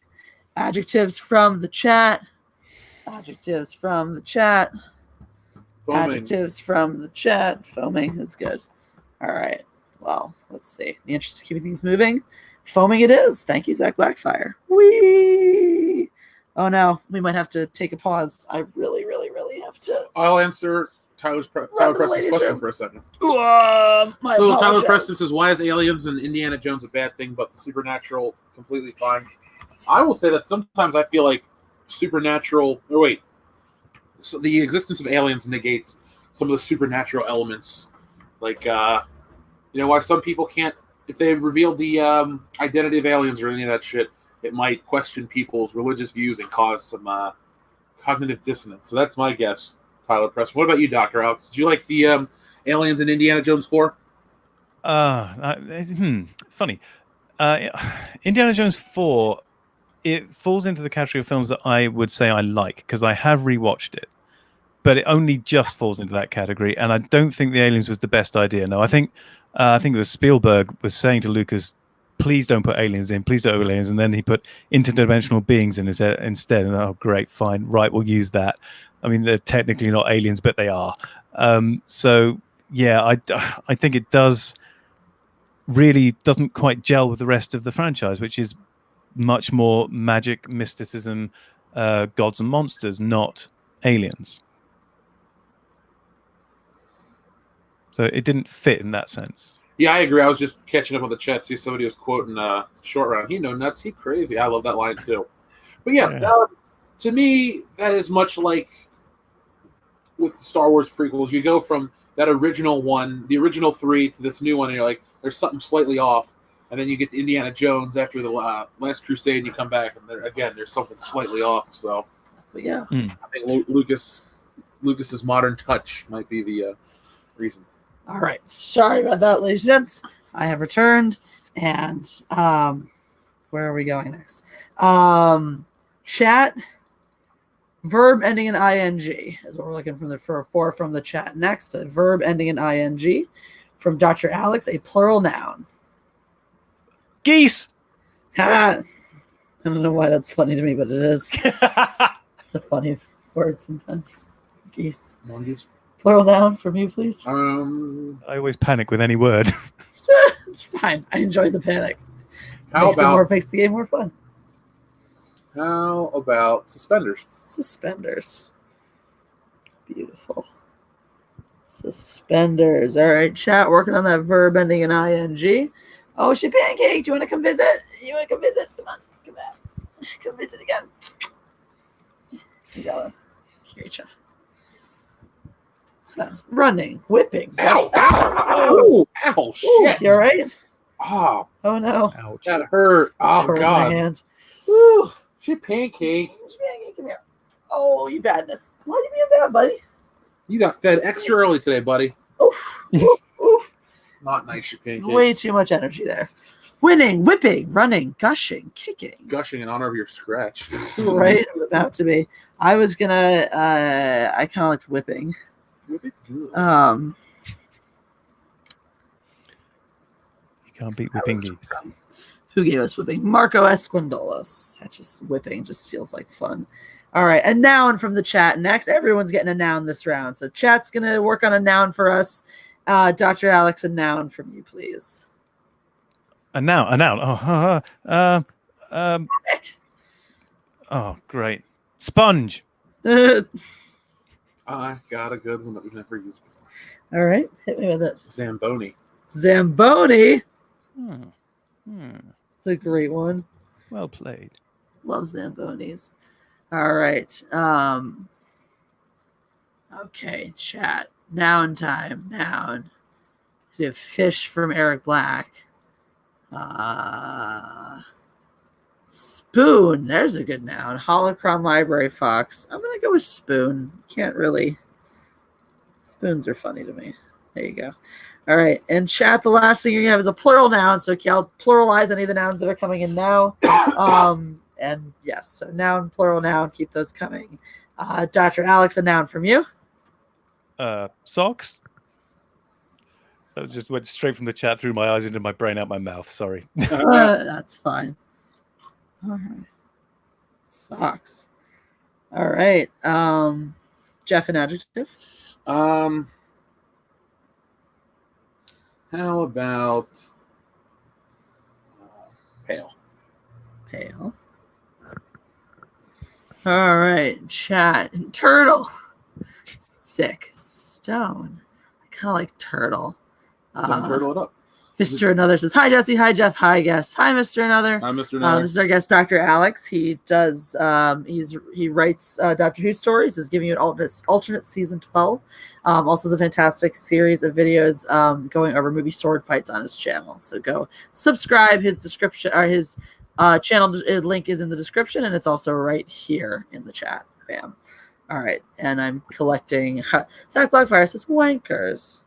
[SPEAKER 1] Adjectives from the chat. Adjectives from the chat.
[SPEAKER 2] Foaming.
[SPEAKER 1] Adjectives from the chat. Foaming is good. All right. Well, let's see. In the interest of keeping things moving, foaming it is. Thank you, Zach Blackfire. Whee! Oh no, we might have to take a pause. I really, really, really have to.
[SPEAKER 2] I'll answer Tyler Preston's question for a second.
[SPEAKER 1] Tyler
[SPEAKER 2] Preston says, why is aliens and Indiana Jones a bad thing, but the supernatural completely fine? I will say that sometimes I feel like supernatural, so the existence of aliens negates some of the supernatural elements. Like, why some people can't, if they revealed the identity of aliens or any of that shit, it might question people's religious views and cause some cognitive dissonance. So that's my guess. Tyler Preston. What about you, Dr. Alex? Did you like the aliens in Indiana Jones 4?
[SPEAKER 4] Funny. Indiana Jones 4, it falls into the category of films that I would say I like, because I have rewatched it. But it only just falls into that category, and I don't think the aliens was the best idea. No, I think it was Spielberg was saying to Lucas, please don't put aliens in, please don't put aliens, and then he put interdimensional beings in instead. And oh, great, fine, right, we'll use that. I mean, they're technically not aliens, but they are. So yeah, I think it doesn't quite gel with the rest of the franchise, which is much more magic, mysticism, gods and monsters, not aliens. So it didn't fit in that sense.
[SPEAKER 2] Yeah, I agree. I was just catching up on the chat too. Somebody was quoting Short Round. He no nuts, he crazy. I love that line too. But yeah. To me, that is much like with the Star Wars prequels. You go from that original one, the original 3, to this new one, and you're like, there's something slightly off. And then you get to Indiana Jones after the Last Crusade, and you come back, and there's something slightly off. So,
[SPEAKER 1] but yeah,
[SPEAKER 2] I think Lucas's modern touch might be the reason.
[SPEAKER 1] All right. Sorry about that, ladies and gents. I have returned, and where are we going next? Chat. Verb ending in ing is what we're looking for from the chat. Next, a verb ending in ing from Dr. Alex, a plural noun.
[SPEAKER 4] Geese.
[SPEAKER 1] I don't know why that's funny to me, but it is. It's a funny word sometimes. Geese.
[SPEAKER 2] Mongoose.
[SPEAKER 1] Plural noun from you, please.
[SPEAKER 4] I always panic with any word.
[SPEAKER 1] It's fine. I enjoy the panic. Makes the game more fun.
[SPEAKER 2] How about suspenders?
[SPEAKER 1] Suspenders. Beautiful. Suspenders. All right, chat, working on that verb ending in ing. Oh, she pancake. Do you want to come visit? Come on. Come back. Come visit again. You gotta hear each other. Running. Whipping.
[SPEAKER 2] Ow. Ow. Ow. Shit.
[SPEAKER 1] You all right?
[SPEAKER 2] Oh.
[SPEAKER 1] Oh, no.
[SPEAKER 4] Ouch.
[SPEAKER 2] That hurt. Oh,
[SPEAKER 1] Tore
[SPEAKER 2] God.
[SPEAKER 1] my hands.
[SPEAKER 2] Woo. She pancake.
[SPEAKER 1] Come here. Oh, you badness. Why are you being bad, buddy?
[SPEAKER 2] You got fed extra early today, buddy.
[SPEAKER 1] Oof. Oof.
[SPEAKER 2] Not nice, you pancake.
[SPEAKER 1] Way too much energy there. Winning, whipping, running, gushing, kicking.
[SPEAKER 2] Gushing in honor of your scratch.
[SPEAKER 1] Right? It's about to be. I was gonna I kind of liked whipping.
[SPEAKER 2] Whip it good.
[SPEAKER 4] You can't beat whipping geese.
[SPEAKER 1] Who gave us whipping? Marco Esquindolas. That just whipping just feels like fun. All right, a noun from the chat next. Everyone's getting a noun this round. So chat's gonna work on a noun for us. Dr. Alex, a noun from you, please.
[SPEAKER 4] A noun. Oh, Oh, great. Sponge.
[SPEAKER 1] All
[SPEAKER 2] I got a good one that we've never used before.
[SPEAKER 1] right, hit me with it.
[SPEAKER 2] Zamboni.
[SPEAKER 1] Zamboni.
[SPEAKER 4] Hmm.
[SPEAKER 1] It's a great one.
[SPEAKER 4] Well played.
[SPEAKER 1] Love Zambonis. All right. Okay, chat. Noun time. Noun. We have fish from Eric Black. Spoon. There's a good noun. Holocron Library Fox. I'm going to go with spoon. Can't really. Spoons are funny to me. There you go. All right. And chat, the last thing you're going to have is a plural noun. So I'll pluralize any of the nouns that are coming in now. And yes, so noun, plural noun. Keep those coming. Dr. Alex, a noun from you.
[SPEAKER 4] Socks. That just went straight from the chat through my eyes into my brain out my mouth. Sorry.
[SPEAKER 1] That's fine. All right. Socks. All right. Jeff, an adjective.
[SPEAKER 2] How about pale?
[SPEAKER 1] Pale. All right. Chat. Turtle. Sick. Stone. I kind of like turtle.
[SPEAKER 2] Then turtle it up.
[SPEAKER 1] Mr. Another says, hi, Jesse. Hi, Jeff. Hi, guest. Hi, Mr. Another.
[SPEAKER 2] Hi, Mr. Another.
[SPEAKER 1] This is our guest, Dr. Alex. He does, he writes Doctor Who stories. Is giving you an alternate season 12. Also has a fantastic series of videos going over movie sword fights on his channel. So go subscribe. His description, or his channel link is in the description, and it's also right here in the chat. Bam. All right, and I'm collecting. Zach Blackfire says wankers.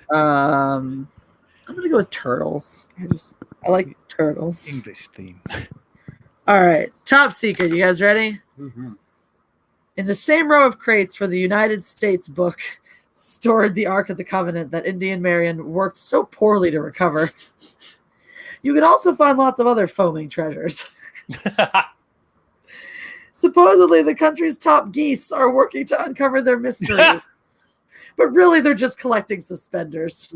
[SPEAKER 1] I'm gonna go with turtles. I like turtles.
[SPEAKER 4] English theme.
[SPEAKER 1] All right, top secret. You guys ready?
[SPEAKER 2] Mm-hmm.
[SPEAKER 1] In the same row of crates where the United States book stored the Ark of the Covenant that Indian Marion worked so poorly to recover, you can also find lots of other foaming treasures. Supposedly, the country's top geese are working to uncover their mystery. But really, they're just collecting suspenders.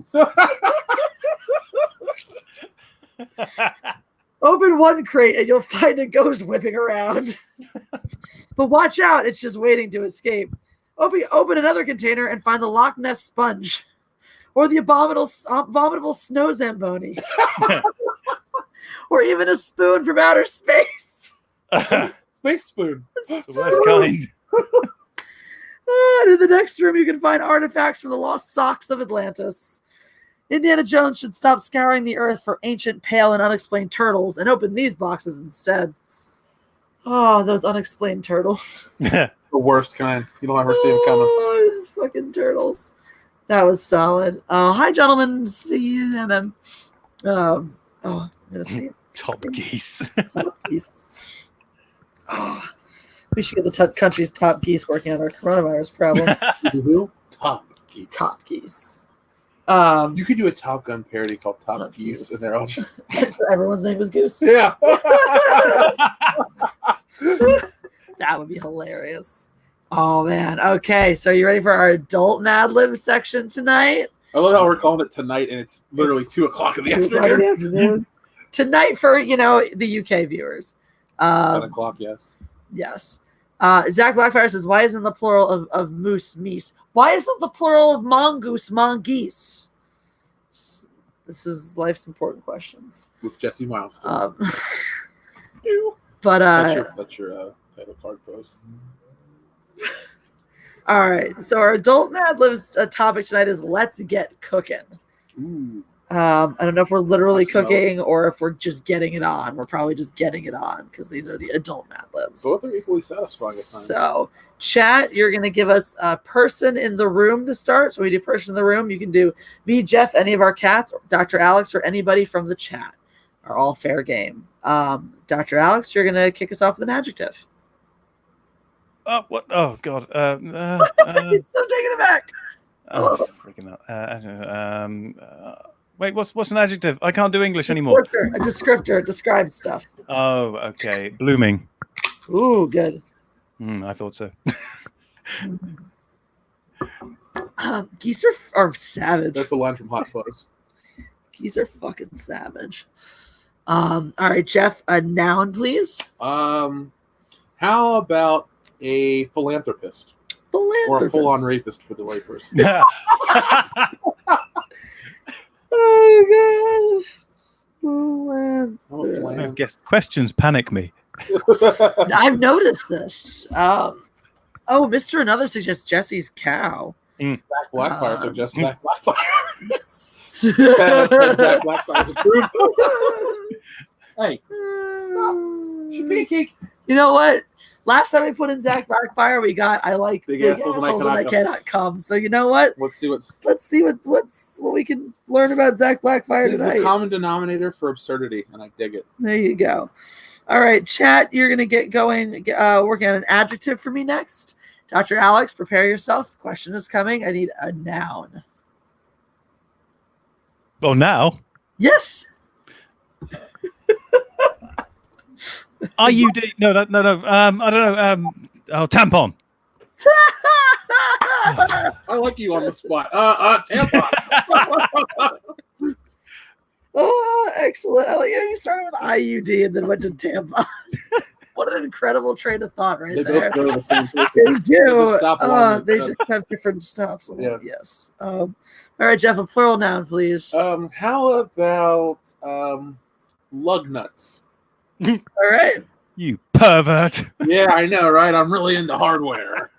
[SPEAKER 1] Open one crate and you'll find a ghost whipping around. But watch out, it's just waiting to escape. Open another container and find the Loch Ness sponge. Or the abominable snow Zamboni. Or even a spoon from outer space.
[SPEAKER 2] Space spoon.
[SPEAKER 4] The worst kind.
[SPEAKER 1] And in the next room, you can find artifacts from the lost socks of Atlantis. Indiana Jones should stop scouring the earth for ancient, pale, and unexplained turtles and open these boxes instead. Oh, those unexplained turtles.
[SPEAKER 2] The worst kind. You don't ever see them coming.
[SPEAKER 1] Oh, those fucking turtles. That was solid. Hi, gentlemen. See you. And then, I'm gonna see it.
[SPEAKER 4] Top geese.
[SPEAKER 1] Top geese. Oh, we should get the country's top geese working on our coronavirus problem.
[SPEAKER 2] Top geese.
[SPEAKER 1] Top geese.
[SPEAKER 2] You could do a Top Gun parody called Top Geese, and they're all just...
[SPEAKER 1] Everyone's name was Goose.
[SPEAKER 2] Yeah.
[SPEAKER 1] That would be hilarious. Oh, man. Okay, so are you ready for our adult Mad Libs section tonight?
[SPEAKER 2] I love how we're calling it tonight, and it's literally 2 o'clock in the
[SPEAKER 1] 2 o'clock in the
[SPEAKER 2] afternoon.
[SPEAKER 1] afternoon. Tonight for, the UK viewers.
[SPEAKER 2] 10 o'clock, yes.
[SPEAKER 1] Yes. Zach Blackfire says, why isn't the plural of moose meese? Why isn't the plural of mongoose mongeese? This is life's important questions.
[SPEAKER 2] With Jesse Milestone.
[SPEAKER 1] But
[SPEAKER 2] that's your title card post.
[SPEAKER 1] All right. So our adult Mad Libs topic tonight is let's get cooking.
[SPEAKER 2] Ooh.
[SPEAKER 1] I don't know if we're literally
[SPEAKER 2] I smell
[SPEAKER 1] cooking or if we're just getting it on. We're probably just getting it on because these are the adult Mad Libs.
[SPEAKER 2] Both are equally satisfying at times.
[SPEAKER 1] So, chat, you're going to give us a person in the room to start. So we do person in the room. You can do me, Jeff, any of our cats, Dr. Alex, or anybody from the chat. Are all fair game. Dr. Alex, you're going to kick us off with an adjective.
[SPEAKER 4] Oh, what? Oh, God.
[SPEAKER 1] So taking it back.
[SPEAKER 4] Oh, freaking out. Wait, what's an adjective? I can't do English anymore.
[SPEAKER 1] A descriptor. Describe stuff.
[SPEAKER 4] Oh, okay. Blooming.
[SPEAKER 1] Ooh, good.
[SPEAKER 4] I thought so.
[SPEAKER 1] Geese are savage.
[SPEAKER 2] That's a line from Hot Fuzz.
[SPEAKER 1] Geese are fucking savage. All right, Jeff, a noun, please.
[SPEAKER 2] How about a philanthropist? Or a full-on rapist for the layperson?
[SPEAKER 1] Oh god.
[SPEAKER 4] I guess questions panic me.
[SPEAKER 1] I've noticed this. Mr. Another suggests Jesse's cow.
[SPEAKER 2] Zach Blackfire suggests Zach Blackfire. Zach Blackfire's approved. Hey, stop. She pancake.
[SPEAKER 1] You know what? Last time we put in Zach Blackfire, we got I like
[SPEAKER 2] Big
[SPEAKER 1] big
[SPEAKER 2] assholes
[SPEAKER 1] assholes
[SPEAKER 2] and I
[SPEAKER 1] and I cannot come. So you know what?
[SPEAKER 2] Let's see what
[SPEAKER 1] we can learn about Zach Blackfire
[SPEAKER 2] is
[SPEAKER 1] tonight.
[SPEAKER 2] the common denominator for absurdity, and I dig it.
[SPEAKER 1] There you go. All right, chat. You're gonna get going. Working on an adjective for me next. Dr. Alex, prepare yourself. Question is coming. I need a noun.
[SPEAKER 4] Oh, now?
[SPEAKER 1] Yes.
[SPEAKER 4] IUD? No. I don't know. Tampon.
[SPEAKER 2] I like you on the spot. Tampon.
[SPEAKER 1] Oh, excellent. I like how you started with IUD and then went to tampon. What an incredible train of thought right there.
[SPEAKER 2] Both go to the same place.
[SPEAKER 1] They do. They
[SPEAKER 2] just
[SPEAKER 1] just have different stops.
[SPEAKER 2] Yeah.
[SPEAKER 1] Yes. All right, Jeff, a plural noun, please.
[SPEAKER 2] How about lug nuts?
[SPEAKER 1] All right.
[SPEAKER 4] You pervert.
[SPEAKER 2] Yeah, I know, right? I'm really into hardware.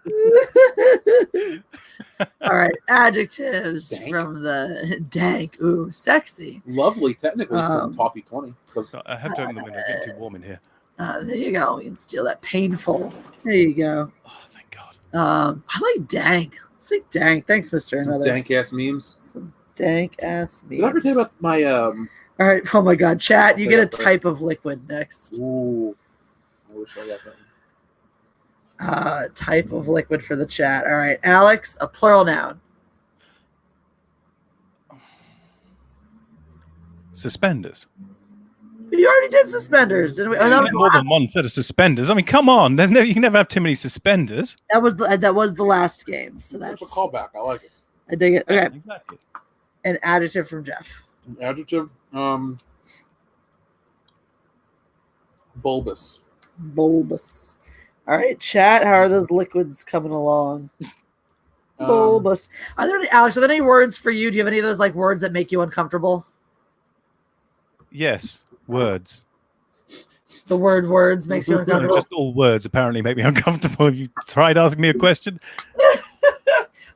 [SPEAKER 1] All right, adjectives
[SPEAKER 2] Dank.
[SPEAKER 1] from the dank. Ooh, sexy.
[SPEAKER 2] Lovely, technically, from Toffee 20.
[SPEAKER 4] I have to open the window. It's getting too warm in here.
[SPEAKER 1] There you go. We can steal that painful. There you go.
[SPEAKER 4] Oh, thank God.
[SPEAKER 1] I like dank. Let's say dank. Thanks, Mr.
[SPEAKER 2] Some
[SPEAKER 1] Another.
[SPEAKER 2] dank ass memes.
[SPEAKER 1] Some dank ass memes.
[SPEAKER 2] Did I ever tell you about my
[SPEAKER 1] All right. Oh my God, chat. You get a type of liquid next.
[SPEAKER 2] Ooh. I wish I got that.
[SPEAKER 1] Type of liquid for the chat. All right, Alex, a plural noun.
[SPEAKER 4] Suspenders.
[SPEAKER 1] You already did suspenders, didn't we? Oh, that was
[SPEAKER 4] More than one set of suspenders. I mean, come on. You can never have too many suspenders.
[SPEAKER 1] that was the last game. So
[SPEAKER 2] That's
[SPEAKER 1] that's
[SPEAKER 2] a callback. I like it.
[SPEAKER 1] I dig it. Okay,
[SPEAKER 4] Exactly.
[SPEAKER 1] an adjective from Jeff.
[SPEAKER 2] An adjective. Bulbous.
[SPEAKER 1] Bulbous. All right, chat. How are those liquids coming along? Bulbous. Alex? Are there any words for you? Do you have any of those like words that make you uncomfortable?
[SPEAKER 4] Yes. Words.
[SPEAKER 1] The word words makes you uncomfortable.
[SPEAKER 4] Just all words apparently make me uncomfortable. Have you tried asking me a question?
[SPEAKER 1] But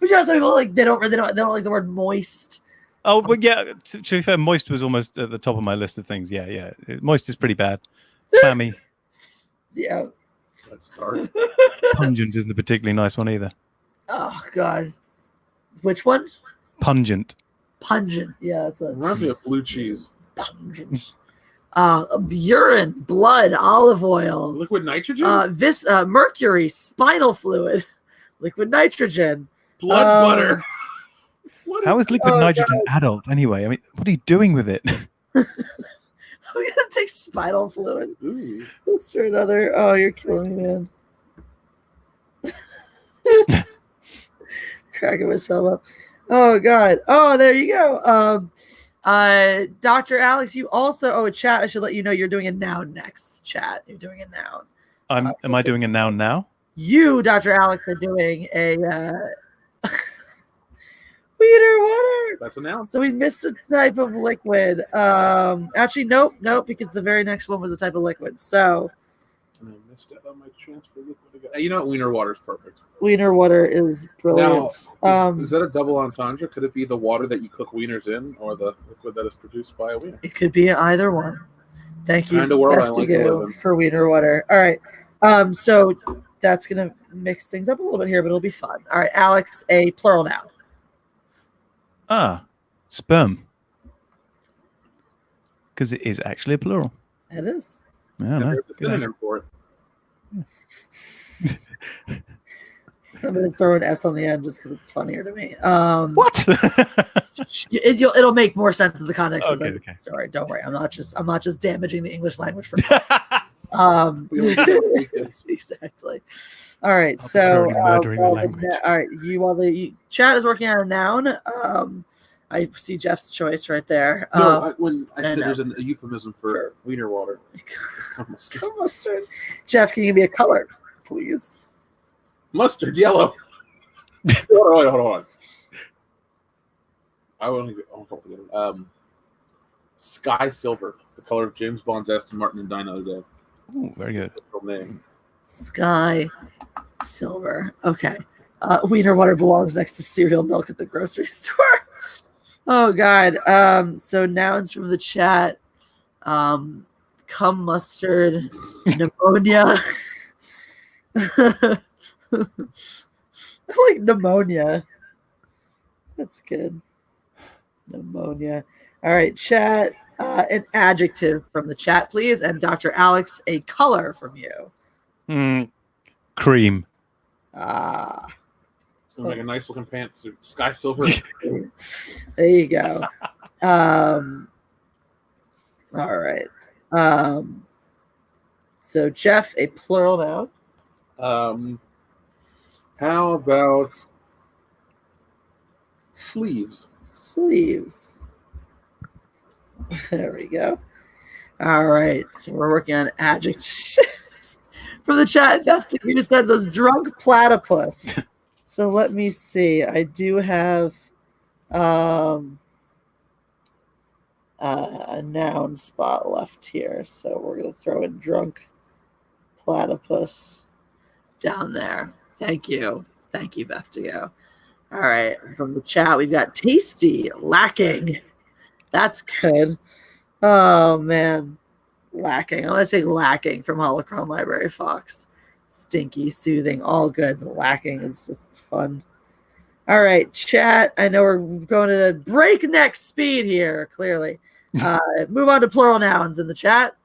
[SPEAKER 1] you know, some people like they don't like the word moist.
[SPEAKER 4] Oh, but yeah. To be fair, moist was almost at the top of my list of things. Yeah. Moist is pretty bad. Clammy.
[SPEAKER 1] Yeah.
[SPEAKER 2] That's dark.
[SPEAKER 4] Pungent isn't a particularly nice one either.
[SPEAKER 1] Oh God. Which one?
[SPEAKER 4] Pungent.
[SPEAKER 1] Pungent. Yeah, that's a
[SPEAKER 2] Reminds me of blue cheese.
[SPEAKER 1] pungent. Urine, blood, olive oil,
[SPEAKER 2] Liquid nitrogen?
[SPEAKER 1] mercury, spinal fluid, liquid nitrogen,
[SPEAKER 2] Blood butter.
[SPEAKER 4] How is liquid nitrogen adult anyway? I mean, what are you doing with it?
[SPEAKER 1] We're gonna take spinal fluid.
[SPEAKER 2] Ooh.
[SPEAKER 1] Let's try another. Oh, you're killing me, man. Cracking myself up. Oh God. Oh, there you go. Dr. Alex, you also chat. I should let you know you're doing a noun next. Chat. You're doing a noun.
[SPEAKER 4] Am I doing a noun now?
[SPEAKER 1] You, Dr. Alex, are doing a Wiener water.
[SPEAKER 2] That's a noun.
[SPEAKER 1] So we missed a type of liquid. Actually, nope, because the very next one was a type of liquid. So
[SPEAKER 2] And I missed it on my transfer liquid again. You know what? Wiener water is perfect.
[SPEAKER 1] Wiener water is brilliant.
[SPEAKER 2] Now, is that a double entendre? Could it be the water that you cook wieners in, or the liquid that is produced by a wiener?
[SPEAKER 1] It could be either one. Thank you,
[SPEAKER 2] Kind of world I like to live in.
[SPEAKER 1] for Wiener water. All right. So that's gonna mix things up a little bit here, but it'll be fun. All right, Alex, a plural noun.
[SPEAKER 4] Sperm. Because it is actually a plural.
[SPEAKER 1] It is.
[SPEAKER 4] I know.
[SPEAKER 2] There's a synonym for it.
[SPEAKER 1] I'm gonna throw an S on the end just because it's funnier to me.
[SPEAKER 4] What?
[SPEAKER 1] It'll make more sense in the context of the
[SPEAKER 4] Okay.
[SPEAKER 1] story. Don't worry. I'm not just damaging the English language for
[SPEAKER 2] We don't get to make this.
[SPEAKER 1] exactly. All right.
[SPEAKER 4] I'll be
[SPEAKER 1] so
[SPEAKER 4] thoroughly murdering the language.
[SPEAKER 1] all right. While the chat is working on a noun, I see Jeff's choice right there.
[SPEAKER 2] No, when I
[SPEAKER 1] I
[SPEAKER 2] said
[SPEAKER 1] know.
[SPEAKER 2] there's a euphemism for wiener water. Mustard.
[SPEAKER 1] Mustard. Jeff, can you give me a color, please?
[SPEAKER 2] Mustard yellow. Hold on. I want to Sky silver. It's the color of James Bond's Aston Martin and Die Another Day.
[SPEAKER 4] Ooh, very good.
[SPEAKER 2] Name.
[SPEAKER 1] Sky silver. Okay. Wiener water belongs next to cereal milk at the grocery store. Oh God. So nouns from the chat. Cum mustard, pneumonia. I like pneumonia. That's good. Pneumonia. All right, chat. An adjective from the chat, please. And Dr. Alex, a color from you.
[SPEAKER 4] Cream.
[SPEAKER 1] Ah.
[SPEAKER 2] It's gonna make a nice looking pantsuit. Sky silver.
[SPEAKER 1] There you go. All right. So Jeff, a plural noun.
[SPEAKER 2] How about sleeves?
[SPEAKER 1] Sleeves. There we go. All right. So we're working on adjectives. From the chat, Investigation sends us drunk platypus. So let me see. I do have a noun spot left here. So we're going to throw in drunk platypus down there. Thank you. Thank you, Vestigo. All right. From the chat, we've got tasty, lacking. That's good. Oh, man. Lacking. I'm going to take lacking from Holocron Library Fox. Stinky, soothing, all good. But lacking is just fun. All right, chat. I know we're going at a breakneck speed here, clearly. Move on to plural nouns in the chat.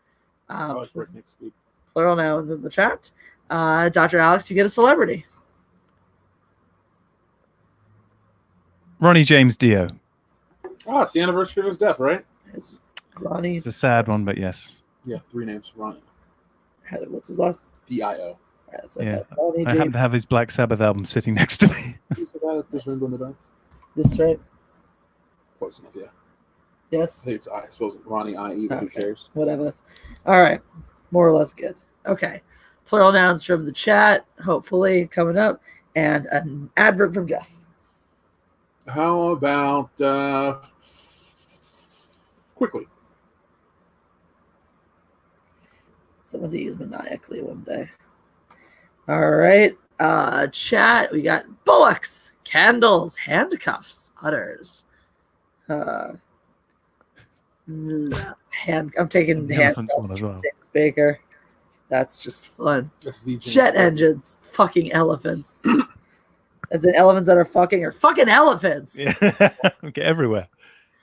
[SPEAKER 2] Breakneck speed.
[SPEAKER 1] Plural nouns in the chat. Dr. Alex, you get a celebrity.
[SPEAKER 4] Ronnie James Dio.
[SPEAKER 2] Oh, it's the anniversary of his death, right?
[SPEAKER 1] It's Ronnie.
[SPEAKER 4] It's a sad one, but yes.
[SPEAKER 2] Yeah, 3 names. Ronnie.
[SPEAKER 1] What's his last?
[SPEAKER 2] D-I-O.
[SPEAKER 1] Right,
[SPEAKER 4] Yeah.
[SPEAKER 1] Ronnie
[SPEAKER 4] I happen to have his Black Sabbath album sitting next to me.
[SPEAKER 2] Who's the guy that just Rainbow in the Dark?
[SPEAKER 1] This right?
[SPEAKER 2] Close enough, yeah.
[SPEAKER 1] Yes.
[SPEAKER 2] I suppose Ronnie I.E., but who cares?
[SPEAKER 1] Whatever. All right. More or less good. Okay. Plural nouns from the chat, hopefully coming up, and an adverb from Jeff.
[SPEAKER 2] How about quickly?
[SPEAKER 1] Someone to use maniacally one day. All right. Chat, we got bullocks, candles, handcuffs, udders. I'm taking
[SPEAKER 4] The
[SPEAKER 1] handcuffs
[SPEAKER 4] elephant's one as
[SPEAKER 1] from
[SPEAKER 4] well.
[SPEAKER 1] James Baker. That's just fun.
[SPEAKER 2] That's the
[SPEAKER 1] Jet engines, fucking elephants. As in elephants that are fucking or fucking elephants.
[SPEAKER 4] Yeah. Get everywhere.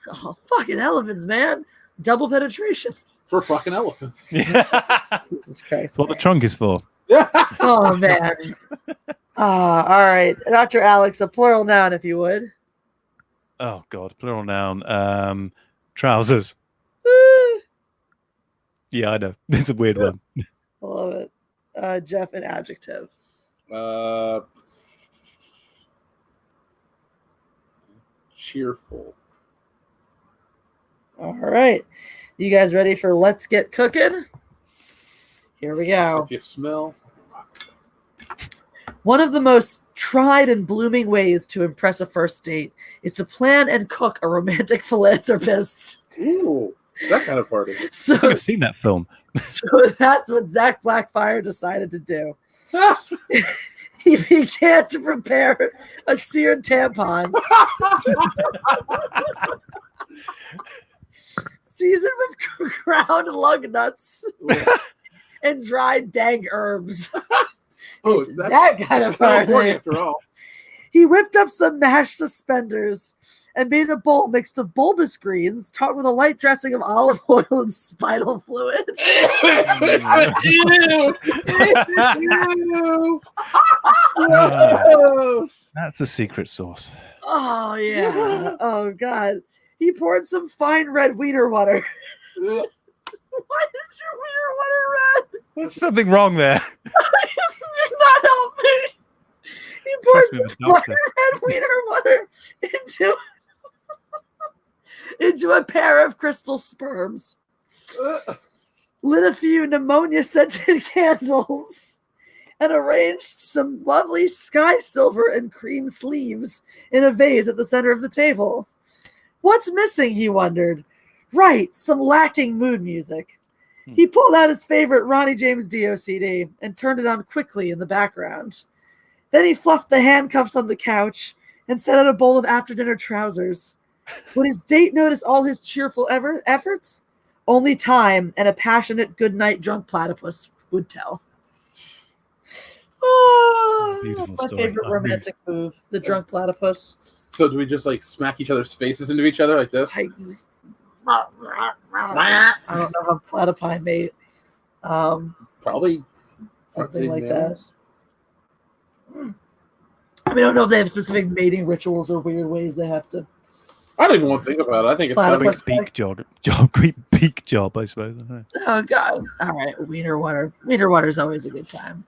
[SPEAKER 1] Oh, fucking elephants, man. Double penetration.
[SPEAKER 2] For fucking elephants.
[SPEAKER 1] Jesus Christ.
[SPEAKER 4] That's what the trunk is for.
[SPEAKER 1] Oh, man. All right. Dr. Alex, a plural noun, if you would.
[SPEAKER 4] Oh, God. Plural noun. Trousers. Yeah, I know. It's a weird one.
[SPEAKER 1] I love it. Jeff, an adjective.
[SPEAKER 2] Cheerful.
[SPEAKER 1] All right. You guys ready for Let's Get Cooking? Here we go.
[SPEAKER 2] If you smell.
[SPEAKER 1] One of the most tried and blooming ways to impress a first date is to plan and cook a romantic philanthropist.
[SPEAKER 2] Ooh, that kind of party.
[SPEAKER 1] So,
[SPEAKER 4] I've seen that film.
[SPEAKER 1] so that's what Zach Blackfire decided to do. He began to prepare a seared tampon. Seasoned with ground lug nuts and dried dang herbs.
[SPEAKER 2] Oh,
[SPEAKER 1] It's that kind of
[SPEAKER 2] party
[SPEAKER 1] party.
[SPEAKER 2] after all.
[SPEAKER 1] He whipped up some mashed suspenders and made a bowl mixed of bulbous greens, topped with a light dressing of olive oil and spinal fluid.
[SPEAKER 4] That's the secret sauce.
[SPEAKER 1] Oh, yeah. Oh, God. He poured some fine red wiener water. Why is your wiener water red?
[SPEAKER 4] There's something wrong there.
[SPEAKER 1] You're not helping. He poured
[SPEAKER 4] Trust me, I'm a
[SPEAKER 1] some fine
[SPEAKER 4] doctor.
[SPEAKER 1] red wiener water into into a pair of crystal sperms, lit a few pneumonia-scented candles, and arranged some lovely sky silver and cream sleeves in a vase at the center of the table. What's missing, he wondered. Right, some lacking mood music. He pulled out his favorite Ronnie James Dio CD and turned it on quickly in the background. Then he fluffed the handcuffs on the couch and set out a bowl of after-dinner trousers. Would his date notice all his cheerful efforts? Only time and a passionate goodnight drunk platypus would tell. Oh,
[SPEAKER 4] Beautiful
[SPEAKER 1] my
[SPEAKER 4] story.
[SPEAKER 1] favorite romantic move, the drunk platypus.
[SPEAKER 2] So do we just like smack each other's faces into each other like this?
[SPEAKER 1] I don't know if I'm platypi mate.
[SPEAKER 2] Probably
[SPEAKER 1] Something like that. I don't know if they have specific mating rituals or weird ways they have to.
[SPEAKER 2] I don't even want to think about it. I think it's
[SPEAKER 1] Platypus.
[SPEAKER 2] something.
[SPEAKER 4] Quick beak job, I suppose. I don't know.
[SPEAKER 1] Oh God! All right, wiener water. Wiener water is always a good time.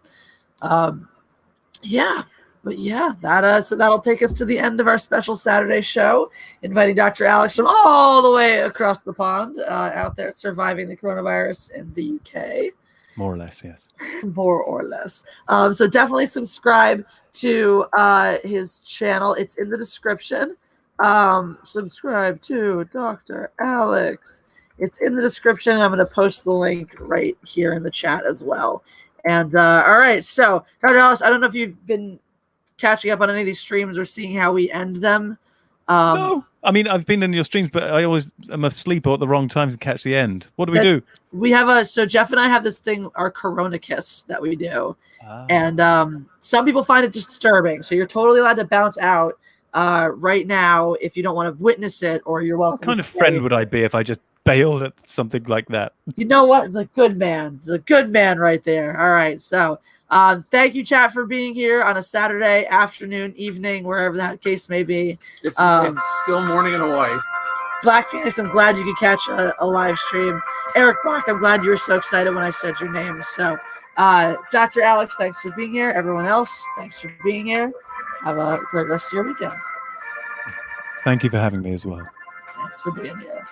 [SPEAKER 1] Yeah, but yeah, so that'll take us to the end of our special Saturday show. Inviting Dr. Alex from all the way across the pond, out there surviving the coronavirus in the UK.
[SPEAKER 4] More or less, yes.
[SPEAKER 1] More or less. So definitely subscribe to his channel. It's in the description. Subscribe to Dr. Alex. It's in the description. I'm going to post the link right here in the chat as well. And all right, so Dr. Alex, I don't know if you've been catching up on any of these streams or seeing how we end them.
[SPEAKER 4] No, I mean, I've been in your streams, but I always am asleep or at the wrong times to catch the end. What do we do?
[SPEAKER 1] We have so Jeff and I have this thing, our Corona kiss that we do. And some people find it disturbing. So you're totally allowed to bounce out right now if you don't want to witness it, or you're welcome.
[SPEAKER 4] What kind of friend would I be if I just bailed at something like that?
[SPEAKER 1] You know what? It's a good man. It's a good man right there. All right. So thank you, chat, for being here on a Saturday afternoon, evening, wherever that case may be.
[SPEAKER 2] It's still morning in Hawaii.
[SPEAKER 1] Black Phoenix, I'm glad you could catch a live stream. Eric Block, I'm glad you were so excited when I said your name. So, Dr. Alex, thanks for being here. Everyone else, thanks for being here. Have a great rest of your weekend.
[SPEAKER 4] Thank you for having me as well.
[SPEAKER 1] Thanks for being here.